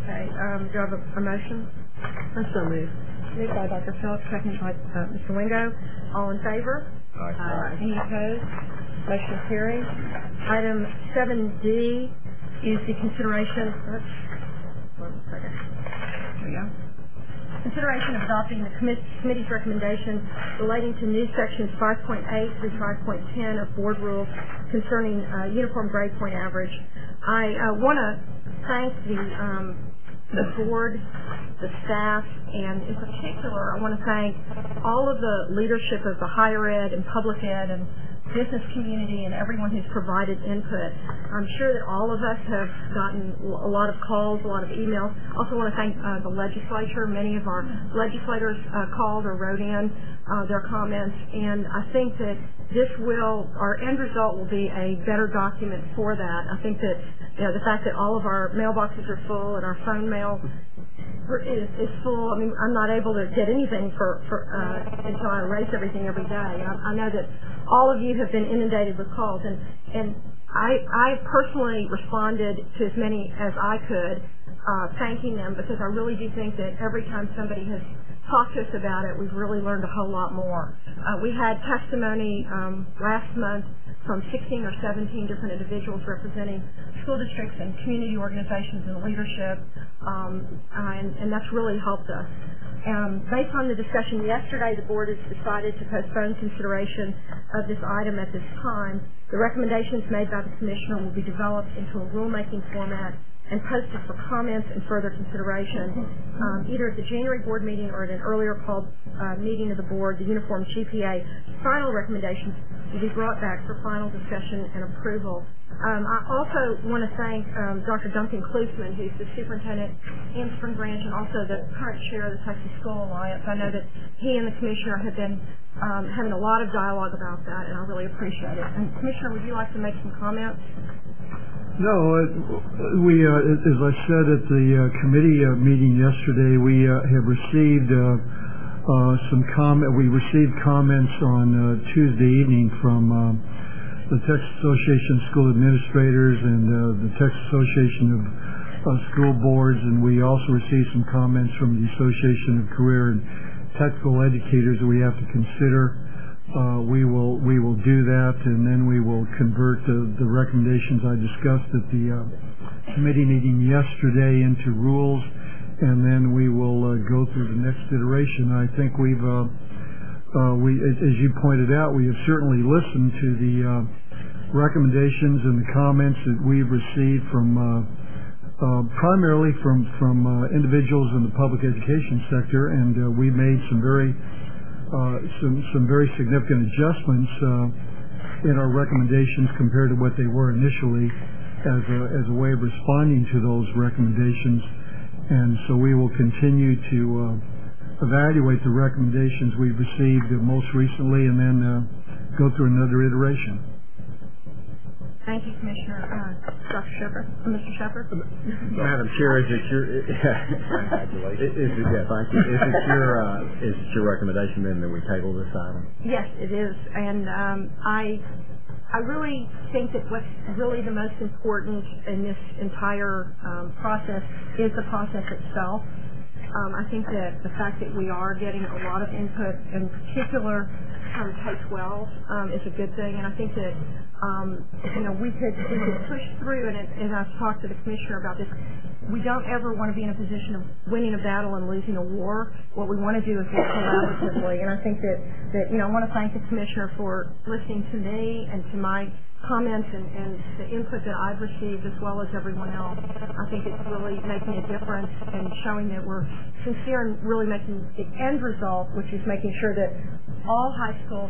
Okay, do I have a motion? So moved. Moved by Dr. Phillips, seconded by Mr. Wingo. All in favor? Aye. Any opposed? Motion carries. Item 7D is the consideration. One second. There we go. Consideration of adopting the committee's recommendation relating to new sections 5.8 through 5.10 of board rules concerning uniform grade point average. I want to thank the board, the staff, and in particular, I want to thank all of the leadership of the higher ed and public ed and business community and everyone who's provided input. I'm sure that all of us have gotten a lot of calls, a lot of emails. Also want to thank the legislature. Many of our legislators called or wrote in their comments, and I think that our end result will be a better document for that. I think that the fact that all of our mailboxes are full and our phone mail is full. I mean, I'm not able to get anything until I erase everything every day. I know that all of you have been inundated with calls, and I personally responded to as many as I could, thanking them, because I really do think that every time somebody has talked to us about it, we've really learned a whole lot more. We had testimony last month from 16 or 17 different individuals representing school districts and community organizations and leadership, and that's really helped us. Based on the discussion yesterday, the board has decided to postpone consideration of this item at this time. The recommendations made by the commissioner will be developed into a rulemaking format and posted for comments and further consideration, either at the January board meeting or at an earlier called meeting of the board. The uniform GPA final recommendations will be brought back for final discussion and approval. I also want to thank Dr. Duncan Klusman, who's the superintendent in Spring Branch and also the current chair of the Texas School Alliance. I know that he and the commissioner have been having a lot of dialogue about that, and I really appreciate it. And Commissioner, would you like to make some comments? No, we, as I said at the committee meeting yesterday, we have received We received comments on Tuesday evening from the Texas Association of School Administrators and the Texas Association of School Boards, and we also received some comments from the Association of Career and Technical Educators that we have to consider. We will do that, and then we will convert the recommendations I discussed at the committee meeting yesterday into rules, and then we will go through the next iteration. I think as you pointed out, we have certainly listened to the recommendations and the comments that we've received from primarily from individuals in the public education sector, and we made some very significant adjustments in our recommendations compared to what they were initially as a way of responding to those recommendations. And so we will continue to evaluate the recommendations we've received most recently and then go through another iteration. Thank you, Commissioner. Dr. Shepherd, Mr. Shepherd. Madam Chair, is it your congratulations? Thank you. Is it your recommendation then that we table this item? Yes, it is, and I really think that what's really the most important in this entire process is the process itself. I think that the fact that we are getting a lot of input, in particular from K-12, is a good thing, and I think that we could push through, and I've talked to the commissioner about this. We don't ever want to be in a position of winning a battle and losing a war. What we want to do is work collaboratively, and I think that I want to thank the commissioner for listening to me and to my comments and the input that I've received, as well as everyone else. I think it's really making a difference and showing that we're sincere and really making the end result, which is making sure that all high schools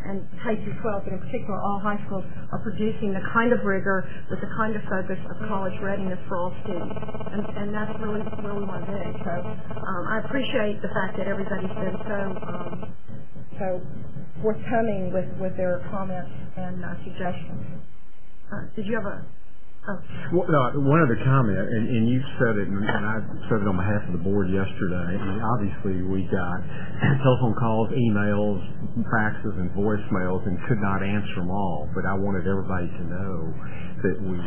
and K-12, but in particular all high schools, are producing the kind of rigor with the kind of focus of college readiness for all students. And that's really where we want to be. So I appreciate the fact that everybody's been so forthcoming with their comments and suggestions. Did you have a... Well, one other comment, and you said it, and I said it on behalf of the board yesterday. I mean, obviously, we got telephone calls, emails, faxes, and voicemails, and could not answer them all. But I wanted everybody to know that we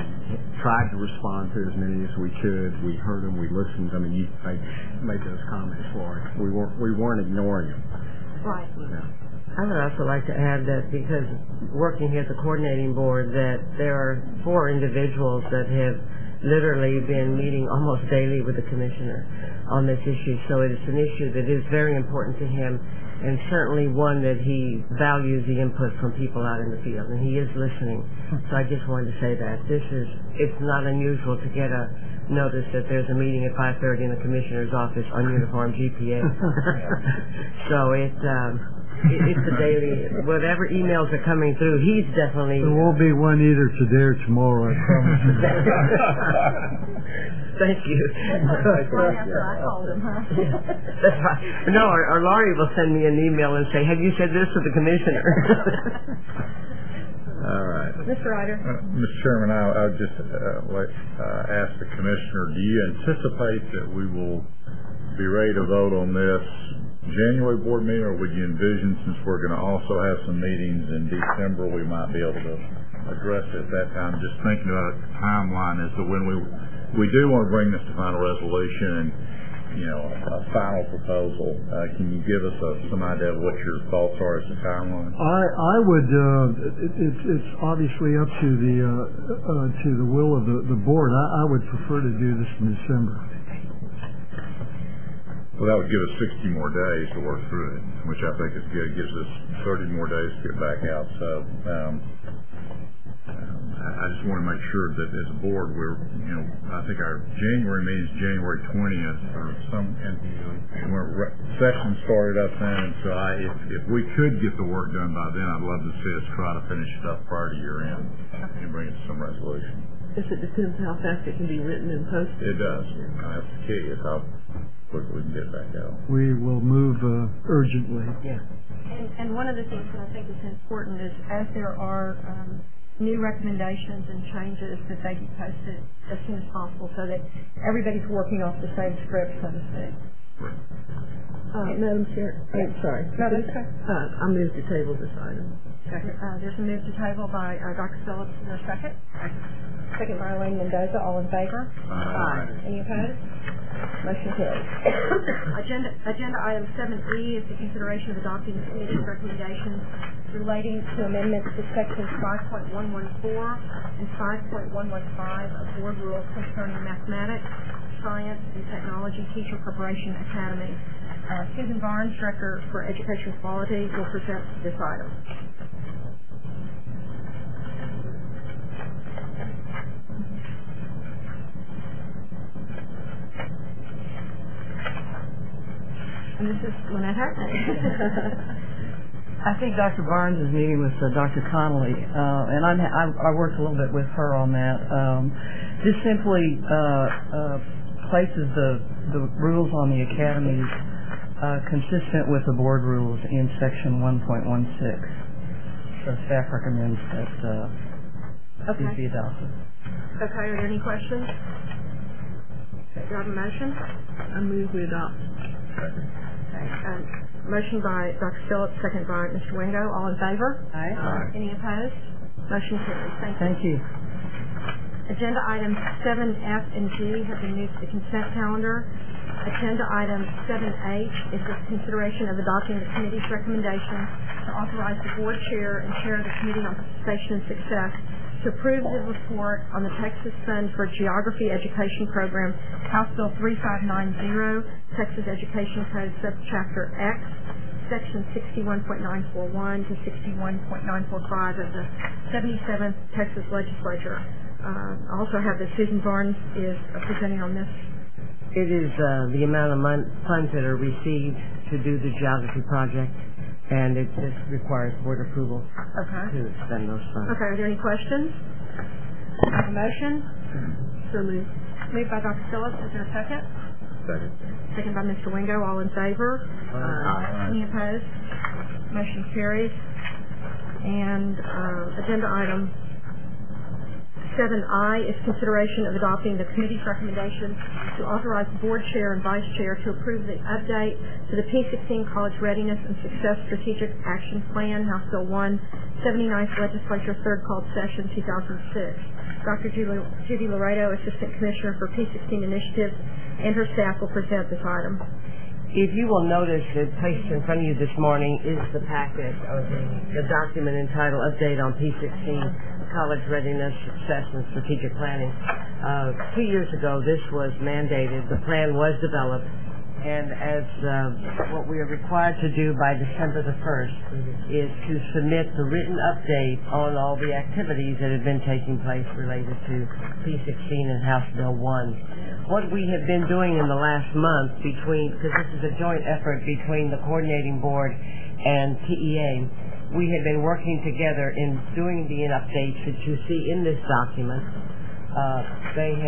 tried to respond to as many as we could. We heard them, we listened. I mean, you made those comments for us. We weren't ignoring them. Right. Yeah. I would also like to add that because working here at the coordinating board, that there are 4 individuals that have literally been meeting almost daily with the commissioner on this issue. So it is an issue that is very important to him, and certainly one that he values the input from people out in the field, and he is listening. So I just wanted to say that it's not unusual to get a notice that there's a meeting at 5:30 in the commissioner's office on uniform GPA. So it's a daily, whatever emails are coming through, he's definitely... There won't be one either today or tomorrow, I promise you. Thank you. After I called him, huh? That's right. No, or Laurie will send me an email and say, have you said this to the commissioner? All right. Mr. Ryder. Mr. Chairman, I would just ask the commissioner, do you anticipate that we will be ready to vote on this January board meeting, or would you envision, since we're going to also have some meetings in December, we might be able to address it at that time? Just thinking about a timeline as to when we do want to bring this to final resolution and, a final proposal. Can you give us some idea of what your thoughts are as to timeline? I would. It's obviously up to the will of the board. I would prefer to do this in December. Well, that would give us 60 more days to work through it, which I think is good. It gives us 30 more days to get back out. So I just want to make sure that as a board, I think our January meeting is January 20th or and we're session started up then. And so if we could get the work done by then, I'd love to see us try to finish it up prior to year end and bring it to some resolution. Yes, it depends how fast it can be written and posted. It does. That's the key. It's how quickly we can get back out. We will move urgently. Yeah. And one of the things that I think is important is as there are new recommendations and changes, that they be posted as soon as possible so that everybody's working off the same script, so to speak. Madam Chair, I'm sorry. No, that's okay. I move to table this item. There's a move to table by Dr. Phillips. Is there a second? Second by Elaine Mendoza. All in favor? Aye. Any opposed? Motion carries. Agenda item 7E is the consideration of adopting the committee's recommendations relating to amendments to sections 5.114 and 5.115 of Board Rules concerning mathematics, science, and technology teacher preparation academy. Susan Barnes, Director for Education Quality, will present this item. And this is Lynette Hartman. I think Dr. Barnes is meeting with Dr. Connolly, and I worked a little bit with her on that. This simply places the rules on the academies consistent with the board rules in section 1.16. So staff recommends that these be adopted. Okay, are there any questions? Do you have a motion? I move we adopt. Motion by Dr. Phillips, second by Mr. Wingo. All in favor? Aye. Any opposed? Motion carries. Thank you. Agenda items 7F and G have been moved to the consent calendar. Agenda item 7H is the consideration of adopting the committee's recommendation to authorize the board chair and chair of the Committee on Participation and Success to approve the report on the Texas Fund for Geography Education Program, House Bill 3590, Texas Education Code, Subchapter X, Section 61.941 to 61.945 of the 77th Texas Legislature. I also have that Susan Barnes is presenting on this. It is the amount of funds that are received to do the geography project, and it just requires board approval to spend those funds. Okay, are there any questions? A motion? So moved. Moved by Dr. Phillips. Is there a second? Second. Second by Mr. Wingo. All in favor? Aye. Any opposed? Motion carries. And agenda item 7I is consideration of adopting the committee's recommendation to authorize the board chair and vice chair to approve the update to the P16 College Readiness and Success Strategic Action Plan, House Bill 1, 79th Legislature, third called session, 2006. Dr. Judy Laredo, Assistant Commissioner for P16 Initiatives, and her staff will present this item. If you will notice, placed in front of you this morning is the packet of the document entitled Update on P16 College Readiness, Success, and Strategic Planning. 2 years ago, this was mandated. The plan was developed, and as what we are required to do by December the 1st is to submit the written update on all the activities that have been taking place related to P16 and House Bill 1. What we have been doing in the last month because this is a joint effort between the coordinating board and TEA, we have been working together in doing the updates that you see in this document. They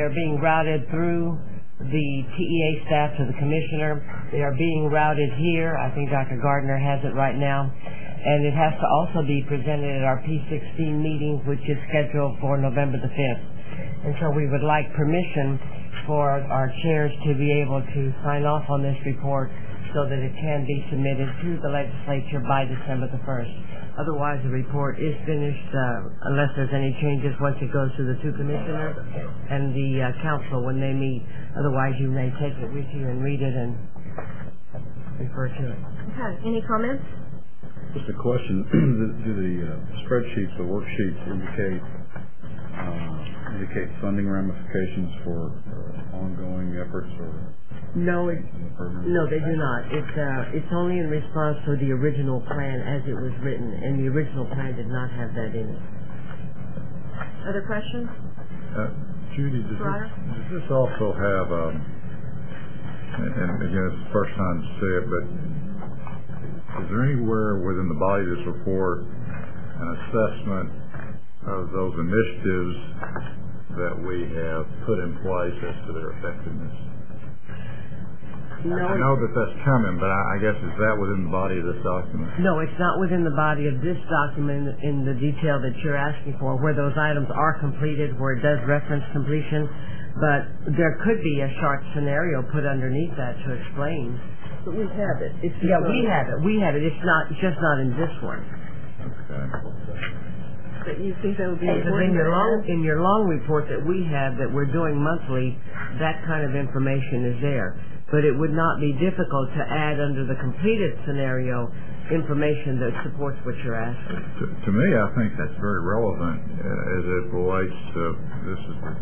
are being routed through the TEA staff to the commissioner. They are being routed here. I think Dr. Gardner has it right now. And it has to also be presented at our P16 meeting, which is scheduled for November the 5th. And so we would like permission for our chairs to be able to sign off on this report so that it can be submitted to the legislature by December the 1st. Otherwise, the report is finished unless there's any changes once it goes to the two commissioners and the council when they meet. Otherwise, you may take it with you and read it and refer to it. Okay. Any comments? Just a question. Do the spreadsheets, the worksheets indicate funding ramifications for ongoing efforts or? No, they do not. It's only in response to the original plan as it was written, and the original plan did not have that in it. Other questions? Judy, does this also have, and again, it's the first time to say it, but is there anywhere within the body of this report an assessment of those initiatives that we have put in place as to their effectiveness? No, I know that that's coming, but I guess is that within the body of this document? No, it's not within the body of this document in the detail that you're asking for, where those items are completed, where it does reference completion, but there could be a short scenario put underneath that to explain. But we have it. We have it. We have it. It's just not in this one. Okay. But you think that would be important? In your long report that we have that we're doing monthly, that kind of information is there. But it would not be difficult to add under the completed scenario information that supports what you're asking. To me, I think that's very relevant as it relates to this is the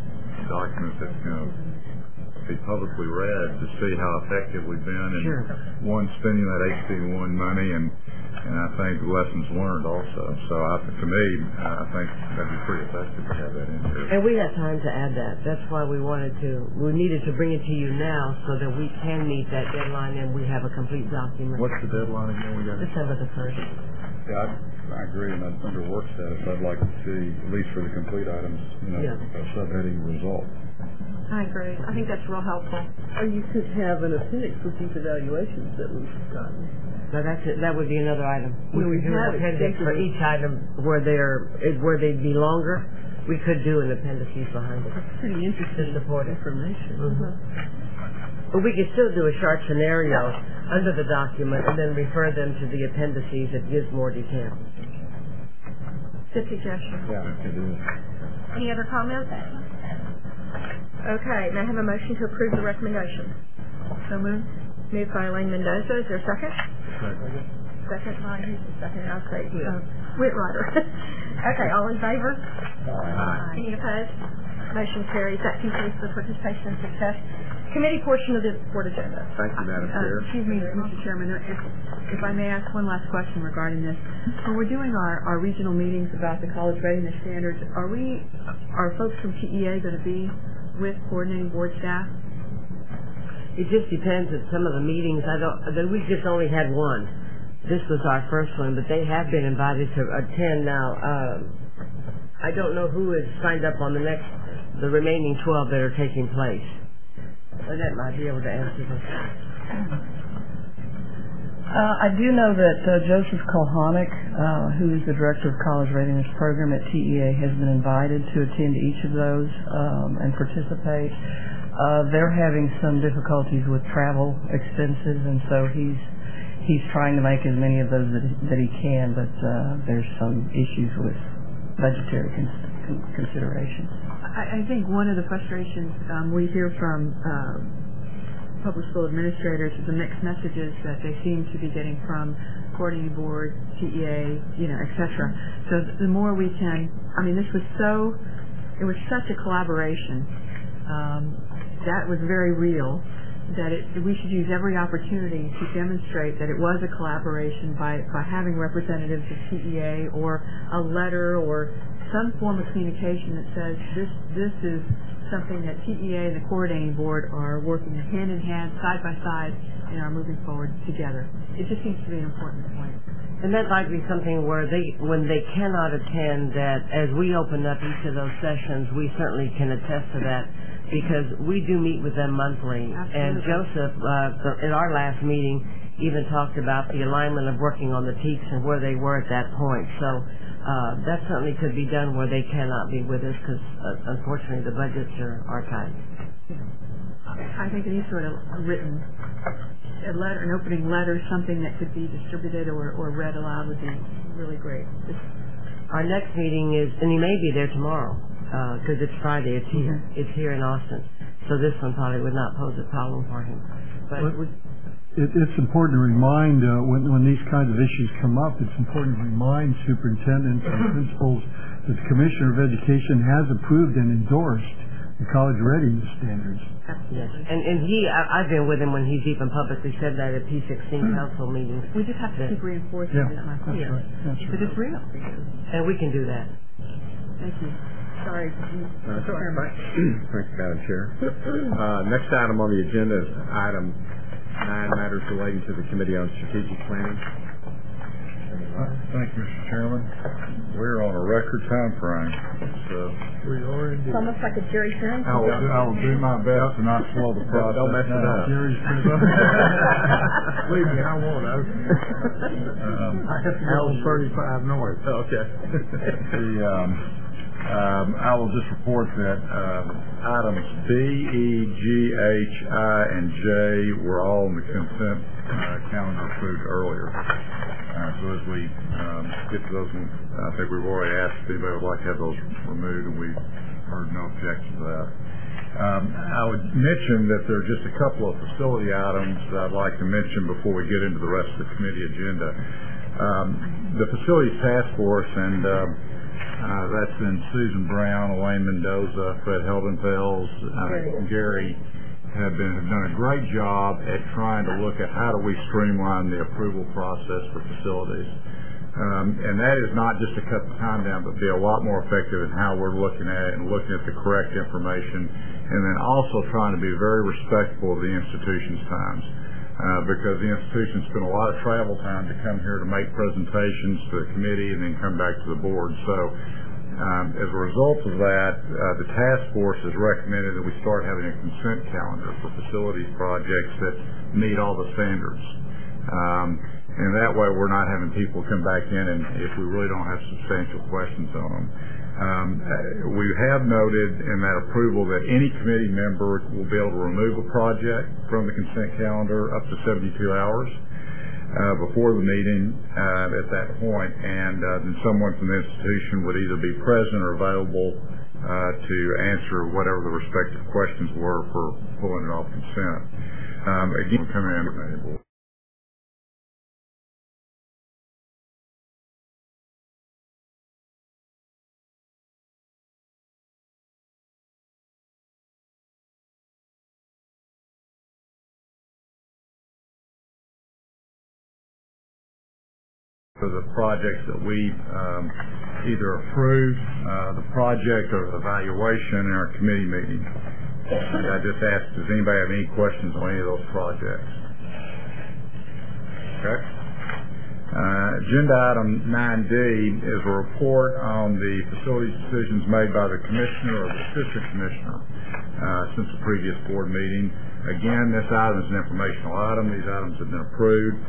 document that's going to be publicly read to see how effective we've been in spending that HB1 money and I think lessons learned also. So to me, I think that'd be pretty effective to have that in here. And we have time to add that. That's why we needed to bring it to you now so that we can meet that deadline and we have a complete document. What's the deadline again? December the 1st. Yeah, I agree, and under work status, I'd like to see, at least for the complete items, a subheading result. I agree. I think that's real helpful. Or you could have an appendix with these evaluations that we've gotten. So that would be another item. We could do an appendix for each item where they'd be longer. We could do an appendices behind it. That's pretty interesting information. But we could still do a short scenario under the document and then refer them to the appendices that gives more detail. Good suggestion. Yeah, it is. Any other comments? Okay, may I have a motion to approve the recommendation? So moved. Moved by Elaine Mendoza. Is there a second? Second by who's the second? I'll say Whitrider. Okay, all in favor? Aye. Any opposed? Motion carries. That concludes the participation and success committee portion of the board agenda. Thank you, Madam Chair. Excuse me, Mr. Chairman, if I may ask one last question regarding this. When we're doing our regional meetings about the college readiness standards, are folks from TEA going to be with coordinating board staff? It just depends. At some of the meetings, we just only had one. This was our first one, but they have been invited to attend now. I don't know who is signed up on the remaining 12 that are taking place. Lynette might be able to answer this. I do know that Joseph Kohanek, who is the Director of College Readiness Program at TEA, has been invited to attend each of those and participate. They're having some difficulties with travel expenses, and so he's trying to make as many of those that he can, but there's some issues with budgetary considerations. I think one of the frustrations we hear from public school administrators is the mixed messages that they seem to be getting from coordinating board, TEA, et cetera. So the more we can, it was such a collaboration that was very real, that we should use every opportunity to demonstrate that it was a collaboration by having representatives of TEA or a letter or some form of communication that says this is something that TEA and the coordinating board are working hand in hand, side by side, and are moving forward together. It just seems to be an important point. And that might be something where when they cannot attend, that as we open up each of those sessions, we certainly can attest to that, because we do meet with them monthly. Absolutely. And Joseph, at our last meeting, even talked about the alignment of working on the TEKs and where they were at that point. So that certainly could be done where they cannot be with us, because unfortunately the budgets are tight. I think any sort of written an opening letter, something that could be distributed or read aloud would be really great. Our next meeting is, and he may be there tomorrow, because it's Friday. It's here. It's here in Austin. So this one probably would not pose a problem for him. But it's important to remind when these kinds of issues come up, it's important to remind superintendents and principals that the Commissioner of Education has approved and endorsed the college readiness standards. Yes. And I've been with him when he's even publicly said that at P16 council meetings. We just have to keep reinforcing it, my point. That's right. Because it's real. And we can do that. Thank you. Sorry. Thank you, Madam Chair. Next item on the agenda is item 9, matters relating to the Committee on Strategic Planning. Thank you, Mr. Chairman. We're on a record time frame, so we are indeed. It's almost like a Jerry Seinfeld. I will do my best to not slow the process. Don't mess it up. Jerry's believe me, I won't. I have to go 35 north. Okay. I will just report that items B, E, G, H, I, and J were all on the consent calendar approved earlier. So as we get to those, I think we've already asked if anybody would like to have those removed, and we've heard no objection to that. I would mention that there are just a couple of facility items that I'd like to mention before we get into the rest of the committee agenda. The Facilities Task Force, and that's in Susan Brown, Elaine Mendoza, Fred Heldenfels, Gary, have done a great job at trying to look at how do we streamline the approval process for facilities. And that is not just to cut the time down, but be a lot more effective in how we're looking at it and looking at the correct information, and then also trying to be very respectful of the institution's times. Because the institution spent a lot of travel time to come here to make presentations to the committee and then come back to the board. So as a result of that, the task force has recommended that we start having a consent calendar for facilities projects that meet all the standards. And that way we're not having people come back in and if we really don't have substantial questions on them. We have noted in that approval that any committee member will be able to remove a project from the consent calendar up to 72 hours before the meeting at that point, and then someone from the institution would either be present or available to answer whatever the respective questions were for pulling it off consent. Again, come in. For the projects that we either approved, the project or the evaluation in our committee meeting. And I just asked, does anybody have any questions on any of those projects? Okay. Agenda item 9D is a report on the facilities decisions made by the commissioner or the assistant commissioner since the previous board meeting. Again, this item is an informational item. These items have been approved.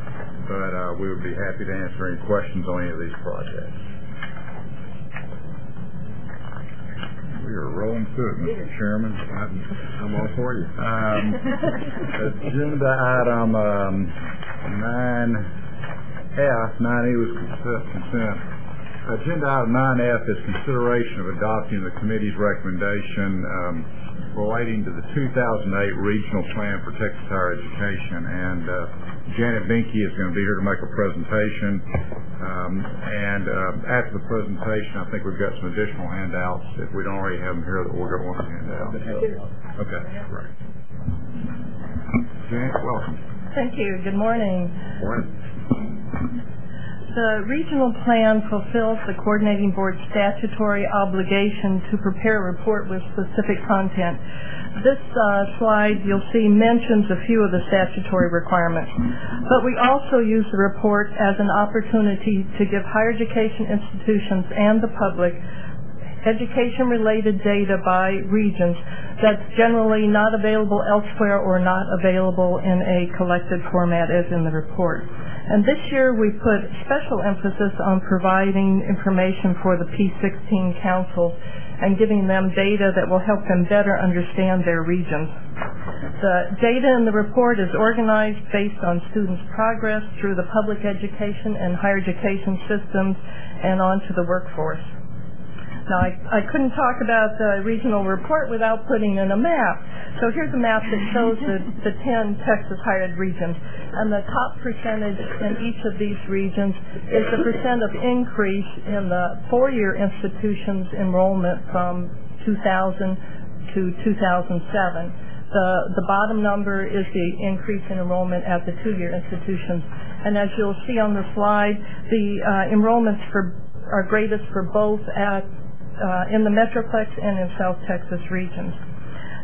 but we would be happy to answer any questions on any of these projects. We are rolling through it, Mr. Chairman. I'm all for you. Agenda item 9F, 9E was consent. Agenda item 9F is consideration of adopting the committee's recommendation relating to the 2008 Regional Plan for Texas Higher Education. And Janet Binke is going to be here to make a presentation. After the presentation, I think we've got some additional handouts. If we don't already have them here, that we'll get one handout. Okay, great. Janet, welcome. Thank you. Good morning. Morning. The regional plan fulfills the coordinating board's statutory obligation to prepare a report with specific content. This slide, you'll see, mentions a few of the statutory requirements, but we also use the report as an opportunity to give higher education institutions and the public education-related data by regions that's generally not available elsewhere or not available in a collected format as in the report. And this year we put special emphasis on providing information for the P16 councils and giving them data that will help them better understand their regions. The data in the report is organized based on students' progress through the public education and higher education systems and onto the workforce. Now, I couldn't talk about the regional report without putting in a map. So here's a map that shows the 10 Texas higher ed regions. And the top percentage in each of these regions is the percent of increase in the four-year institutions enrollment from 2000 to 2007. The bottom number is the increase in enrollment at the two-year institutions. And as you'll see on the slide, the enrollments are greatest for both in the Metroplex and in South Texas regions.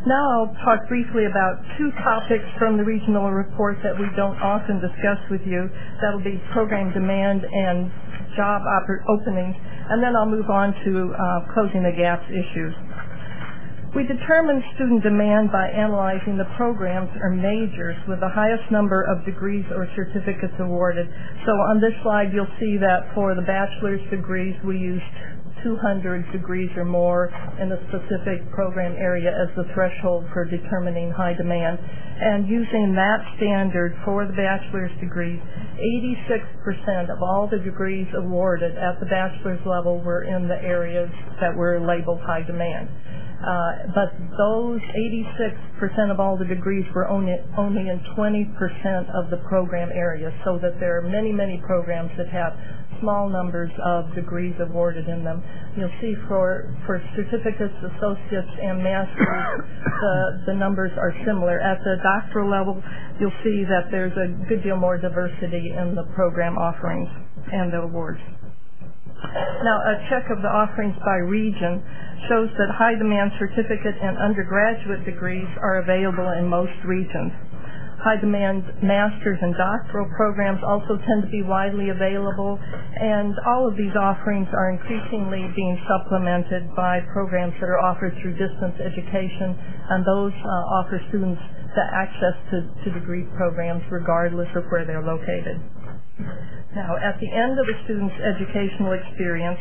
Now I'll talk briefly about two topics from the regional report that we don't often discuss with you. That'll be program demand and job openings, and then I'll move on to closing the gaps issues. We determine student demand by analyzing the programs or majors with the highest number of degrees or certificates awarded. So on this slide you'll see that for the bachelor's degrees we used 200 degrees or more in a specific program area as the threshold for determining high demand. And using that standard for the bachelor's degrees, 86% of all the degrees awarded at the bachelor's level were in the areas that were labeled high demand. But those 86% of all the degrees were only in 20% of the program areas, so that there are many, many programs that have small numbers of degrees awarded in them. You'll see for certificates, associates, and masters, the numbers are similar. At the doctoral level, you'll see that there's a good deal more diversity in the program offerings and the awards. Now, a check of the offerings by region shows that high demand certificate and undergraduate degrees are available in most regions. High demand master's and doctoral programs also tend to be widely available, and all of these offerings are increasingly being supplemented by programs that are offered through distance education, and those offer students the access to degree programs regardless of where they're located. Now, at the end of a student's educational experience,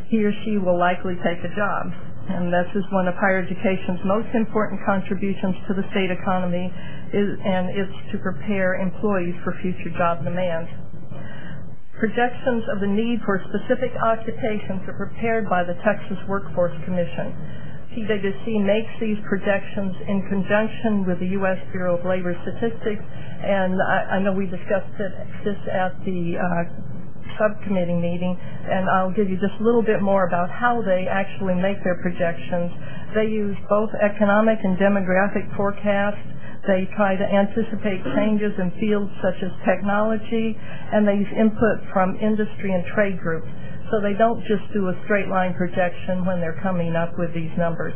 he or she will likely take a job. And this is one of higher education's most important contributions to the state economy, and it's to prepare employees for future job demands. Projections of the need for specific occupations are prepared by the Texas Workforce Commission. THECB makes these projections in conjunction with the U.S. Bureau of Labor Statistics, and I know we discussed this at the subcommittee meeting, and I'll give you just a little bit more about how they actually make their projections. They use both economic and demographic forecasts. They try to anticipate changes in fields such as technology, and they use input from industry and trade groups. So they don't just do a straight line projection when they're coming up with these numbers.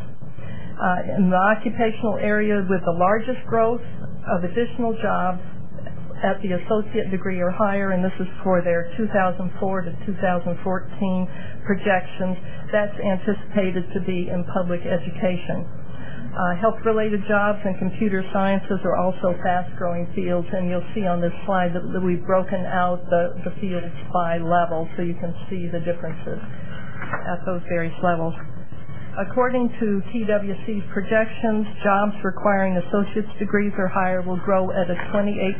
In the occupational area with the largest growth of additional jobs at the associate degree or higher, and this is for their 2004 to 2014 projections, that's anticipated to be in public education. Health-related jobs and computer sciences are also fast-growing fields, and you'll see on this slide that we've broken out the fields by level so you can see the differences at those various levels. According to TWC's projections, jobs requiring associate's degrees or higher will grow at a 28%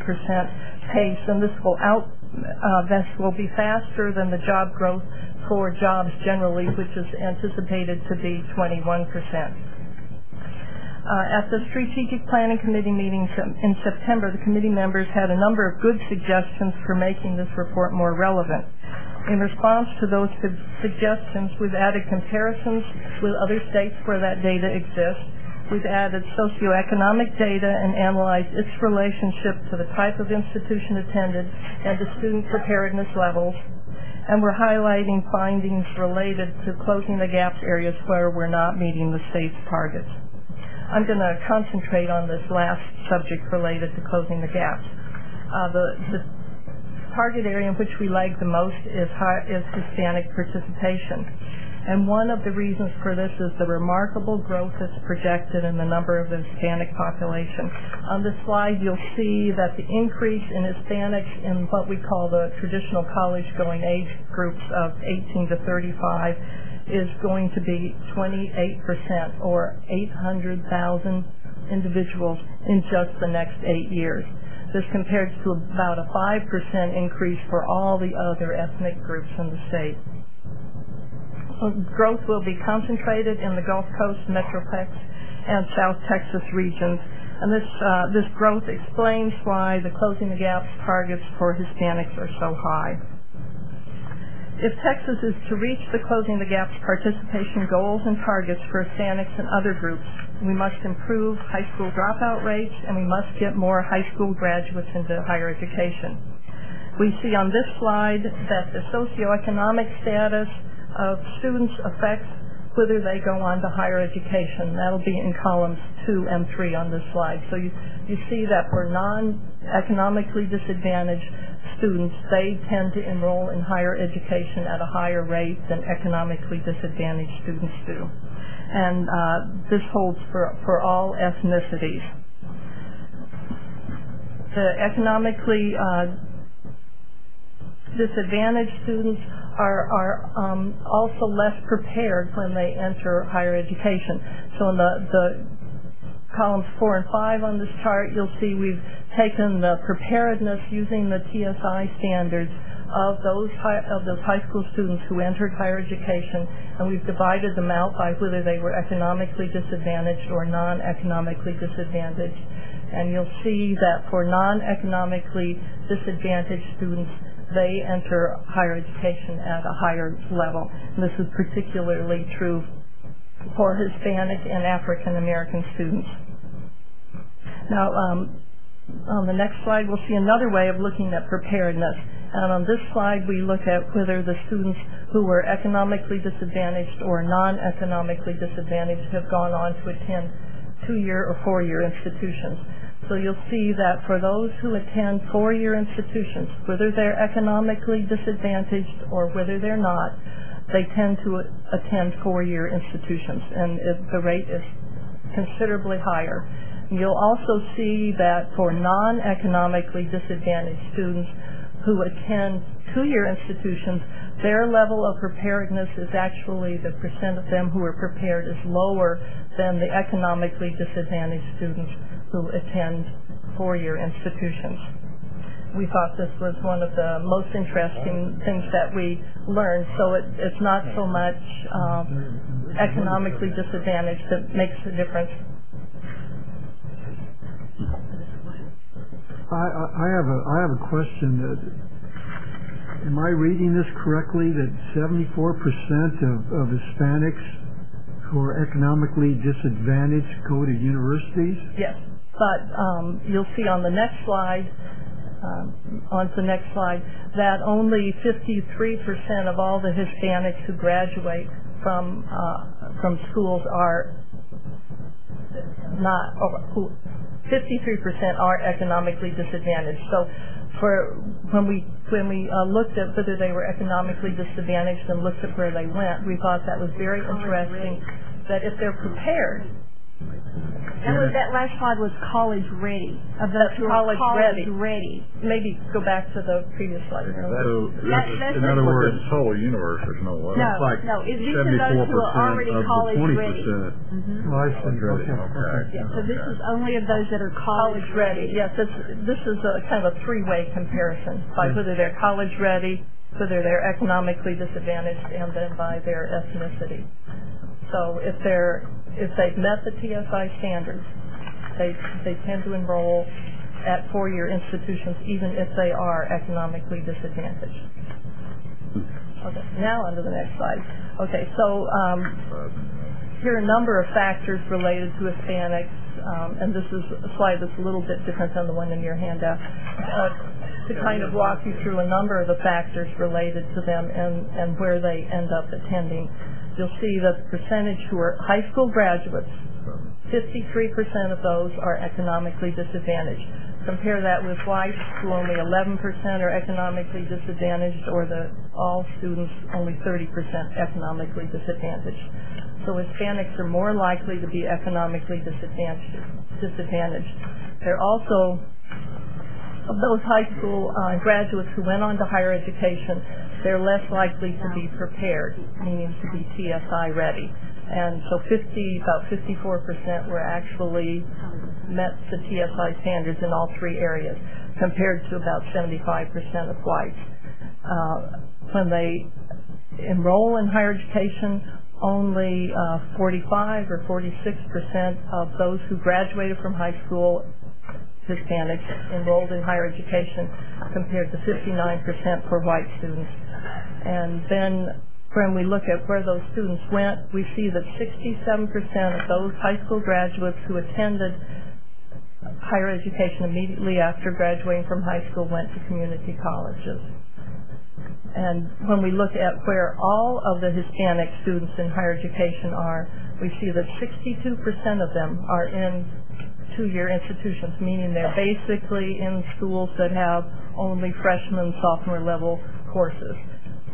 pace, and this will be faster than the job growth for jobs generally, which is anticipated to be 21%. At the Strategic Planning Committee meeting in September, the committee members had a number of good suggestions for making this report more relevant. In response to those suggestions, we've added comparisons with other states where that data exists. We've added socioeconomic data and analyzed its relationship to the type of institution attended and to student preparedness levels. And we're highlighting findings related to closing the gaps areas where we're not meeting the state's targets. I'm going to concentrate on this last subject related to closing the gaps. The target area in which we lag the most is Hispanic participation. And one of the reasons for this is the remarkable growth that's projected in the number of the Hispanic population. On this slide, you'll see that the increase in Hispanics in what we call the traditional college-going age groups of 18 to 35 is going to be 28%, or 800,000 individuals in just the next 8 years. This compares to about a 5% increase for all the other ethnic groups in the state. Growth will be concentrated in the Gulf Coast, Metroplex, and South Texas regions, and this growth explains why the Closing the Gaps targets for Hispanics are so high. If Texas is to reach the Closing the Gaps participation goals and targets for Hispanics and other groups, we must improve high school dropout rates, and we must get more high school graduates into higher education. We see on this slide that the socioeconomic status of students affects whether they go on to higher education. That'll be in columns 2 and 3 on this slide. So you see that for non-economically disadvantaged students, they tend to enroll in higher education at a higher rate than economically disadvantaged students do. And this holds for all ethnicities. The economically disadvantaged students are also less prepared when they enter higher education. So in the columns 4 and 5 on this chart, you'll see we've taken the preparedness using the TSI standards of those high school students who entered higher education, and we've divided them out by whether they were economically disadvantaged or non-economically disadvantaged. And you'll see that for non-economically disadvantaged students, they enter higher education at a higher level. And this is particularly true for Hispanic and African American students. Now, on the next slide, we'll see another way of looking at preparedness. And on this slide, we look at whether the students who were economically disadvantaged or non-economically disadvantaged have gone on to attend 2-year or 4-year institutions. So you'll see that for those who attend 4-year institutions, whether they're economically disadvantaged or whether they're not, they tend to attend 4-year institutions, and the rate is considerably higher. You'll also see that for non-economically disadvantaged students who attend 2-year institutions, their level of preparedness is actually, the percent of them who are prepared is lower than the economically disadvantaged students who attend 4-year institutions. We thought this was one of the most interesting things that we learned, so it's not so much economically disadvantaged that makes a difference. I have a question. Am I reading this correctly, that 74% of Hispanics who are economically disadvantaged go to universities? Yes, but you'll see on the next slide, that only 53% of all the Hispanics who graduate from schools are not, 53% are economically disadvantaged. So when we looked at whether they were economically disadvantaged and looked at where they went, we thought that was very interesting, that if they're prepared, That last slide was college ready. Of those who are college ready. Maybe go back to the previous slide. So, in other words, this whole universe, there's no way. No. These are those who are already college ready. So this is only of those that are college ready. Yes, this is a kind of a three-way comparison by whether they're college ready, whether they're economically disadvantaged, and then by their ethnicity. So if they've met the TSI standards, they tend to enroll at four-year institutions even if they are economically disadvantaged. Okay, now on to the next slide. Okay, so here are a number of factors related to Hispanics, and this is a slide that's a little bit different than the one in your handout, to kind of walk you through a number of the factors related to them and where they end up attending. You'll see that the percentage who are high school graduates, 53% of those are economically disadvantaged. Compare that with whites, who only 11% are economically disadvantaged, or all students, only 30% economically disadvantaged. So Hispanics are more likely to be economically disadvantaged. They're also, of those high school graduates who went on to higher education, they're less likely to be prepared, meaning to be TSI ready. And so about 54% were actually met the TSI standards in all three areas, compared to about 75% of whites. When they enroll in higher education, only 45 or 46% of those who graduated from high school, Hispanics, enrolled in higher education, compared to 59% for white students. And then when we look at where those students went, we see that 67% of those high school graduates who attended higher education immediately after graduating from high school went to community colleges. And when we look at where all of the Hispanic students in higher education are, we see that 62% of them are in two-year institutions, meaning they're basically in schools that have only freshman, sophomore level courses,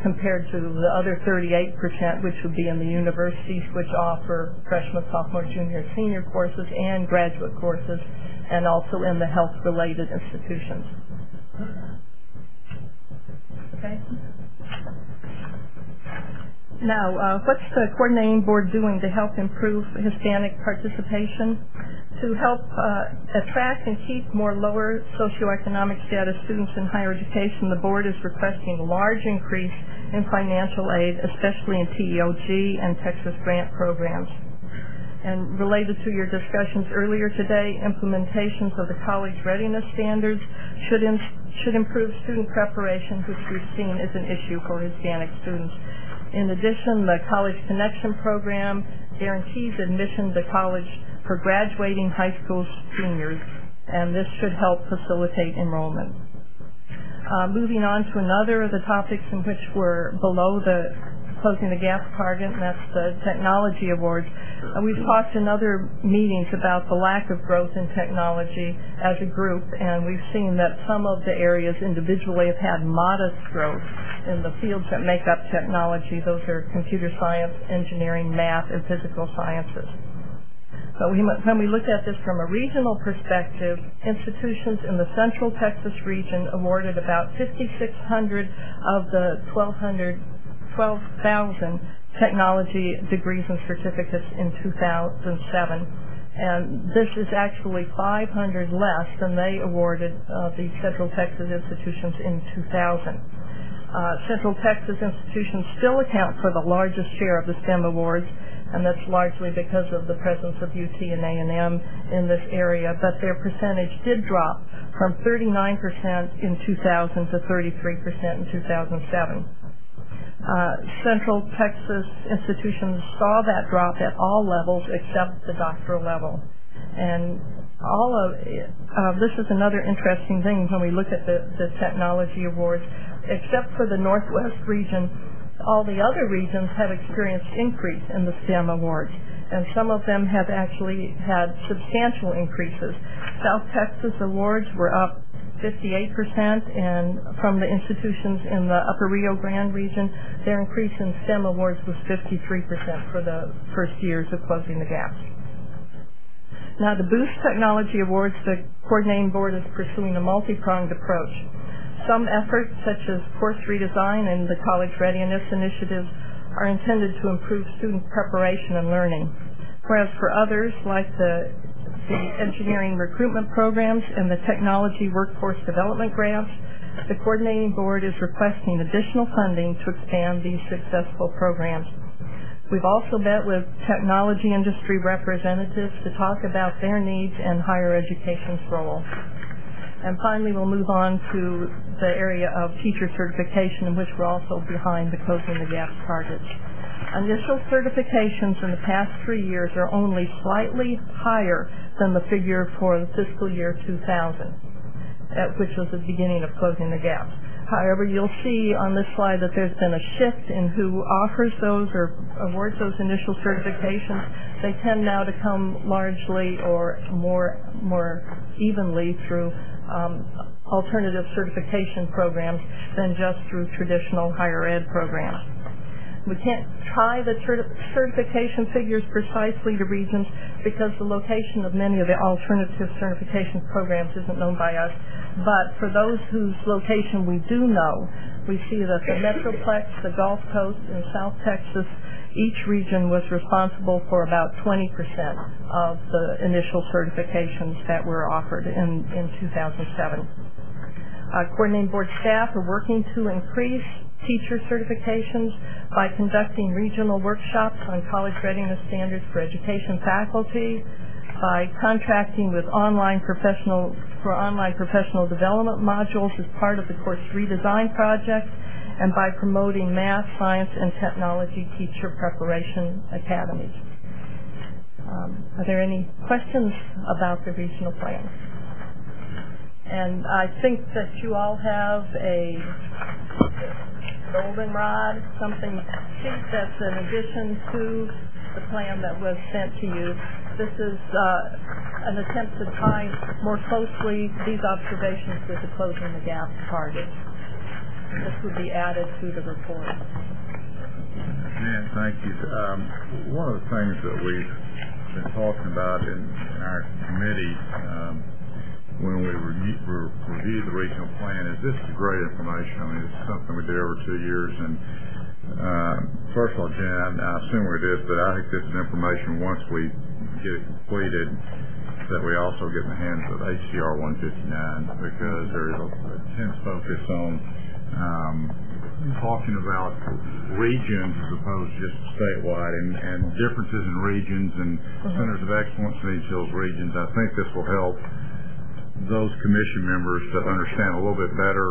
compared to the other 38%, which would be in the universities, which offer freshman, sophomore, junior, senior courses and graduate courses, and also in the health-related institutions. Okay. Now, what's the coordinating board doing to help improve Hispanic participation? To help attract and keep more lower socioeconomic status students in higher education, the board is requesting a large increase in financial aid, especially in TEOG and Texas grant programs. And related to your discussions earlier today, implementations of the college readiness standards should improve student preparation, which we've seen is an issue for Hispanic students. In addition, the College Connection program guarantees admission to college for graduating high school seniors, and this should help facilitate enrollment. Moving on to another of the topics in which we're below the closing the gap target, and that's the technology awards. We've talked in other meetings about the lack of growth in technology as a group, and we've seen that some of the areas individually have had modest growth in the fields that make up technology. Those are computer science, engineering, math, and physical sciences. So when we look at this from a regional perspective, institutions in the Central Texas region awarded about 5,600 of the 12,000 technology degrees and certificates in 2007. And this is actually 500 less than they awarded the Central Texas institutions in 2000. Central Texas institutions still account for the largest share of the STEM awards, and that's largely because of the presence of UT and A&M in this area, but their percentage did drop from 39% in 2000 to 33% in 2007. Central Texas institutions saw that drop at all levels except the doctoral level. And all of this is another interesting thing when we look at the technology awards. Except for the Northwest region, all the other regions have experienced increase in the STEM awards, and some of them have actually had substantial increases. South Texas awards were up 58%, and from the institutions in the Upper Rio Grande region, their increase in STEM awards was 53% for the first years of closing the gaps. Now, to boost technology awards, the coordinating board is pursuing a multi-pronged approach. Some efforts, such as course redesign and the college readiness initiatives, are intended to improve student preparation and learning, whereas for others, like the engineering recruitment programs and the technology workforce development grants, the coordinating board is requesting additional funding to expand these successful programs. We've also met with technology industry representatives to talk about their needs and higher education's role. And finally, we'll move on to the area of teacher certification, in which we're also behind the Closing the Gap targets. Initial certifications in the past 3 years are only slightly higher than the figure for the fiscal year 2000, which was the beginning of Closing the Gap. However, you'll see on this slide that there's been a shift in who offers those or awards those initial certifications. They tend now to come largely or more evenly through alternative certification programs than just through traditional higher ed programs. We can't tie the certification figures precisely to regions because the location of many of the alternative certification programs isn't known by us. But for those whose location we do know, we see that the Metroplex, the Gulf Coast, and South Texas, each region was responsible for about 20% of the initial certifications that were offered in 2007. Coordinating board staff are working to increase teacher certifications by conducting regional workshops on college readiness standards for education faculty, by contracting with online professional development modules as part of the course redesign project, and by promoting math, science, and technology teacher preparation academies. Are there any questions about the regional plan? And I think that you all have a goldenrod, something sheet that's in addition to the plan that was sent to you. This is an attempt to tie more closely these observations with the Closing the Gap targets. This would be added to the report. Jan, thank you. One of the things that we've been talking about in our committee when we reviewed the regional plan is this is great information. I mean, it's something we do every 2 years. And first of all, Jan, I assume we did, but I think this is information once we get it completed that we also get in the hands of HCR 159 because there is a intense focus on talking about regions as opposed to just statewide and differences in regions and centers of excellence in each of those regions. I think this will help those commission members to understand a little bit better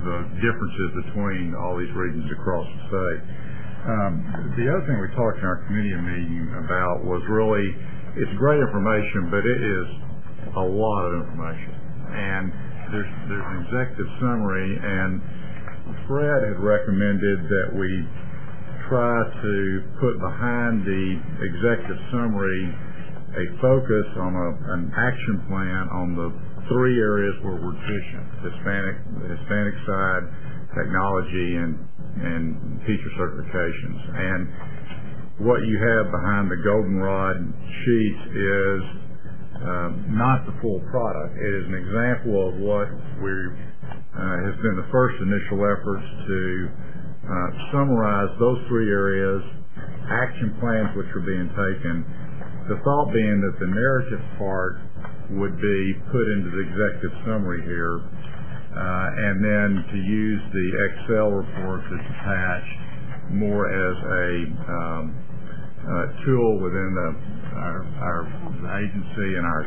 the differences between all these regions across the state. The other thing we talked in our committee meeting about was really, it's great information, but it is a lot of information. And there's an executive summary, and Fred had recommended that we try to put behind the executive summary a focus on an action plan on the 3 areas where we're deficient: the Hispanic side, technology, and teacher certifications. And what you have behind the goldenrod sheet is not the full product. It is an example of what has been the first initial efforts to summarize those 3 areas, action plans which are being taken, the thought being that the narrative part would be put into the executive summary here, and then to use the Excel report that's attached more as a tool within our agency and our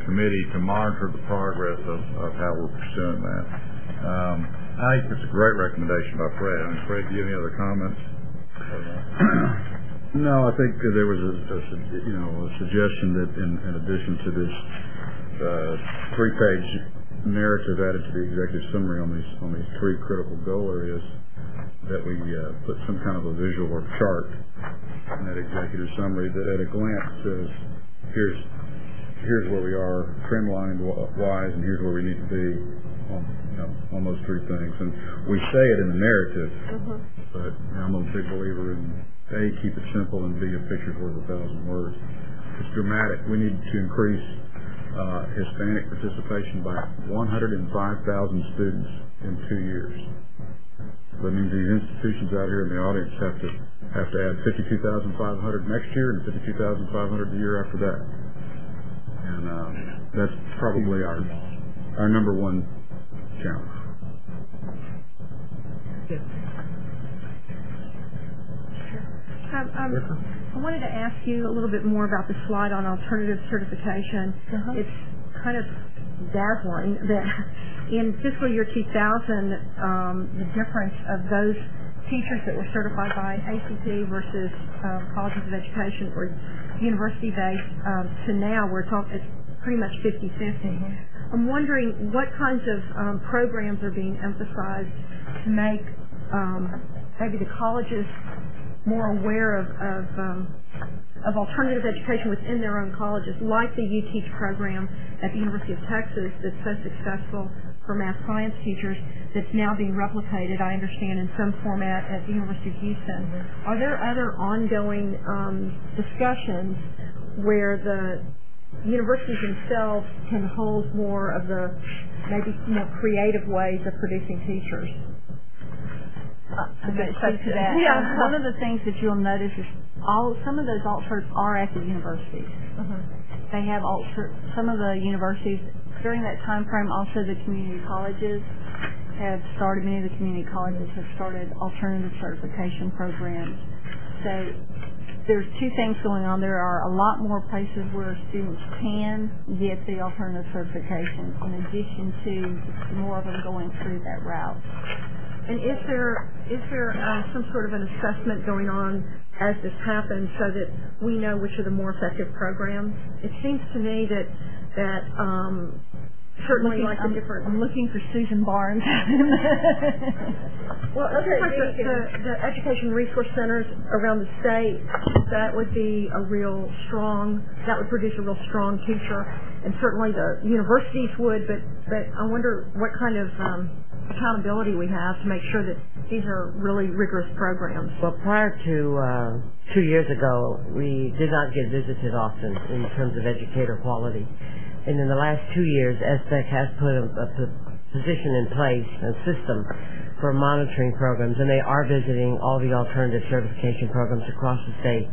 committee to monitor the progress of how we're pursuing that. I think it's a great recommendation by Fred. I mean, Fred, do you have any other comments? No, I think there was a suggestion that in addition to this 3-page narrative added to the executive summary on these 3 critical goal areas, that we put some kind of a visual or chart in that executive summary that at a glance says, here's where we are trend line wise, and here's where we need to be on those 3 things. And we say it in the narrative, but I'm a big believer in A, keep it simple, and B, a picture's worth 1,000 words. It's dramatic. We need to increase Hispanic participation by 105,000 students in 2 years. That means these institutions out here in the audience have to add 52,500 next year and 52,500 the year after that. And that's probably our number one challenge. Yes. I wanted to ask you a little bit more about the slide on alternative certification. It's kind of dazzling that in fiscal year 2000, the difference of those teachers that were certified by ACT versus colleges of education or university-based to now, it's pretty much 50-50. I'm wondering what kinds of programs are being emphasized to make maybe the colleges more aware of alternative education within their own colleges, like the UTeach program at the University of Texas that's so successful for math science teachers that's now being replicated, I understand, in some format at the University of Houston. Are there other ongoing discussions where the universities themselves can hold more of the maybe more creative ways of producing teachers? One of the things that you'll notice is some of those alt certs are at the universities. They have some of the universities during that time frame. Also, the community colleges have started. Many of the community colleges have started alternative certification programs. So there's two things going on. There are a lot more places where students can get the alternative certification, in addition to more of them going through that route. And is there some sort of an assessment going on as this happens so that we know which are the more effective programs? It seems to me that certainly I'm looking for Susan Barnes. Well, it seems like the education resource centers around the state, that would produce a real strong teacher, and certainly the universities would, but I wonder what kind of accountability we have to make sure that these are really rigorous programs. Well, prior to 2 years ago, we did not get visited often in terms of educator quality. And in the last 2 years, SBEC has put a position in place, a system for monitoring programs, and they are visiting all the alternative certification programs across the state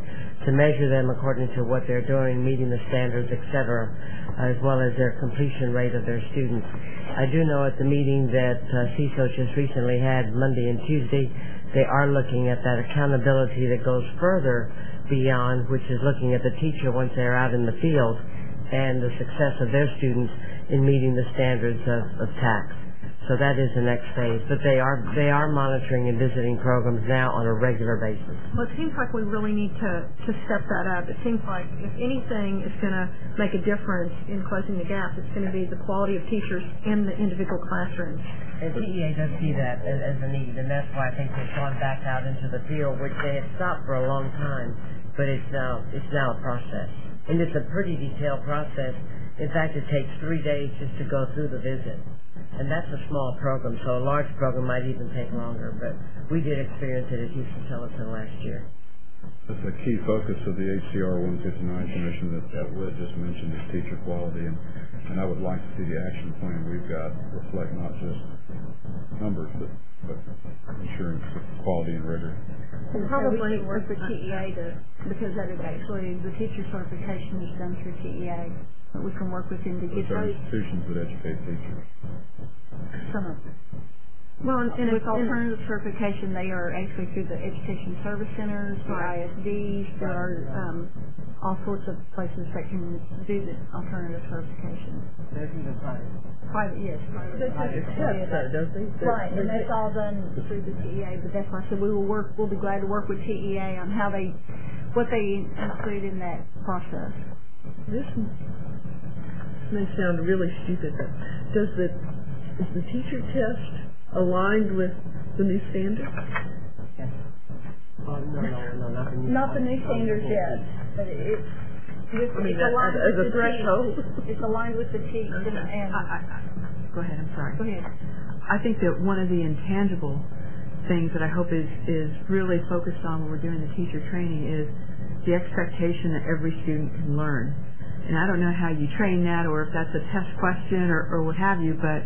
to measure them according to what they're doing, meeting the standards, etc., as well as their completion rate of their students. I do know at the meeting that CISO just recently had Monday and Tuesday, they are looking at that accountability that goes further beyond, which is looking at the teacher once they're out in the field and the success of their students in meeting the standards of TAC. So that is the next phase. But they are monitoring and visiting programs now on a regular basis. Well, it seems like we really need to step that up. It seems like if anything is going to make a difference in closing the gap, it's going to be the quality of teachers in the individual classrooms. And TEA does see that as a need, and that's why I think they've gone back out into the field, which they had stopped for a long time, but it's now a process. And it's a pretty detailed process. In fact, it takes 3 days just to go through the visit. And that's a small program, so a large program might even take longer, but we did experience it at Houston Teleton last year. That's a key focus of the HCR 159 Commission that Whit just mentioned, is teacher quality, and I would like to see the action plan we've got reflect not just numbers, but ensuring quality and rigor. And probably work with TEA because that is actually the teacher certification is done through TEA. But we can work with them to get those institutions that educate teachers. Some of them. Well, and with alternative certification, they are actually through the education service centers, the ISDs. There are all sorts of places that can do the alternative certification. There's even private, yes. Right, and that's all done through the TEA. But that's why I said we'll be glad to work with TEA on what they include in that process. This may sound really stupid, but is the teacher test aligned with the new standards? Yes. No, not the new standards yet, but it's aligned as with a threshold. It's aligned with the TEAC. Go ahead. I'm sorry. Go ahead. I think that one of the intangible things that I hope is really focused on when we're doing the teacher training is the expectation that every student can learn. And I don't know how you train that or if that's a test question or what have you, but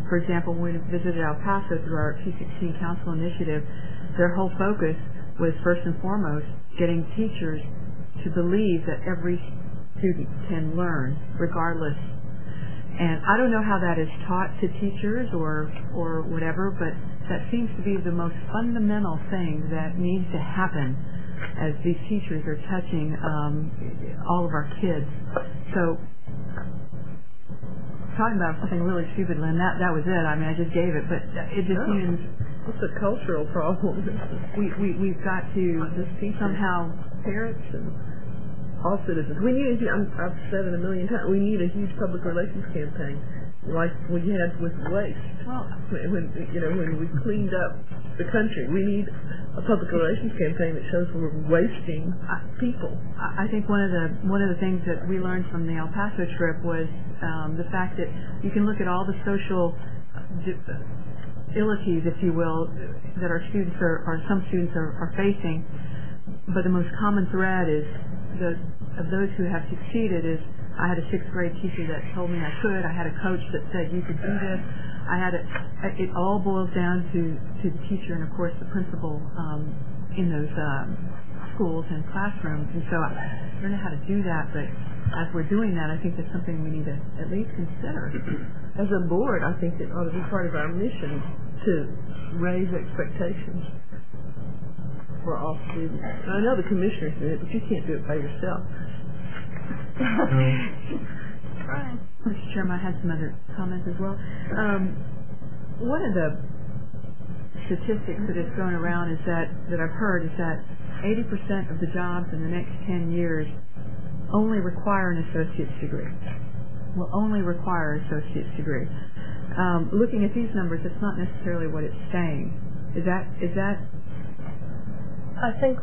for example, when we visited El Paso through our P16 Council initiative, their whole focus was first and foremost getting teachers to believe that every student can learn regardless. And I don't know how that is taught to teachers or whatever, but that seems to be the most fundamental thing that needs to happen as these teachers are touching all of our kids. So, talking about something really stupid, Lynn, that was it. I mean, I just gave it, but it just means it's a cultural problem. We've got to somehow, parents and all citizens. We need I've said it a million times. We need a huge public relations campaign, like we had with waste. Well, when we cleaned up the country, we need a public relations campaign that shows we're wasting people. I think one of the things that we learned from the El Paso trip was the fact that you can look at all the social illities, if you will, that our students or some students are facing, but the most common thread is of those who have succeeded is I had a 6th grade teacher that told me I could. I had a coach that said you could do this. It all boils down to the teacher and of course the principal in those schools and classrooms. And so I don't know how to do that, but as we're doing that, I think that's something we need to at least consider. As a board, I think it ought to be part of our mission to raise expectations for all students. I know the commissioners do it, but you can't do it by yourself. Right. Mr. Chairman, I had some other comments as well. One of the statistics that is thrown around is that I've heard is that 80% of the jobs in the next 10 years only require an associate's degree. Will only require an associate's degree. Looking at these numbers, it's not necessarily what it's saying. Is that? I think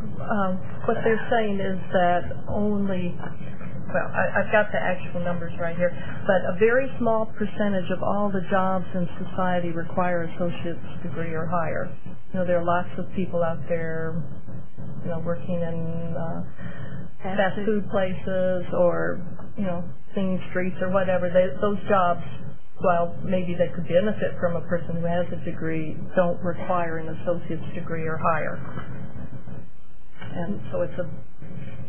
what they're saying is that only, well, I've got the actual numbers right here, but a very small percentage of all the jobs in society require associate's degree or higher. There are lots of people out there, working in fast food places or, singing streets or whatever. Those jobs, while maybe they could benefit from a person who has a degree, don't require an associate's degree or higher. And so it's a...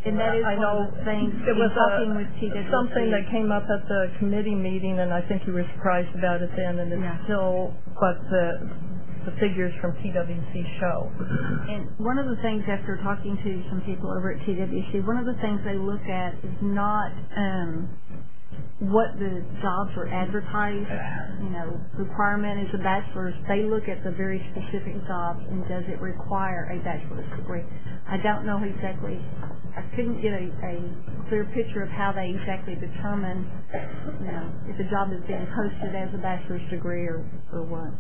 And that is one of the things it was talking with TWC. Something that came up at the committee meeting, and I think you were surprised about it then, and it's still what the figures from TWC show. And one of the things, after talking to some people over at TWC, one of the things they look at is not what the jobs are advertised. Requirement is a bachelor's. They look at the very specific jobs and does it require a bachelor's degree. I don't know exactly. I couldn't get a clear picture of how they exactly determine, if a job is being posted as a bachelor's degree or what.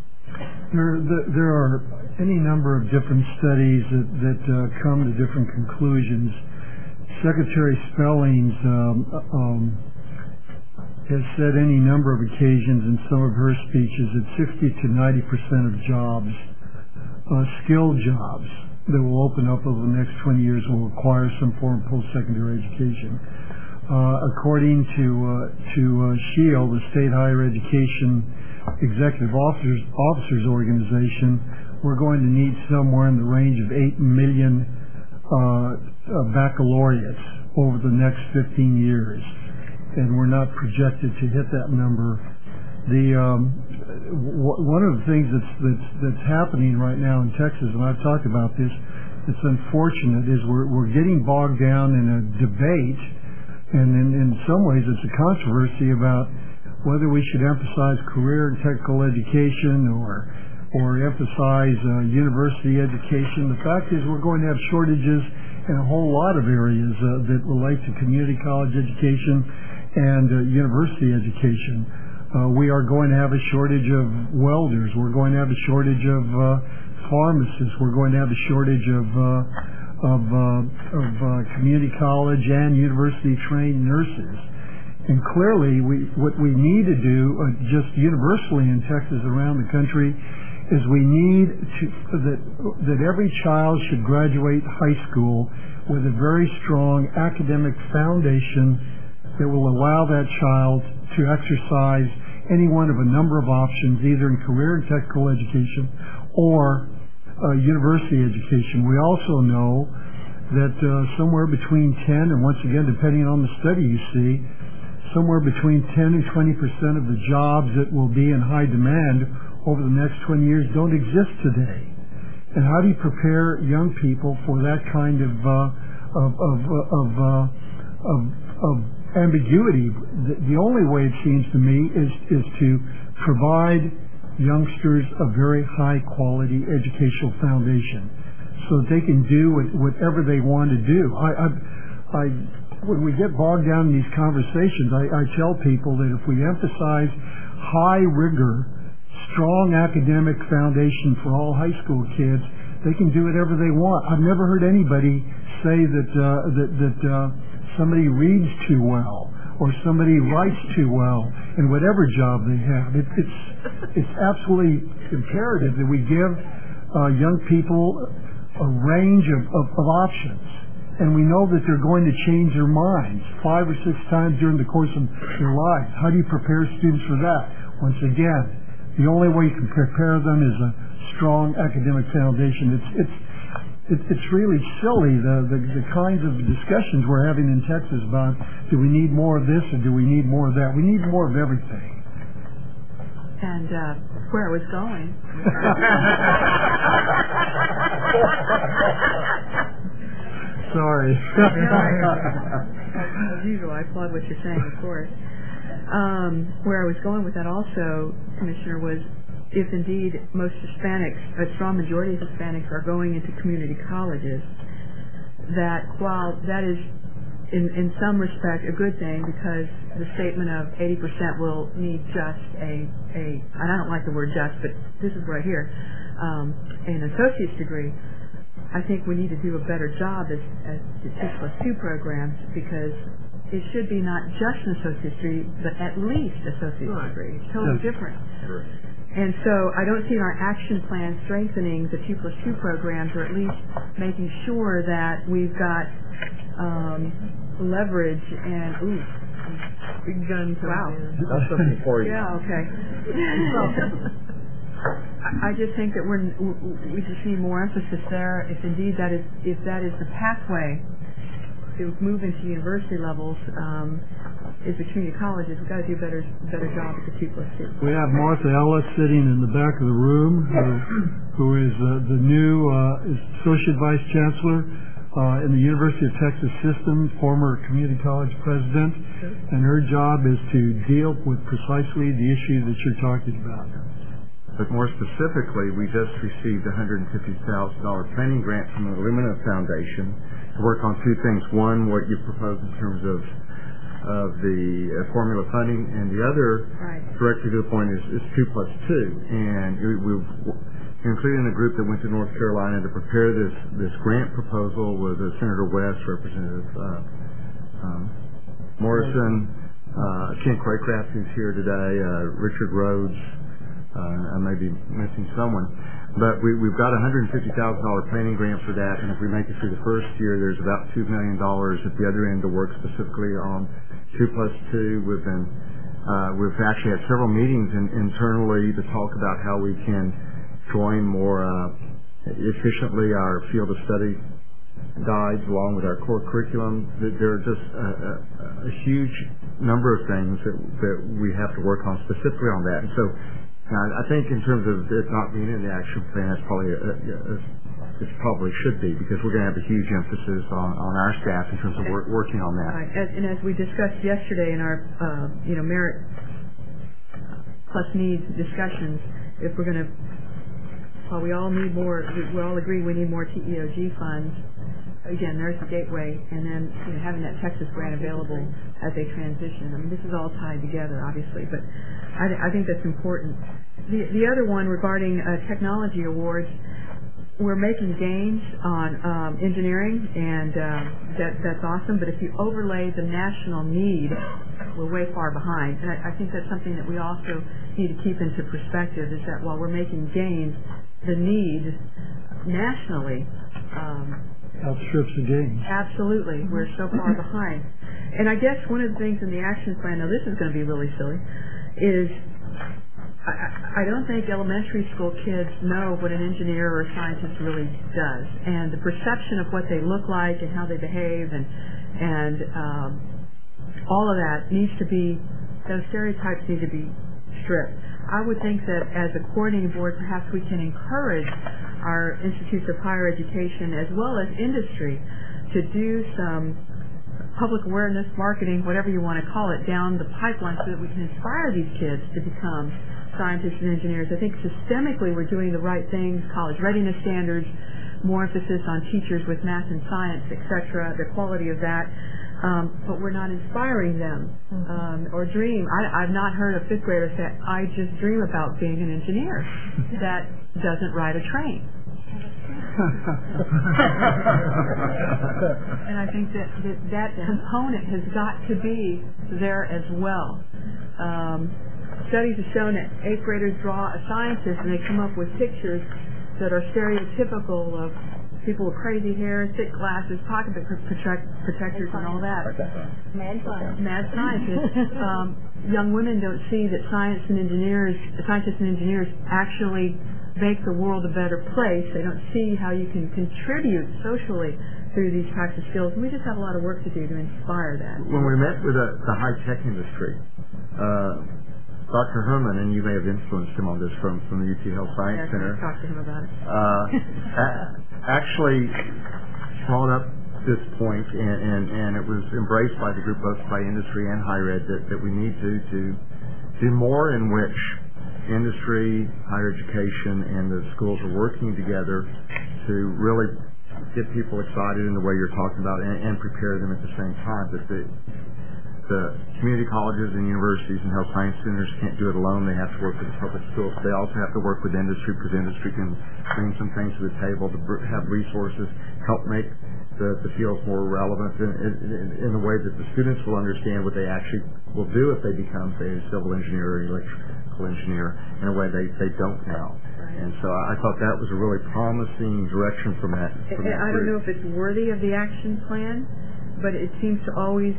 There are any number of different studies that come to different conclusions. Secretary Spellings has said any number of occasions in some of her speeches that 60 to 90% of jobs, skilled jobs, that will open up over the next 20 years will require some form of post-secondary education. According to SHIELD, the State Higher Education Executive Officers Organization, we're going to need somewhere in the range of 8 million baccalaureates over the next 15 years, and we're not projected to hit that number. One of the things that's happening right now in Texas, and I've talked about this, it's unfortunate, is we're getting bogged down in a debate, and in some ways it's a controversy about whether we should emphasize career and technical education or emphasize university education. The fact is we're going to have shortages in a whole lot of areas that relate to community college education and university education. We are going to have a shortage of welders. We're going to have a shortage of pharmacists. We're going to have a shortage of community college and university-trained nurses. And clearly, what we need to do, just universally in Texas, around the country, is we need that every child should graduate high school with a very strong academic foundation that will allow that child to exercise any one of a number of options, either in career and technical education or university education. We also know that somewhere between 10 and, once again, depending on the study you see, somewhere between 10 and 20% of the jobs that will be in high demand over the next 20 years don't exist today. And how do you prepare young people for that kind of ambiguity? The only way, it seems to me, is to provide youngsters a very high quality educational foundation so that they can do whatever they want to do. When we get bogged down in these conversations, I tell people that if we emphasize high rigor, strong academic foundation for all high school kids, they can do whatever they want. I've never heard anybody say that somebody reads too well or somebody writes too well in whatever job they have. It's absolutely imperative that we give young people a range of options. And we know that they're going to change their minds 5 or 6 times during the course of their lives. How do you prepare students for that? Once again, the only way you can prepare them is a strong academic foundation. It's really silly, the kinds of discussions we're having in Texas about, do we need more of this or do we need more of that? We need more of everything. And where I was going. Sorry. As usual, I applaud what you're saying, of course. Where I was going with that also, Commissioner, was if indeed most Hispanics, a strong majority of Hispanics are going into community colleges, that while that is in some respect a good thing, because the statement of 80% will need just and I don't like the word just, but this is what I hear, an associate's degree, I think we need to do a better job as the 2+2 programs, because it should be not just an associate's degree, but at least associate's degree. It's totally different. Sure. And so I don't see in our action plan strengthening the 2+2 programs, or at least making sure that we've got leverage and guns. Wow. That's something for you. Yeah. Okay. I just think that we just need more emphasis there. If indeed that is the pathway to move into university levels, is the community colleges, we've got to do a better job at the 2+2. We have Martha Ellis sitting in the back of the room, who is the new Associate Vice Chancellor in the University of Texas system, former community college president, and her job is to deal with precisely the issue that you're talking about. But more specifically, we just received a $150,000 training grant from the Illumina Foundation to work on 2 things. One, what you proposed in terms of the formula funding, and the other, directly to the point, is 2+2. And we've included in a group that went to North Carolina to prepare this grant proposal with Senator West, Representative Morrison, Ken Craycraft, who's here today, Richard Rhodes. I may be missing someone, but we've got a $150,000 training grant for that, and if we make it through the first year, there's about $2 million at the other end to work specifically on 2+2. We've actually had several meetings internally to talk about how we can join more efficiently our field of study guides along with our core curriculum. There are just a huge number of things that we have to work on specifically on that, and so. I think in terms of it not being in the action plan, it probably should be, because we're going to have a huge emphasis on our staff in terms of working on that. Right. And as we discussed yesterday in our merit plus needs discussions, if we're going to, while we all need more, we all agree we need more TEOG funds. Again, there's the gateway, and then having that Texas grant available as they transition. I mean, this is all tied together, obviously, but I think that's important. The other one regarding technology awards, we're making gains on engineering, and that's awesome. But if you overlay the national need, we're way far behind. And I think that's something that we also need to keep into perspective, is that while we're making gains, the need nationally outstrips the gains. Absolutely. We're so far behind. And I guess one of the things in the action plan, now this is going to be really silly, is I don't think elementary school kids know what an engineer or a scientist really does, and the perception of what they look like and how they behave and all of that needs to be, those stereotypes need to be stripped. I would think that as a coordinating board, perhaps we can encourage our institutes of higher education as well as industry to do some public awareness, marketing, whatever you want to call it, down the pipeline so that we can inspire these kids to become scientists and engineers. I think systemically we're doing the right things, college readiness standards, more emphasis on teachers with math and science, etc., the quality of that, but we're not inspiring them or dream. I've not heard a fifth grader say, I just dream about being an engineer that doesn't ride a train. And I think that component has got to be there as well. Studies have shown that 8th graders draw a scientist and they come up with pictures that are stereotypical of people with crazy hair, thick glasses, pocketbook protectors, and all that. Mad scientists. Mad scientists. Young women don't see that scientists and engineers actually make the world a better place. They don't see how you can contribute socially through these types of skills. And we just have a lot of work to do to inspire that. When we met with the high-tech industry, Dr. Herman, and you may have influenced him on this from the UT Health Science Center. I talked to him about it. Actually brought up this point, and it was embraced by the group, both by industry and higher ed, that we need to do more in which industry, higher education, and the schools are working together to really get people excited in the way you're talking about and prepare them at the same time. That the community colleges and universities and health science centers can't do it alone. They have to work with the public schools. They also have to work with industry, because industry can bring some things to the table to have resources, help make the fields more relevant in a way that the students will understand what they actually will do if they become, say, a civil engineer or electrical engineer, in a way they don't now. And so I thought that was a really promising direction from that I don't know if it's worthy of the action plan, but it seems to always,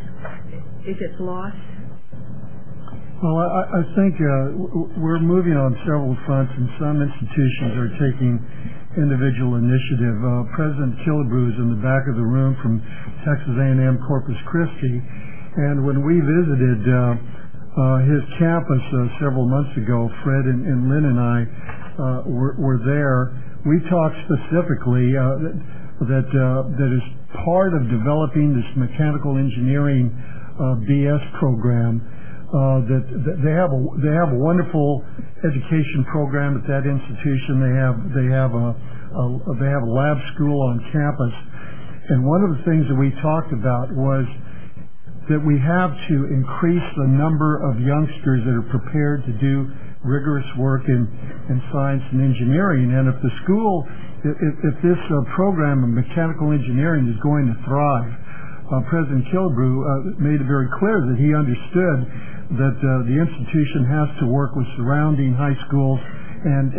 it gets lost. Well, I think we're moving on several fronts, and some institutions are taking individual initiative. President Killebrew is in the back of the room from Texas A&M Corpus Christi, and when we visited his campus several months ago, Fred and Lynn and I were there. We talked specifically that is part of developing this mechanical engineering BS program. That they have a wonderful education program at that institution. They have a lab school on campus, and one of the things that we talked about was that we have to increase the number of youngsters that are prepared to do rigorous work in science and engineering. And if the school, if this program of mechanical engineering is going to thrive, President Killebrew made it very clear that he understood that the institution has to work with surrounding high schools and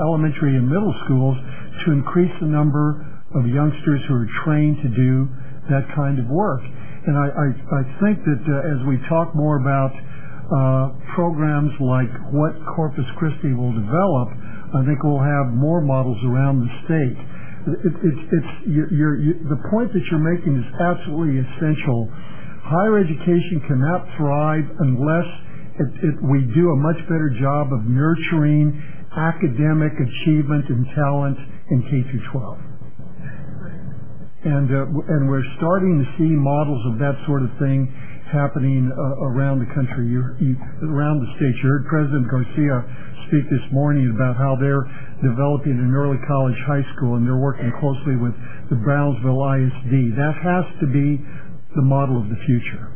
elementary and middle schools to increase the number of youngsters who are trained to do that kind of work. And I think that as we talk more about programs like what Corpus Christi will develop, I think we'll have more models around the state. The point that you're making is absolutely essential. Higher education cannot thrive unless we do a much better job of nurturing academic achievement and talent in K through 12. And we're starting to see models of that sort of thing happening around the country, around the state. You heard President Garcia speak this morning about how they're developing an early college high school, and they're working closely with the Brownsville ISD. That has to be the model of the future.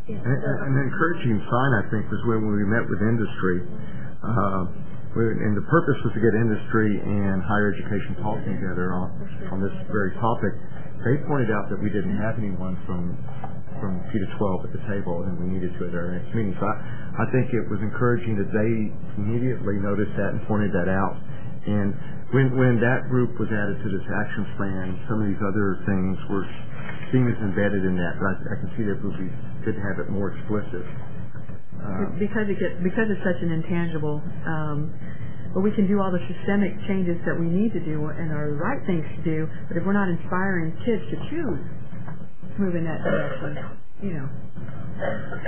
An encouraging sign, I think, was when we met with industry. and the purpose was to get industry and higher education talking together on this very topic. They pointed out that we didn't have anyone from K to 12 at the table, and we needed to at our next meeting. So I think it was encouraging that they immediately noticed that and pointed that out. And when that group was added to this action plan, some of these other things were seen as embedded in that. But I can see that it would be good to have it more explicit. Because it's such an intangible, but we can do all the systemic changes that we need to do and are the right things to do, but if we're not inspiring kids to choose to move in that direction,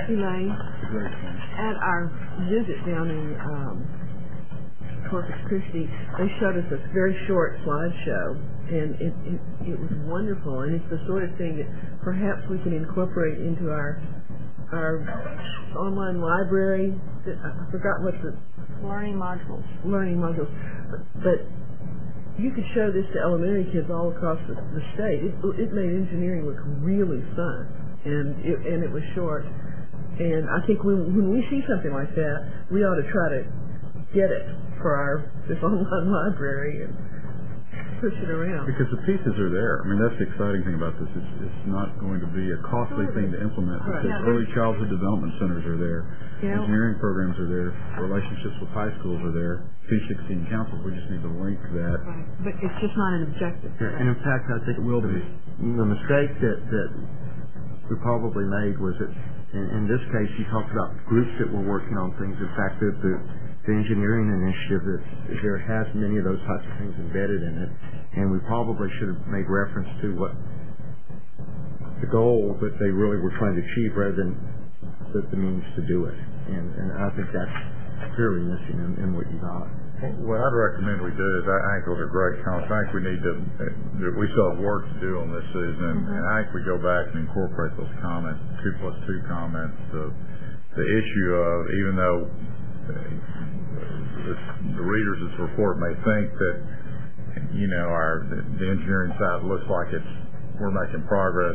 Elaine, at our visit down in Corpus Christi, they showed us a very short slideshow, and it was wonderful, and it's the sort of thing that perhaps we can incorporate into our online library. I forgot what the learning modules. But you could show this to elementary kids all across the state. It made engineering look really fun, and it was short. And I think when we see something like that, we ought to try to get it for this online library and push it around. Because the pieces are there. I mean, that's the exciting thing about this. It's not going to be a costly thing to implement because early childhood development centers are there, engineering programs are there, relationships with high schools are there, P16 councils. We just need to link that. Right. But it's just not an objective. Yeah, and in fact, I think it will be. The mistake that we probably made was that in this case, you talked about groups that were working on things. In fact, the engineering initiative there has many of those types of things embedded in it, and we probably should have made reference to what the goal that they really were trying to achieve rather than the means to do it. And I think that's clearly missing in what you got. What I'd recommend we do is, I think those are great comments. I think we need to, we still have work to do on this, Susan, and I think we go back and incorporate those comments, 2+2 comments, the issue of, even though the readers of this report may think that the engineering side looks like we're making progress,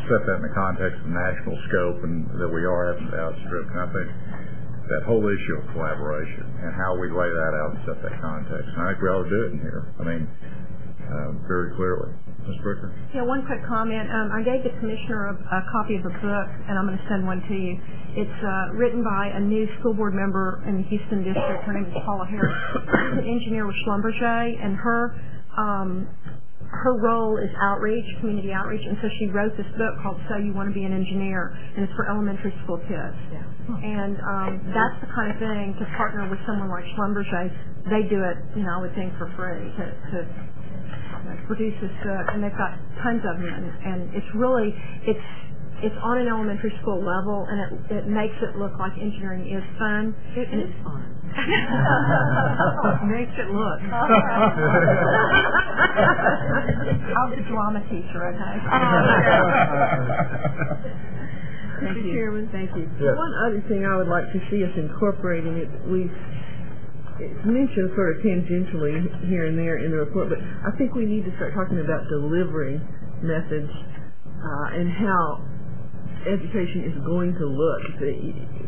set that in the context of national scope and that we are having to outstrip. And I think that whole issue of collaboration and how we lay that out and set that context, and I think we ought to do it in here. I mean, very clearly. Ms. Bricker? Yeah, one quick comment. I gave the commissioner a copy of the book, and I'm going to send one to you. It's written by a new school board member in the Houston district. Her name is Paula Harris. She's an engineer with Schlumberger, and her role is outreach, community outreach, and so she wrote this book called So You Want to Be an Engineer, and it's for elementary school kids. Yeah. And that's the kind of thing to partner with someone like Schlumberger. They do it, I would think, for free to produce this book, and they've got tons of them, and it's really it's on an elementary school level, and it makes it look like engineering is fun. It is fun. Makes it look. I'm the drama teacher, okay? Thank you, Chairman. Thank you. Yes. One other thing I would like to see us incorporating, it's mentioned sort of tangentially here and there in the report, but I think we need to start talking about delivery methods and how education is going to look.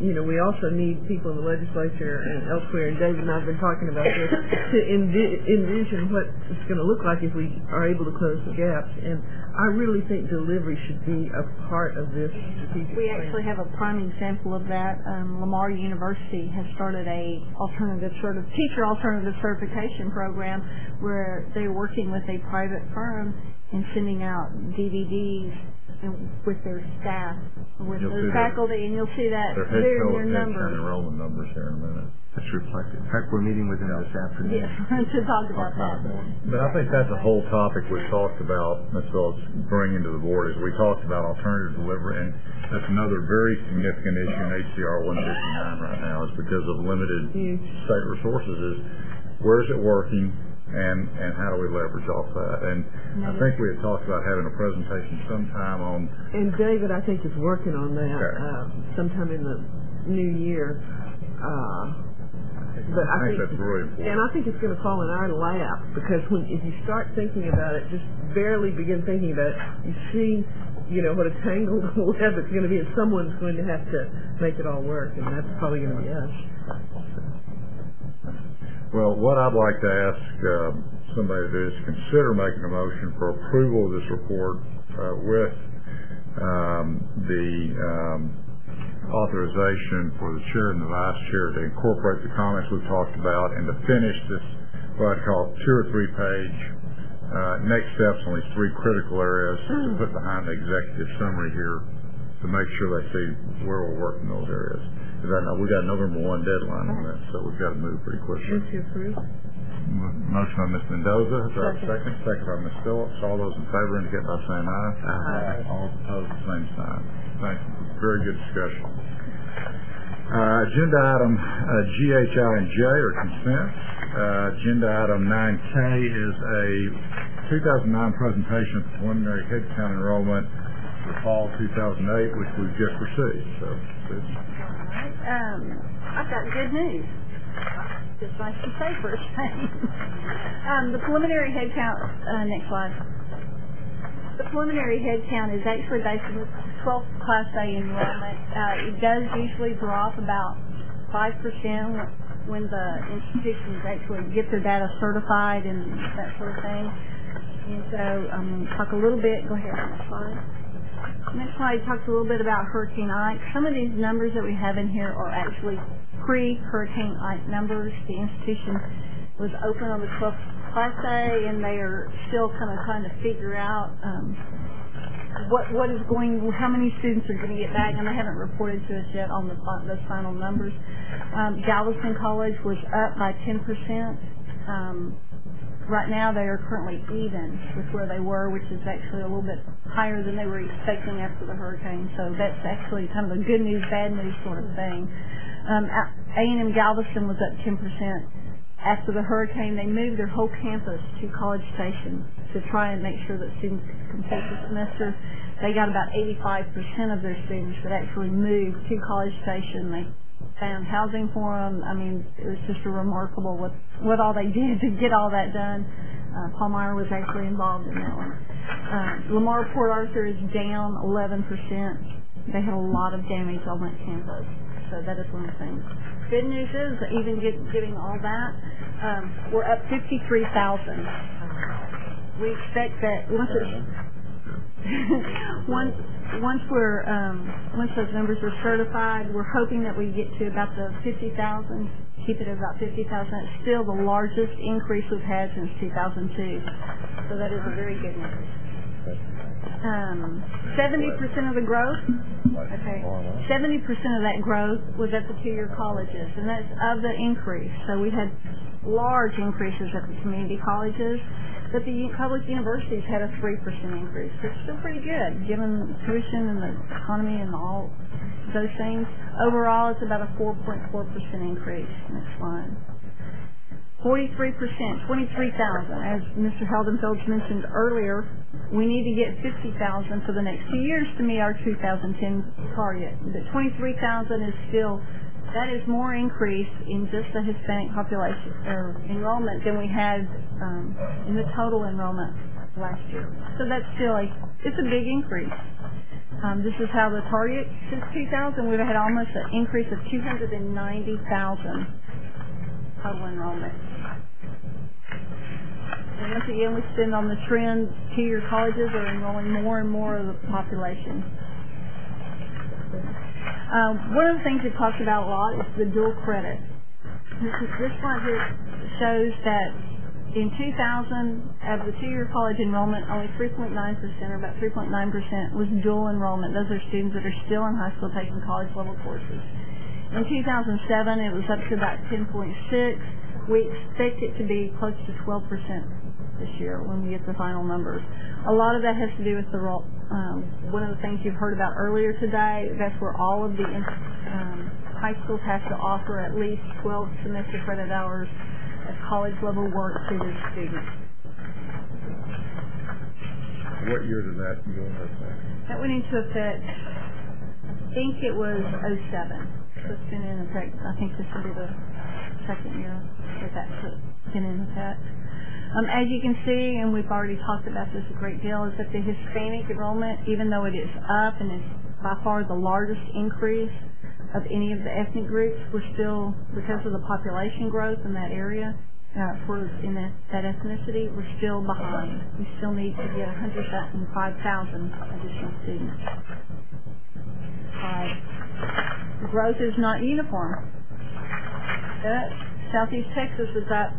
We also need people in the legislature and elsewhere, and David and I have been talking about this, to envision what it's going to look like if we are able to close the gaps. And I really think delivery should be a part of this strategic We plan. actually have a prime example of that. Lamar University has started a teacher alternative certification program where they're working with a private firm and sending out DVDs with their staff, with their faculty, and you'll see that there in their numbers. Enrollment numbers here in a minute. That's reflected. In fact, we're meeting with them this afternoon. Yes, to talk about that. But I think that's a whole topic we've talked about, Ms. Phillips, bringing to the board, is we talked about alternative delivery, and that's another very significant issue in HCR 159 right now, is because of limited state resources, is where is it working, and how do we leverage off that? And I think we had talked about having a presentation sometime on... And David, I think, is working on that sometime in the new year. But I think that's really important. And I think it's going to fall in our lap, because if you start thinking about it, just barely begin thinking about it, you see, what a tangled web it's going to be, and someone's going to have to make it all work, and that's probably going to be us. Well, what I'd like to ask somebody to do is consider making a motion for approval of this report with the authorization for the chair and the vice chair to incorporate the comments we've talked about and to finish this, what I'd call 2 or 3 page next steps on these 3 critical areas to put behind the executive summary here to make sure they see where we're working those areas. Because I know we've got a November 1 deadline on that, so we've got to move pretty quickly. Move to approve. Motion by Ms. Mendoza. Is there a second? Second by Ms. Phillips. All those in favor indicate by saying aye. Aye. All opposed, same sign. Thank you. Very good discussion. Agenda item G, H, I, and J are consents. Agenda item 9K is a 2009 presentation of preliminary headcount enrollment for fall 2008, which we've just received. So, I've got good news. It's nice to say first thing. The preliminary headcount, next slide. The preliminary headcount is actually based on the 12th Class A enrollment. It does usually drop about 5% when the institutions actually get their data certified and that sort of thing. And so I'm going to talk a little bit. Go ahead, next slide. Next slide talks a little bit about Hurricane Ike. Some of these numbers that we have in here are actually pre-Hurricane Ike numbers. The institution was open on the 12th Class A, and they are still kind of trying to figure out what is going, how many students are going to get back, and they haven't reported to us yet on those final numbers. Galveston College was up by 10%. Right now, they are currently even with where they were, which is actually a little bit higher than they were expecting after the hurricane. So that's actually kind of a good news, bad news sort of thing. A&M Galveston was up 10%. After the hurricane, they moved their whole campus to College Station to try and make sure that students could complete the semester. They got about 85% of their students that actually moved to College Station. They found housing for them. I mean, it was just remarkable what all they did to get all that done. Palmyra was actually involved in that one. Lamar Port Arthur is down 11%. They had a lot of damage on that campus. So that is one of the things. Good news is that even getting all that, we're up 53,000. We expect that once those numbers are certified, we're hoping that we get to about the 50,000, keep it at about 50,000. It's still the largest increase we've had since 2002. So that is a very good news. 70% of the growth, 70% of that growth was at the 2-year colleges, and that's of the increase. So we had large increases at the community colleges, but the public universities had a 3% increase. It's still pretty good, given tuition and the economy and all those things. Overall, it's about a 4.4% increase. Next slide. 43%, 23,000. As Mr. Heldenfeld mentioned earlier, we need to get 50,000 for the next 2 years to meet our 2010 target. But 23,000 is still, that is more increase in just the Hispanic population or enrollment than we had in the total enrollment last year. So that's still it's a big increase. This is how the target since 2000 we've had almost an increase of 290,000 total enrollment. And once again, we spend on the trend. 2-year colleges are enrolling more and more of the population. One of the things we talked about a lot is the dual credit. This one here shows that in 2000, of the 2-year college enrollment, only 3.9%, or about 3.9%, was dual enrollment. Those are students that are still in high school taking college-level courses. In 2007, it was up to about 10.6%. We expect it to be close to 12% this year when we get the final numbers. A lot of that has to do with one of the things you've heard about earlier today. That's where all of the high schools have to offer at least 12 semester credit hours of college-level work to their students. What year did that go into effect? That went into effect, I think it was 07. So it's been in effect, I think this will be the second year that that's been in effect. As you can see, and we've already talked about this a great deal, is that the Hispanic enrollment, even though it is up and is by far the largest increase, of any of the ethnic groups. We're still, because of the population growth in that area, that ethnicity, we're still behind. We still need to get 105,000 additional students. The growth is not uniform. Southeast Texas is up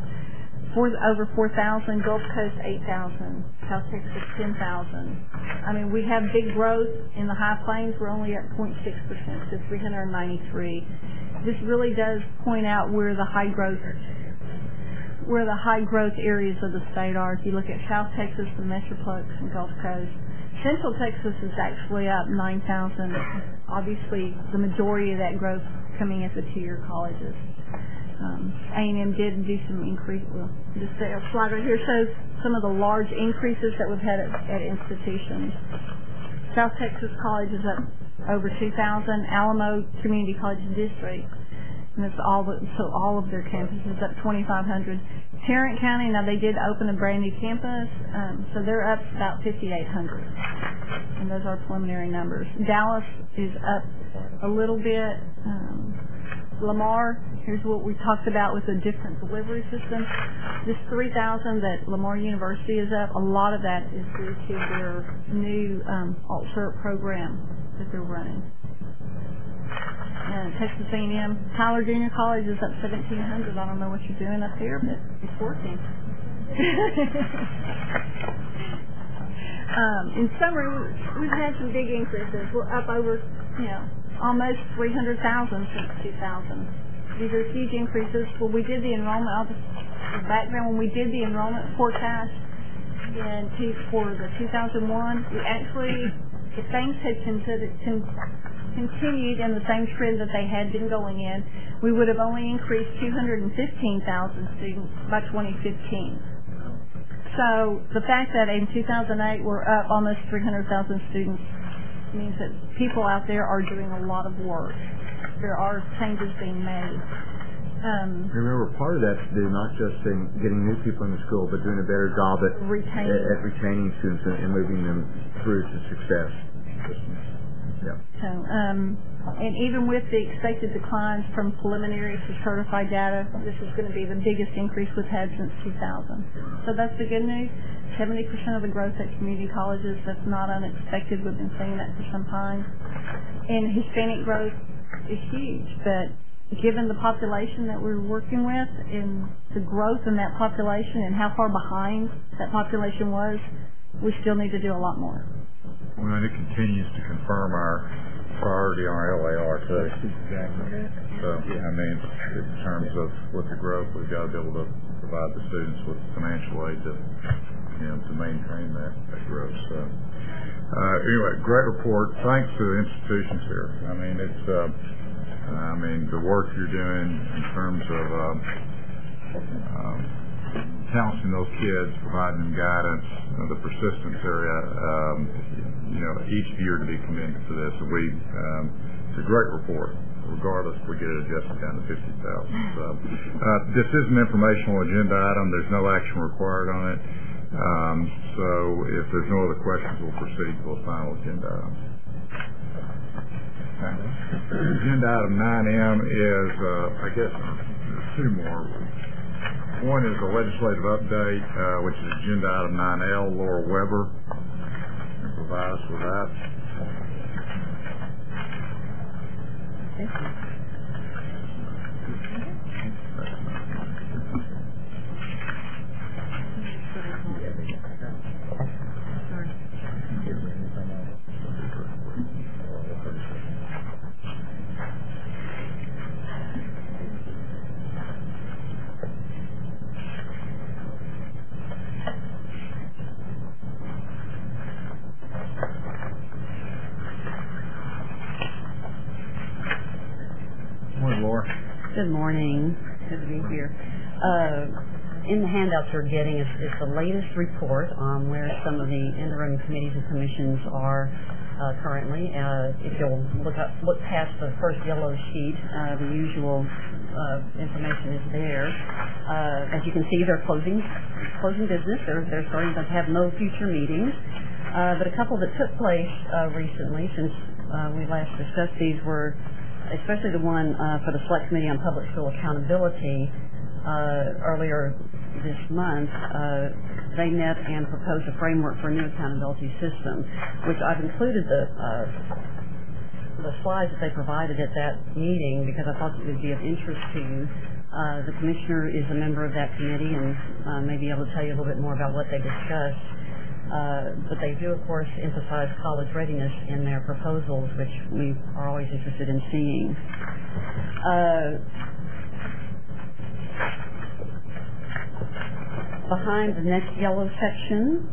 over 4,000, Gulf Coast 8,000, South Texas 10,000. I mean, we have big growth in the High Plains. We're only at 0.6% to 393. This really does point out where the high growth areas of the state are. If you look at South Texas, the Metroplex, and Gulf Coast, Central Texas is actually up 9,000. Obviously, the majority of that growth coming at the two-year colleges. A&M did do some increase. Well, this slide right here shows some of the large increases that we've had at institutions. South Texas College is up over 2,000. Alamo Community College District, and it's all of their campuses up 2,500. Tarrant County, now they did open a brand new campus, so they're up about 5,800, and those are preliminary numbers. Dallas is up a little bit. Lamar, here's what we talked about with the different delivery systems. This 3,000 that Lamar University is up, a lot of that is due to their new alt-cert program that they're running. And Texas A&M, Tyler Junior College is up 1,700. I don't know what you're doing up there, but it's working. In summary, we've had some big increases. We're up over, almost 300,000 since 2000. These are huge increases. When we did the enrollment, when we did the enrollment forecast for the 2001, we actually, if things had continued in the same trend that they had been going in, we would have only increased 215,000 students by 2015. So the fact that in 2008 we're up almost 300,000 students means that people out there are doing a lot of work. There are changes being made. Remember, part of that's to do not just in getting new people in the school, but doing a better job at retaining students and moving them through to success. Yeah. So, and even with the expected declines from preliminary to certified data, this is going to be the biggest increase we've had since 2000. So that's the good news. 70% of the growth at community colleges, that's not unexpected. We've been seeing that for some time. And Hispanic growth is huge, but given the population that we're working with and the growth in that population and how far behind that population was, we still need to do a lot more. Well, and it continues to confirm our priority on our LAR too. Exactly. So, I mean, in terms of with the growth, we've got to be able to provide the students with financial aid to maintain that growth. So, anyway, great report. Thanks to the institutions here. I mean, it's the work you're doing in terms of counseling those kids, providing them guidance, the persistence area. Each year to be commended for this. It's a great report. Regardless, we get it adjusted down to 50,000. So, this is an informational agenda item. There's no action required on it. So, if there's no other questions, we'll proceed to a final agenda item. Agenda item 9M is, two more. One is a legislative update, which is agenda item 9L. Laura Weber can provide us with that. Thank you. Good morning. Good to be here. In the handouts we're getting is the latest report on where some of the interim committees and commissions are currently. If you'll look past the first yellow sheet, the usual information is there. As you can see, they're closing business. They're starting to have no future meetings. But a couple that took place recently, since we last discussed these, were especially the one for the Select Committee on Public School Accountability earlier this month. They met and proposed a framework for a new accountability system, which I've included the slides that they provided at that meeting because I thought it would be of interest to you. The commissioner is a member of that committee and may be able to tell you a little bit more about what they discussed. But they do, of course, emphasize college readiness in their proposals, which we are always interested in seeing. Behind the next yellow section,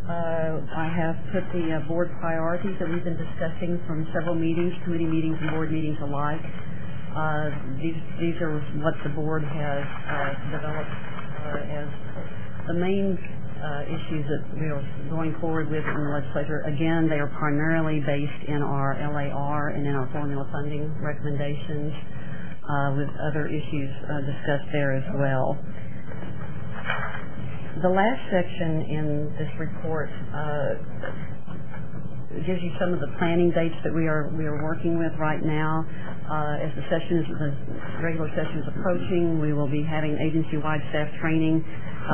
I have put the board priorities that we've been discussing from several meetings, committee meetings and board meetings alike. These are what the board has developed as the main issues that we are going forward with in the legislature. Again, they are primarily based in our LAR and in our formula funding recommendations, with other issues discussed there as well. The last section in this report gives you some of the planning dates that we are working with right now. As the regular session is approaching, we will be having agency-wide staff training,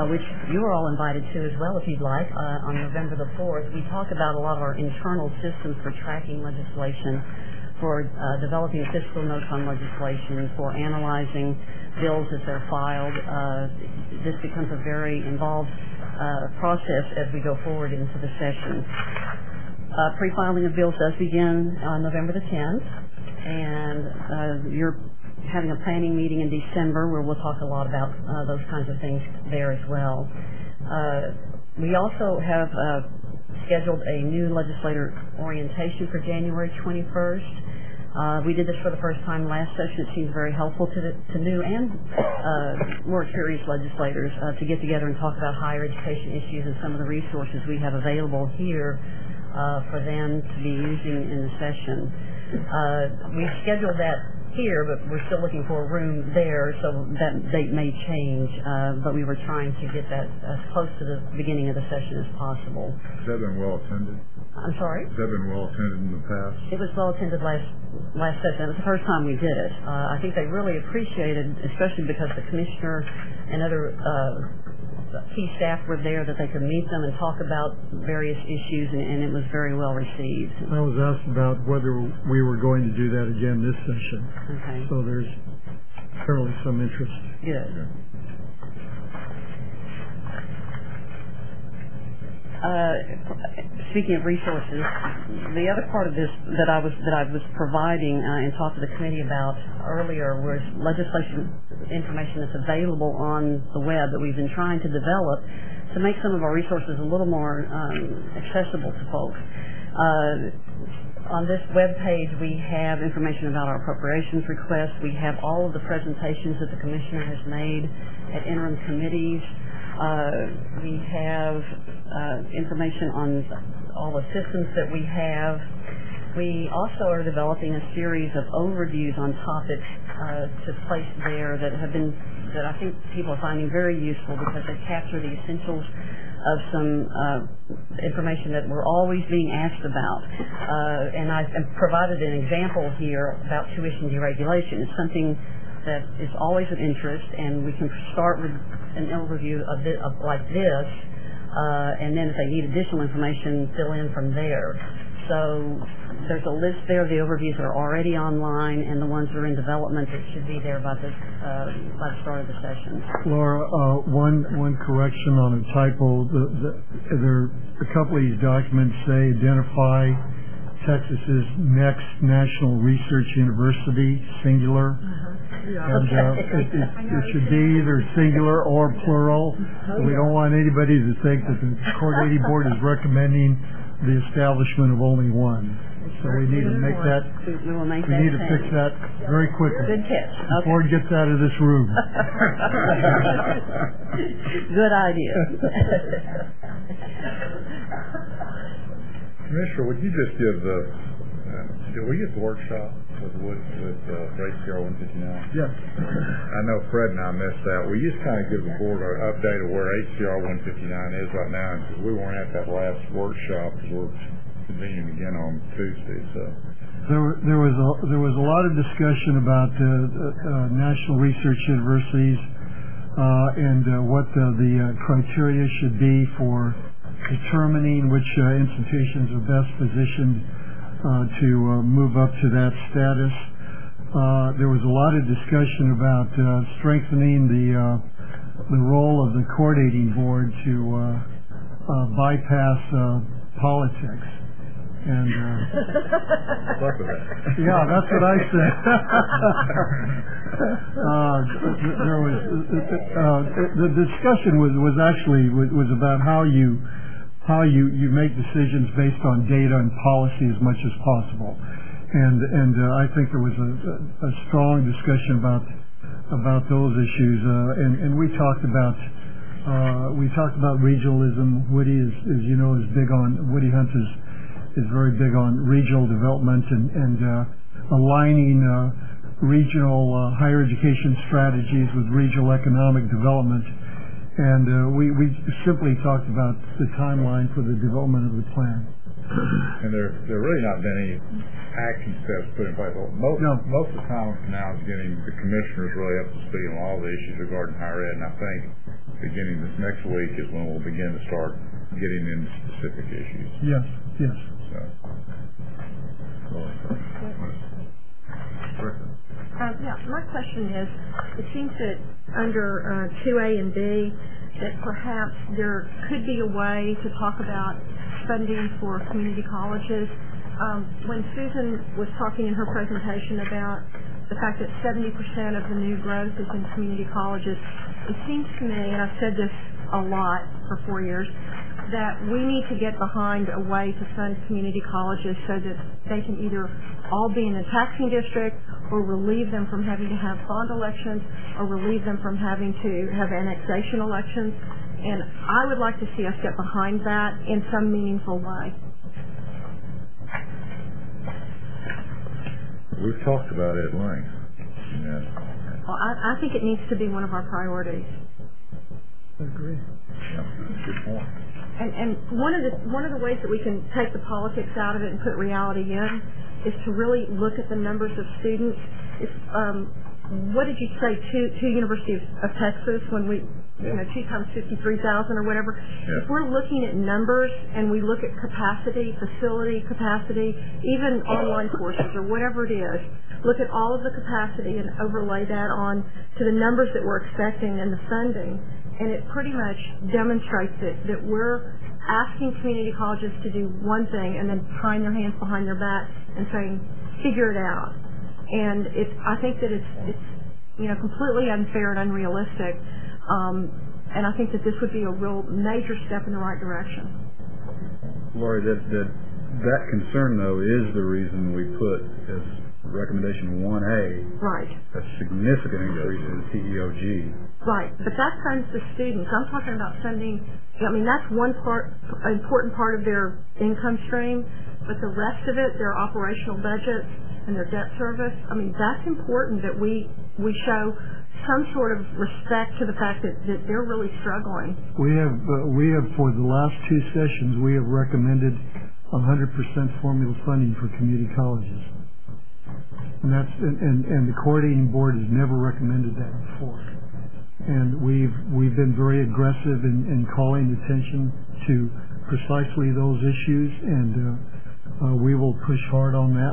which you are all invited to as well if you'd like, on November the 4th. We talk about a lot of our internal systems for tracking legislation, for developing fiscal notes on legislation, for analyzing bills as they're filed. This becomes a very involved process as we go forward into the session. Pre-filing of bills does begin on November the 10th, and you're having a planning meeting in December where we'll talk a lot about those kinds of things there as well. We also have scheduled a new legislator orientation for January 21st. We did this for the first time last session. It seems very helpful to new and more experienced legislators to get together and talk about higher education issues and some of the resources we have available here for them to be using in the session. We scheduled that here, but we're still looking for a room there, so that date may change, but we were trying to get that as close to the beginning of the session as possible. Has that been well attended? I'm sorry? Has that been well attended in the past? It was well attended last session. It was the first time we did it. I think they really appreciated, especially because the commissioner and other key staff were there, that they could meet them and talk about various issues, and it was very well received. I was asked about whether we were going to do that again this session. Okay. So there's certainly some interest. Good. Speaking of resources, the other part of this that I was providing and talked to the committee about earlier was legislation information that's available on the web that we've been trying to develop to make some of our resources a little more accessible to folks. On this web page, we have information about our appropriations requests. We have all of the presentations that the commissioner has made at interim committees. We have information on all the systems that we have. We also are developing a series of overviews on topics to place there that I think people are finding very useful because they capture the essentials of some information that we're always being asked about. And I've provided an example here about tuition deregulation. It's something that is always of interest, and we can start with an overview of like this, and then if they need additional information, fill in from there. So there's a list there of the overviews that are already online and the ones that are in development that should be there by the start of the session. Laura, one correction on a typo. There a couple of these documents say identify Texas's next national research university, singular. And it should be either singular or plural. We don't want anybody to think that the coordinating board is recommending the establishment of only one. So we need to make that. We need to fix that very quickly. Good catch. Before it gets out of this room. Good idea. Commissioner, would you just give did we get the workshop with HCR 159? Yes. I know Fred and I missed that. Will you just kind of give the board an update of where HCR 159 is right now? Because we weren't at that last workshop because we're convening again on Tuesday. So There was a lot of discussion about national research universities and what the criteria should be for determining which institutions are best positioned to move up to that status. There was a lot of discussion about strengthening the role of the coordinating board to bypass politics. And yeah, that's what I said. There was the discussion was actually about how you make decisions based on data and policy as much as possible, and I think there was a strong discussion about those issues, and we talked about regionalism. Woody as you know, is big on Woody Hunt is very big on regional development and aligning regional higher education strategies with regional economic development. And we simply talked about the timeline for the development of the plan. And there really not been any action steps put in place. Most of the time now is getting the commissioners really up to speed on all the issues regarding higher ed, and I think beginning this next week is when we'll begin to start getting into specific issues. Yes. My question is, it seems that under 2A and B that perhaps there could be a way to talk about funding for community colleges. When Susan was talking in her presentation about the fact that 70% of the new growth is in community colleges, it seems to me, and I've said this a lot for 4 years, that we need to get behind a way to fund community colleges so that they can either all be in a taxing district or relieve them from having to have bond elections or relieve them from having to have annexation elections. And I would like to see us get behind that in some meaningful way. We've talked about it at length. Well, I think it needs to be one of our priorities. I agree. Yeah, good point. And one of the ways that we can take the politics out of it and put reality in is to really look at the numbers of students. What did you say, two University of Texas when we, 2 times 53,000 or whatever? Yeah. If we're looking at numbers and we look at capacity, facility capacity, even online courses or whatever it is, look at all of the capacity and overlay that on to the numbers that we're expecting and the funding, and it pretty much demonstrates that we're asking community colleges to do one thing and then tying their hands behind their back and saying, figure it out. And I think that it's completely unfair and unrealistic. And I think that this would be a real major step in the right direction. Lori, that concern, though, is the reason we put as recommendation 1A a significant increase in TEOG. Right, but that funds the students. I'm talking about funding. That's one important part of their income stream, but the rest of it, their operational budgets and their debt service, that's important that we show some sort of respect to the fact that they're really struggling. We have for the last 2 sessions, we have recommended 100% formula funding for community colleges. And the coordinating board has never recommended that before. And we've been very aggressive in calling attention to precisely those issues, and we will push hard on that.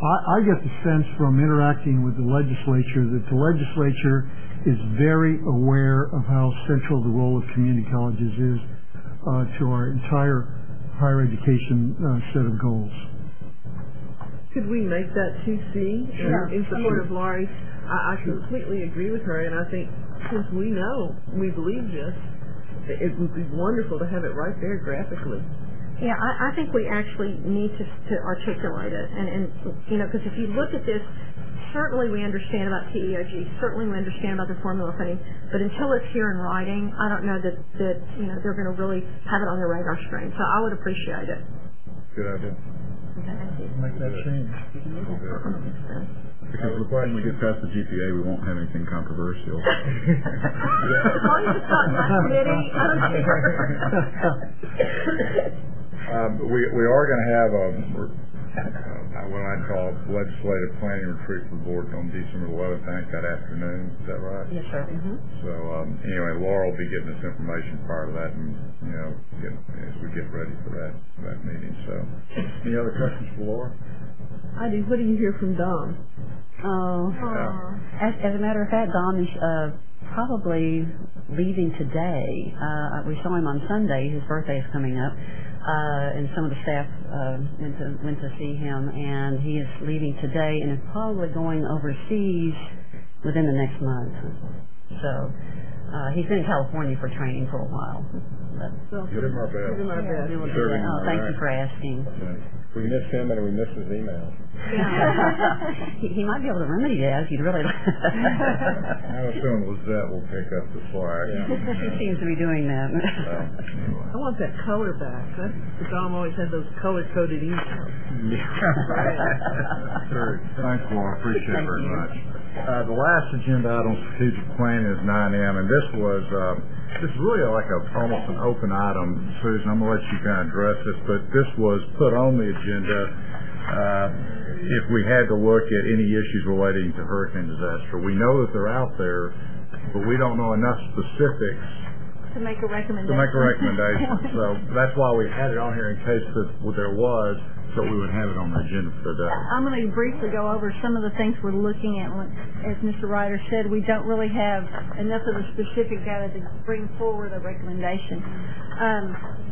I get the sense from interacting with the legislature that the legislature is very aware of how central the role of community colleges is to our entire higher education set of goals. Could we make that 2C in support of Lori? I completely agree with her, and I think since we believe this, it would be wonderful to have it right there graphically. Yeah, I think we actually need to articulate it, and because if you look at this, certainly we understand about TEOG, certainly we understand about the formula funding, but until it's here in writing, I don't know that they're going to really have it on their radar screen. So I would appreciate it. Good idea. Make that change. Because when we get past the GPA, we won't have anything controversial. As long as it's not in my committee, I don't care. We are going to have I what I'd call legislative planning retreat for the board on December 11th, I think that afternoon. Is that right? Yes, sir. Mm-hmm. So anyway, Laura will be getting us information prior to that, and as we get ready for that meeting. So, any other questions for Laura? I do. What do you hear from Dom? As a matter of fact, Dom is probably leaving today. We saw him on Sunday. His birthday is coming up. And some of the staff went to see him, and he is leaving today and is probably going overseas within the next month. So he's been in California for training for a while. Give him our best. Give him our best. Thank you for asking. We miss him and we miss his emails. He might be able to remedy that if you'd really like. I assume Lizette will pick up the slack. She seems to be doing that. I want that color back. Dom always had those color-coded emails. Thanks, Laura. Appreciate it very much. The last agenda item, strategic plan, is 9M, and this is really like almost an open item, Susan. I'm going to let you kind of address this, but this was put on the agenda if we had to look at any issues relating to hurricane disaster. We know that they're out there, but we don't know enough specifics to make a recommendation. So that's why we had it on here in case there was, so we would have it on the agenda for today. I'm going to briefly go over some of the things we're looking at. As Mr. Ryder said, we don't really have enough of the specific data to bring forward a recommendation.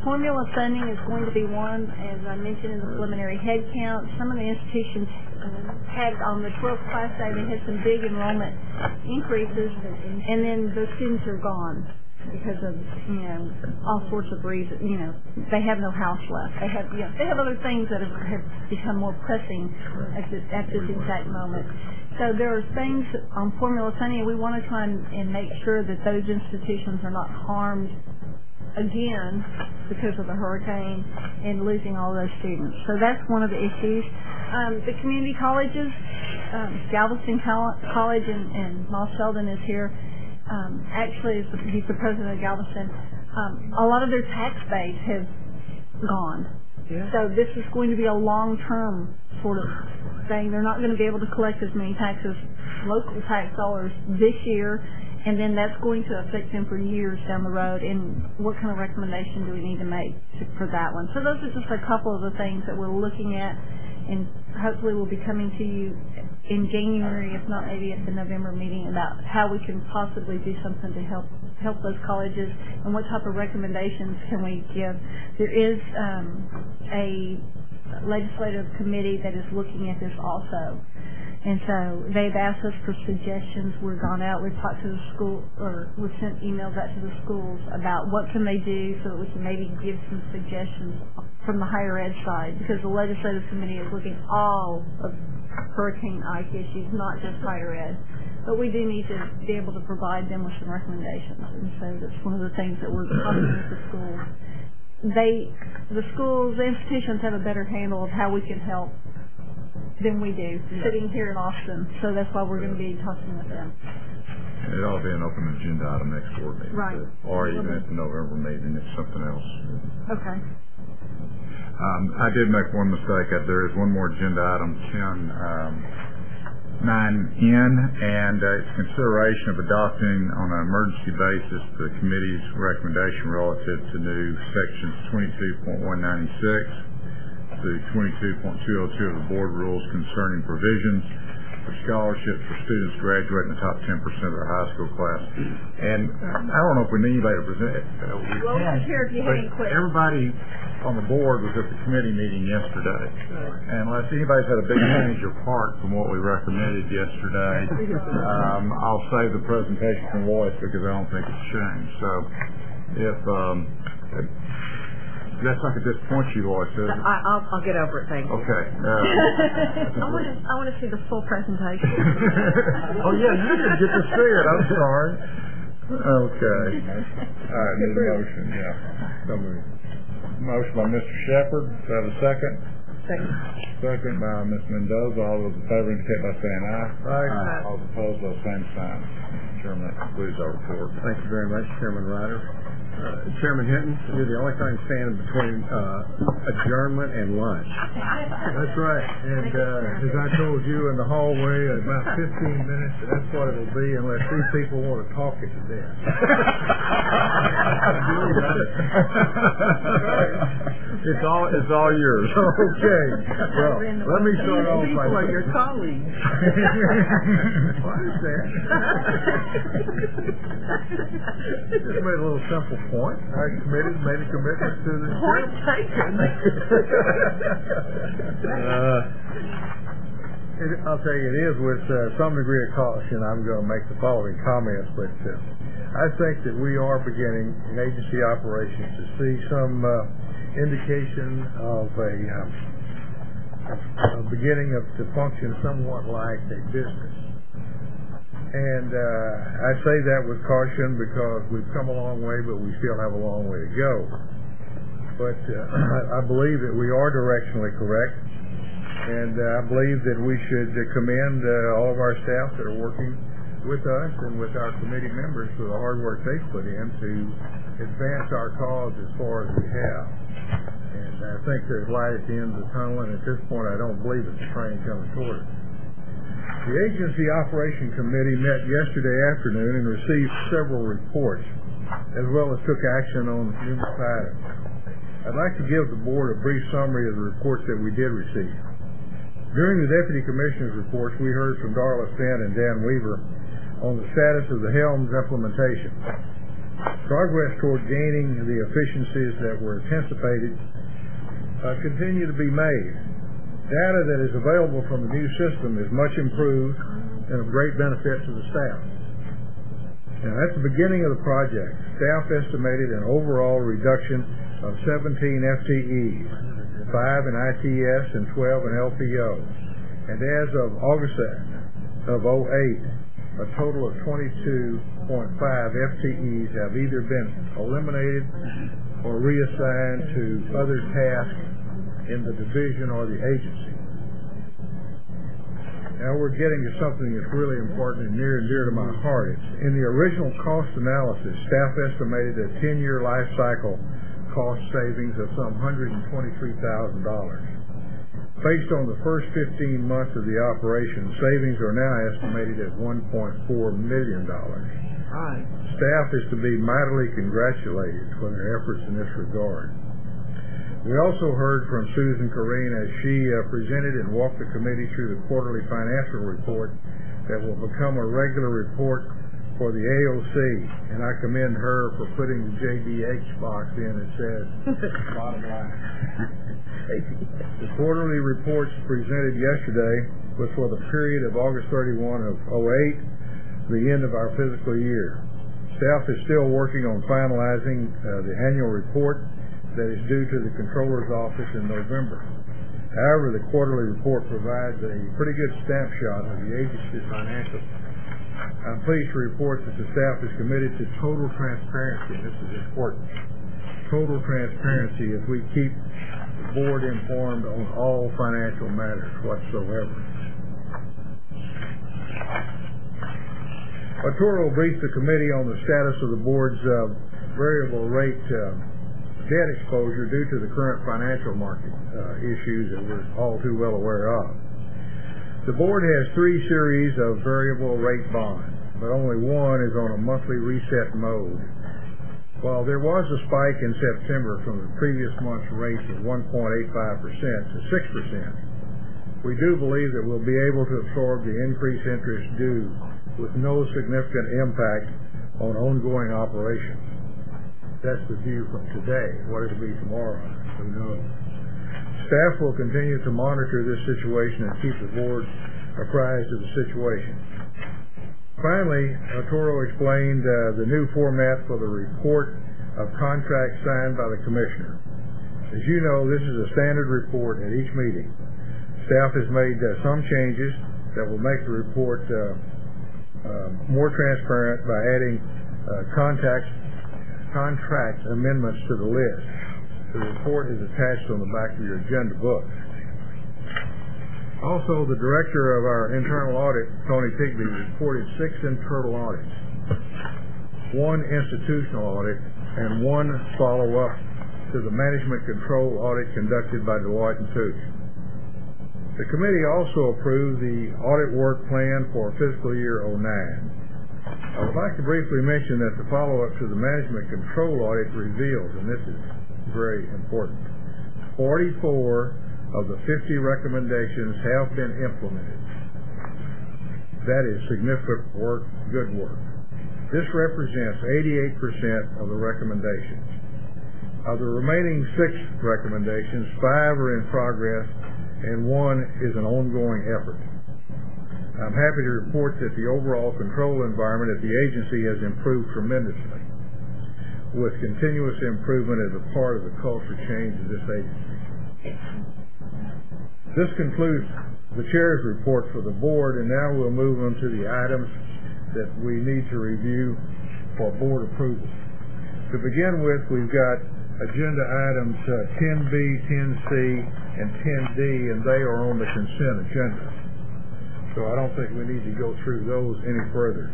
Formula funding is going to be one, as I mentioned in the preliminary head count. Some of the institutions had on the 12th class day, they had some big enrollment increases, and then those students are gone because of all sorts of reasons. They have no house left. They have other things that have become more pressing at this exact moment. So there are things on formula funding. We want to try and make sure that those institutions are not harmed again because of the hurricane and losing all those students. So that's one of the issues. The community colleges, Galveston College and Moss Sheldon is here. Actually, he's the president of Galveston. A lot of their tax base has gone. Yeah. So this is going to be a long-term sort of thing. They're not going to be able to collect as many local tax dollars this year, and then that's going to affect them for years down the road. And what kind of recommendation do we need to make for that one? So those are just a couple of the things that we're looking at, and hopefully we'll be coming to you in January, if not maybe at the November meeting, about how we can possibly do something to help those colleges and what type of recommendations can we give. There is a legislative committee that is looking at this also. And so they've asked us for suggestions. We've gone out, we've talked to the school, or we've sent emails out to the schools about what can they do so that we can maybe give some suggestions from the higher ed side, because the legislative committee is looking at all of hurricane ice issues, not just higher ed. But we do need to be able to provide them with some recommendations. And so that's one of the things that we're talking with the schools. The institutions have a better handle of how we can help than we do, sitting here in Austin. So that's why we're going to be talking with them. It ought to be an open agenda item next board meeting. Right. Or even at the November meeting if something else. Okay. I did make one mistake. There is one more agenda item, 9N, and it's consideration of adopting on an emergency basis the committee's recommendation relative to new sections 22.196 to 22.202 of the board rules concerning provisions for scholarships for students graduating the top 10% of their high school class. And I don't know if we need anybody to present it. If you have any questions. Everybody on the board was at the committee meeting yesterday. And unless anybody's had a big change apart from what we recommended yesterday, I'll save the presentation from Lois because I don't think it's changed. So if that's not going to disappoint you, Lois, is it? I'll get over it, thank you. Okay. I want to see the full presentation. Oh, yeah, you didn't get to see it. I'm sorry. Okay. All right, need a motion, yeah. So moved. Motion by Mr. Shepard. Do I have a second? Second by Ms. Mendoza. All those in favor indicate by saying aye. Aye. All opposed, those same sign. Chairman, that concludes our report. Thank you very much, Chairman Ryder. Chairman Hinton, you're the only thing standing between adjournment and lunch. That's right. And as I told you in the hallway, about 15 minutes, that's what it'll be unless these people want to talk it to death. It's all yours. Okay. Well, let me start off by... People are your colleagues. I understand. Just made a little simple point. I made a commitment to the... Point taken. I'll tell you, it is with some degree of caution I'm going to make the following comments, but I think that we are beginning in agency operations to see some indication of a beginning to function somewhat like a business. And I say that with caution because we've come a long way, but we still have a long way to go. But I believe that we are directionally correct, and I believe that we should commend all of our staff that are working with us and with our committee members for the hard work they've put in to advance our cause as far as we have. And I think there's light at the end of the tunnel, and at this point I don't believe it's a train coming toward us. The Agency Operation Committee met yesterday afternoon and received several reports, as well as took action on numerous items. I'd like to give the board a brief summary of the reports that we did receive. During the Deputy Commissioner's reports, we heard from Darla Finn and Dan Weaver on the status of the Helms implementation. Progress toward gaining the efficiencies that were anticipated continue to be made. Data that is available from the new system is much improved and of great benefit to the staff. Now, at the beginning of the project, staff estimated an overall reduction of 17 FTEs, 5 in ITS and 12 in LPO. And as of August of 08, a total of 22.5 FTEs have either been eliminated or reassigned to other tasks in the division or the agency. Now we're getting to something that's really important and near and dear to my heart. In the original cost analysis, staff estimated a 10-year life cycle cost savings of some $123,000. Based on the first 15 months of the operation, savings are now estimated at $1.4 million. Staff is to be mightily congratulated for their efforts in this regard. We also heard from Susan Corrine as she presented and walked the committee through the quarterly financial report that will become a regular report for the AOC, and I commend her for putting the JDH box in that says bottom line. The quarterly reports presented yesterday was for the period of August 31 of 08, the end of our fiscal year. Staff is still working on finalizing the annual report that is due to the Controller's Office in November. However, the quarterly report provides a pretty good snapshot of the agency's financials. I'm pleased to report that the staff is committed to total transparency. This is important. Total transparency as we keep the board informed on all financial matters whatsoever. Arturo briefed the committee on the status of the board's variable rate debt exposure due to the current financial market issues that we're all too well aware of. The board has 3 series of variable rate bonds, but only one is on a monthly reset mode. While there was a spike in September from the previous month's rate of 1.85% to 6%, we do believe that we'll be able to absorb the increased interest due with no significant impact on ongoing operations. That's the view from today. What it'll be tomorrow, who knows? Staff will continue to monitor this situation and keep the board apprised of the situation. Finally, Arturo explained the new format for the report of contracts signed by the Commissioner. As you know, this is a standard report at each meeting. Staff has made some changes that will make the report more transparent by adding contract amendments to the list. The report is attached on the back of your agenda book. Also, the director of our internal audit, Tony Tigbee, reported 6 internal audits, 1 institutional audit, and one follow-up to the management control audit conducted by Deloitte & Touche. The committee also approved the audit work plan for fiscal year 09. I would like to briefly mention that the follow-up to the management control audit reveals, and this is very important, 44 of the 50 recommendations have been implemented. That is significant work, good work. This represents 88% of the recommendations. Of the remaining 6 recommendations, 5 are in progress and 1 is an ongoing effort. I'm happy to report that the overall control environment at the agency has improved tremendously, with continuous improvement as a part of the culture change of this agency. This concludes the chair's report for the board, and now we'll move on to the items that we need to review for board approval. To begin with, we've got agenda items 10B, 10C, and 10D, and they are on the consent agenda. So I don't think we need to go through those any further.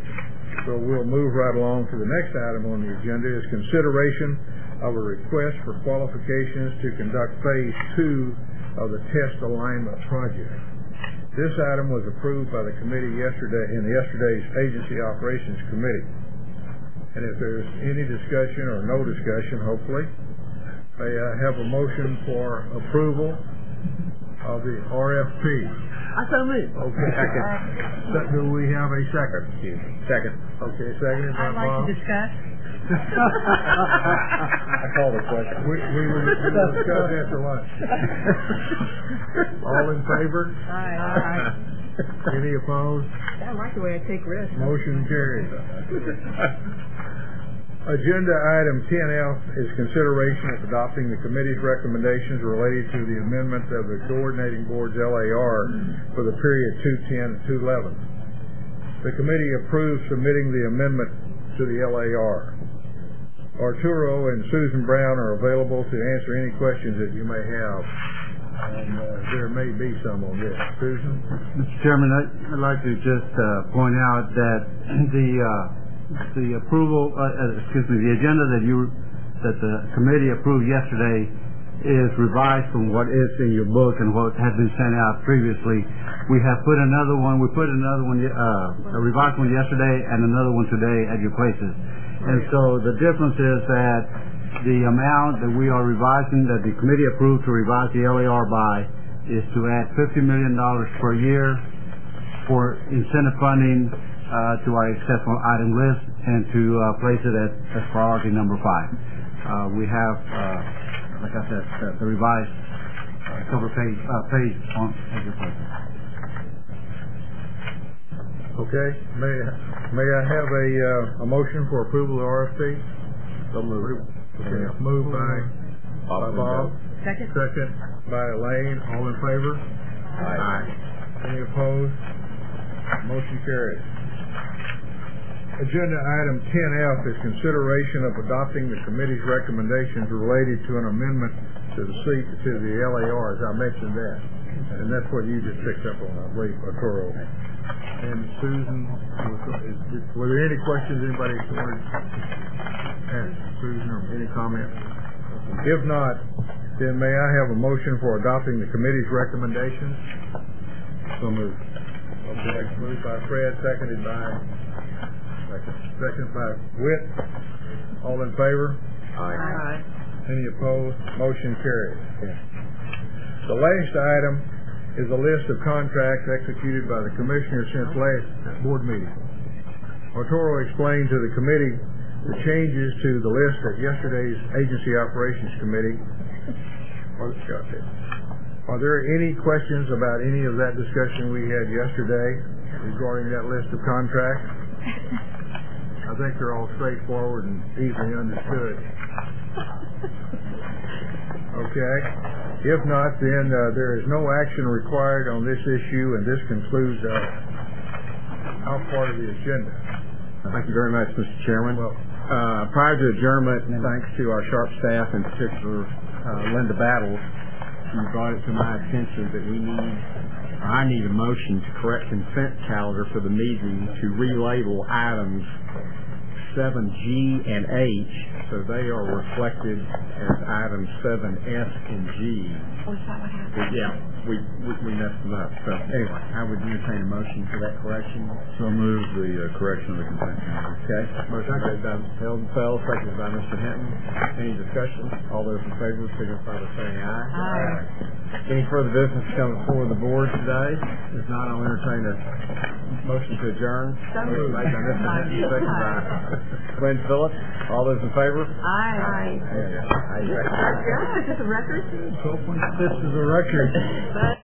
So we'll move right along to the next item on the agenda is consideration of a request for qualifications to conduct phase 2 of the test alignment project. This item was approved by the committee in yesterday's Agency Operations Committee. And if there's any discussion or no discussion, hopefully, may I have a motion for approval of the RFP? I so move. Okay. Second. Do we have a second? Second. Okay, seconded by I'd like Bob. to discuss. I call the question. We will discuss after lunch. All in favor? Aye. Any opposed? I like the way I take risks. Motion carries. Agenda item 10F is consideration of adopting the committee's recommendations related to the amendment of the coordinating board's LAR for the period 210 to 211. The committee approved submitting the amendment to the LAR. Arturo and Susan Brown are available to answer any questions that you may have, and there may be some on this. Susan? Mr. Chairman, I'd like to just point out that the approval, the agenda that the committee approved yesterday is revised from what is in your book and what had been sent out previously. We have put another one, a revised one yesterday and another one today at your places. And so the difference is that the amount that we are revising, that the committee approved to revise the LAR by, is to add $50 million per year for incentive funding to our exceptional item list and to place it as priority number 5. We have, like I said, the revised cover page on your place. Okay. May I have a motion for approval of RFP? So moved. Okay. Moved by Bob. Second. Second by Elaine. All in favor? Aye. Any opposed? Motion carries. Agenda item 10F is consideration of adopting the committee's recommendations related to an amendment to the LAR, as I mentioned that. And that's what you just picked up on, I believe, Arturo. And Susan, were there any questions anybody wanted to ask Susan or any comments? If not, then may I have a motion for adopting the committee's recommendations? So moved. Okay, moved by Fred, seconded by Whit. All in favor? Aye. Any opposed? Motion carries. The last item is a list of contracts executed by the commissioners since last board meeting. Arturo explained to the committee the changes to the list at yesterday's Agency Operations Committee. Are there any questions about any of that discussion we had yesterday regarding that list of contracts? I think they're all straightforward and easily understood. Okay. If not, then there is no action required on this issue, and this concludes our part of the agenda. Thank you very much, Mr. Chairman. Prior to adjournment, thanks to our sharp staff, in particular Linda Battles, she brought it to my attention that I need a motion to correct consent calendar for the meeting to relabel items 7G and H, so they are reflected as items 7S and G. Was that what happened? Yeah, we messed them up. So anyway, I would entertain a motion for that correction. So move the correction of the consent calendar. Okay, motion made by Mr. Hildenfeld, seconded by Mr. Hinton. Any discussion? All those in favor signify by saying aye. Aye. Any further business coming before the board today? If not, I'll entertain a motion to adjourn. Motion made by Mr. Hinton, seconded by Glenn Phillips. All those in favor? Aye. Aye. Yeah, is this a record? This is a record.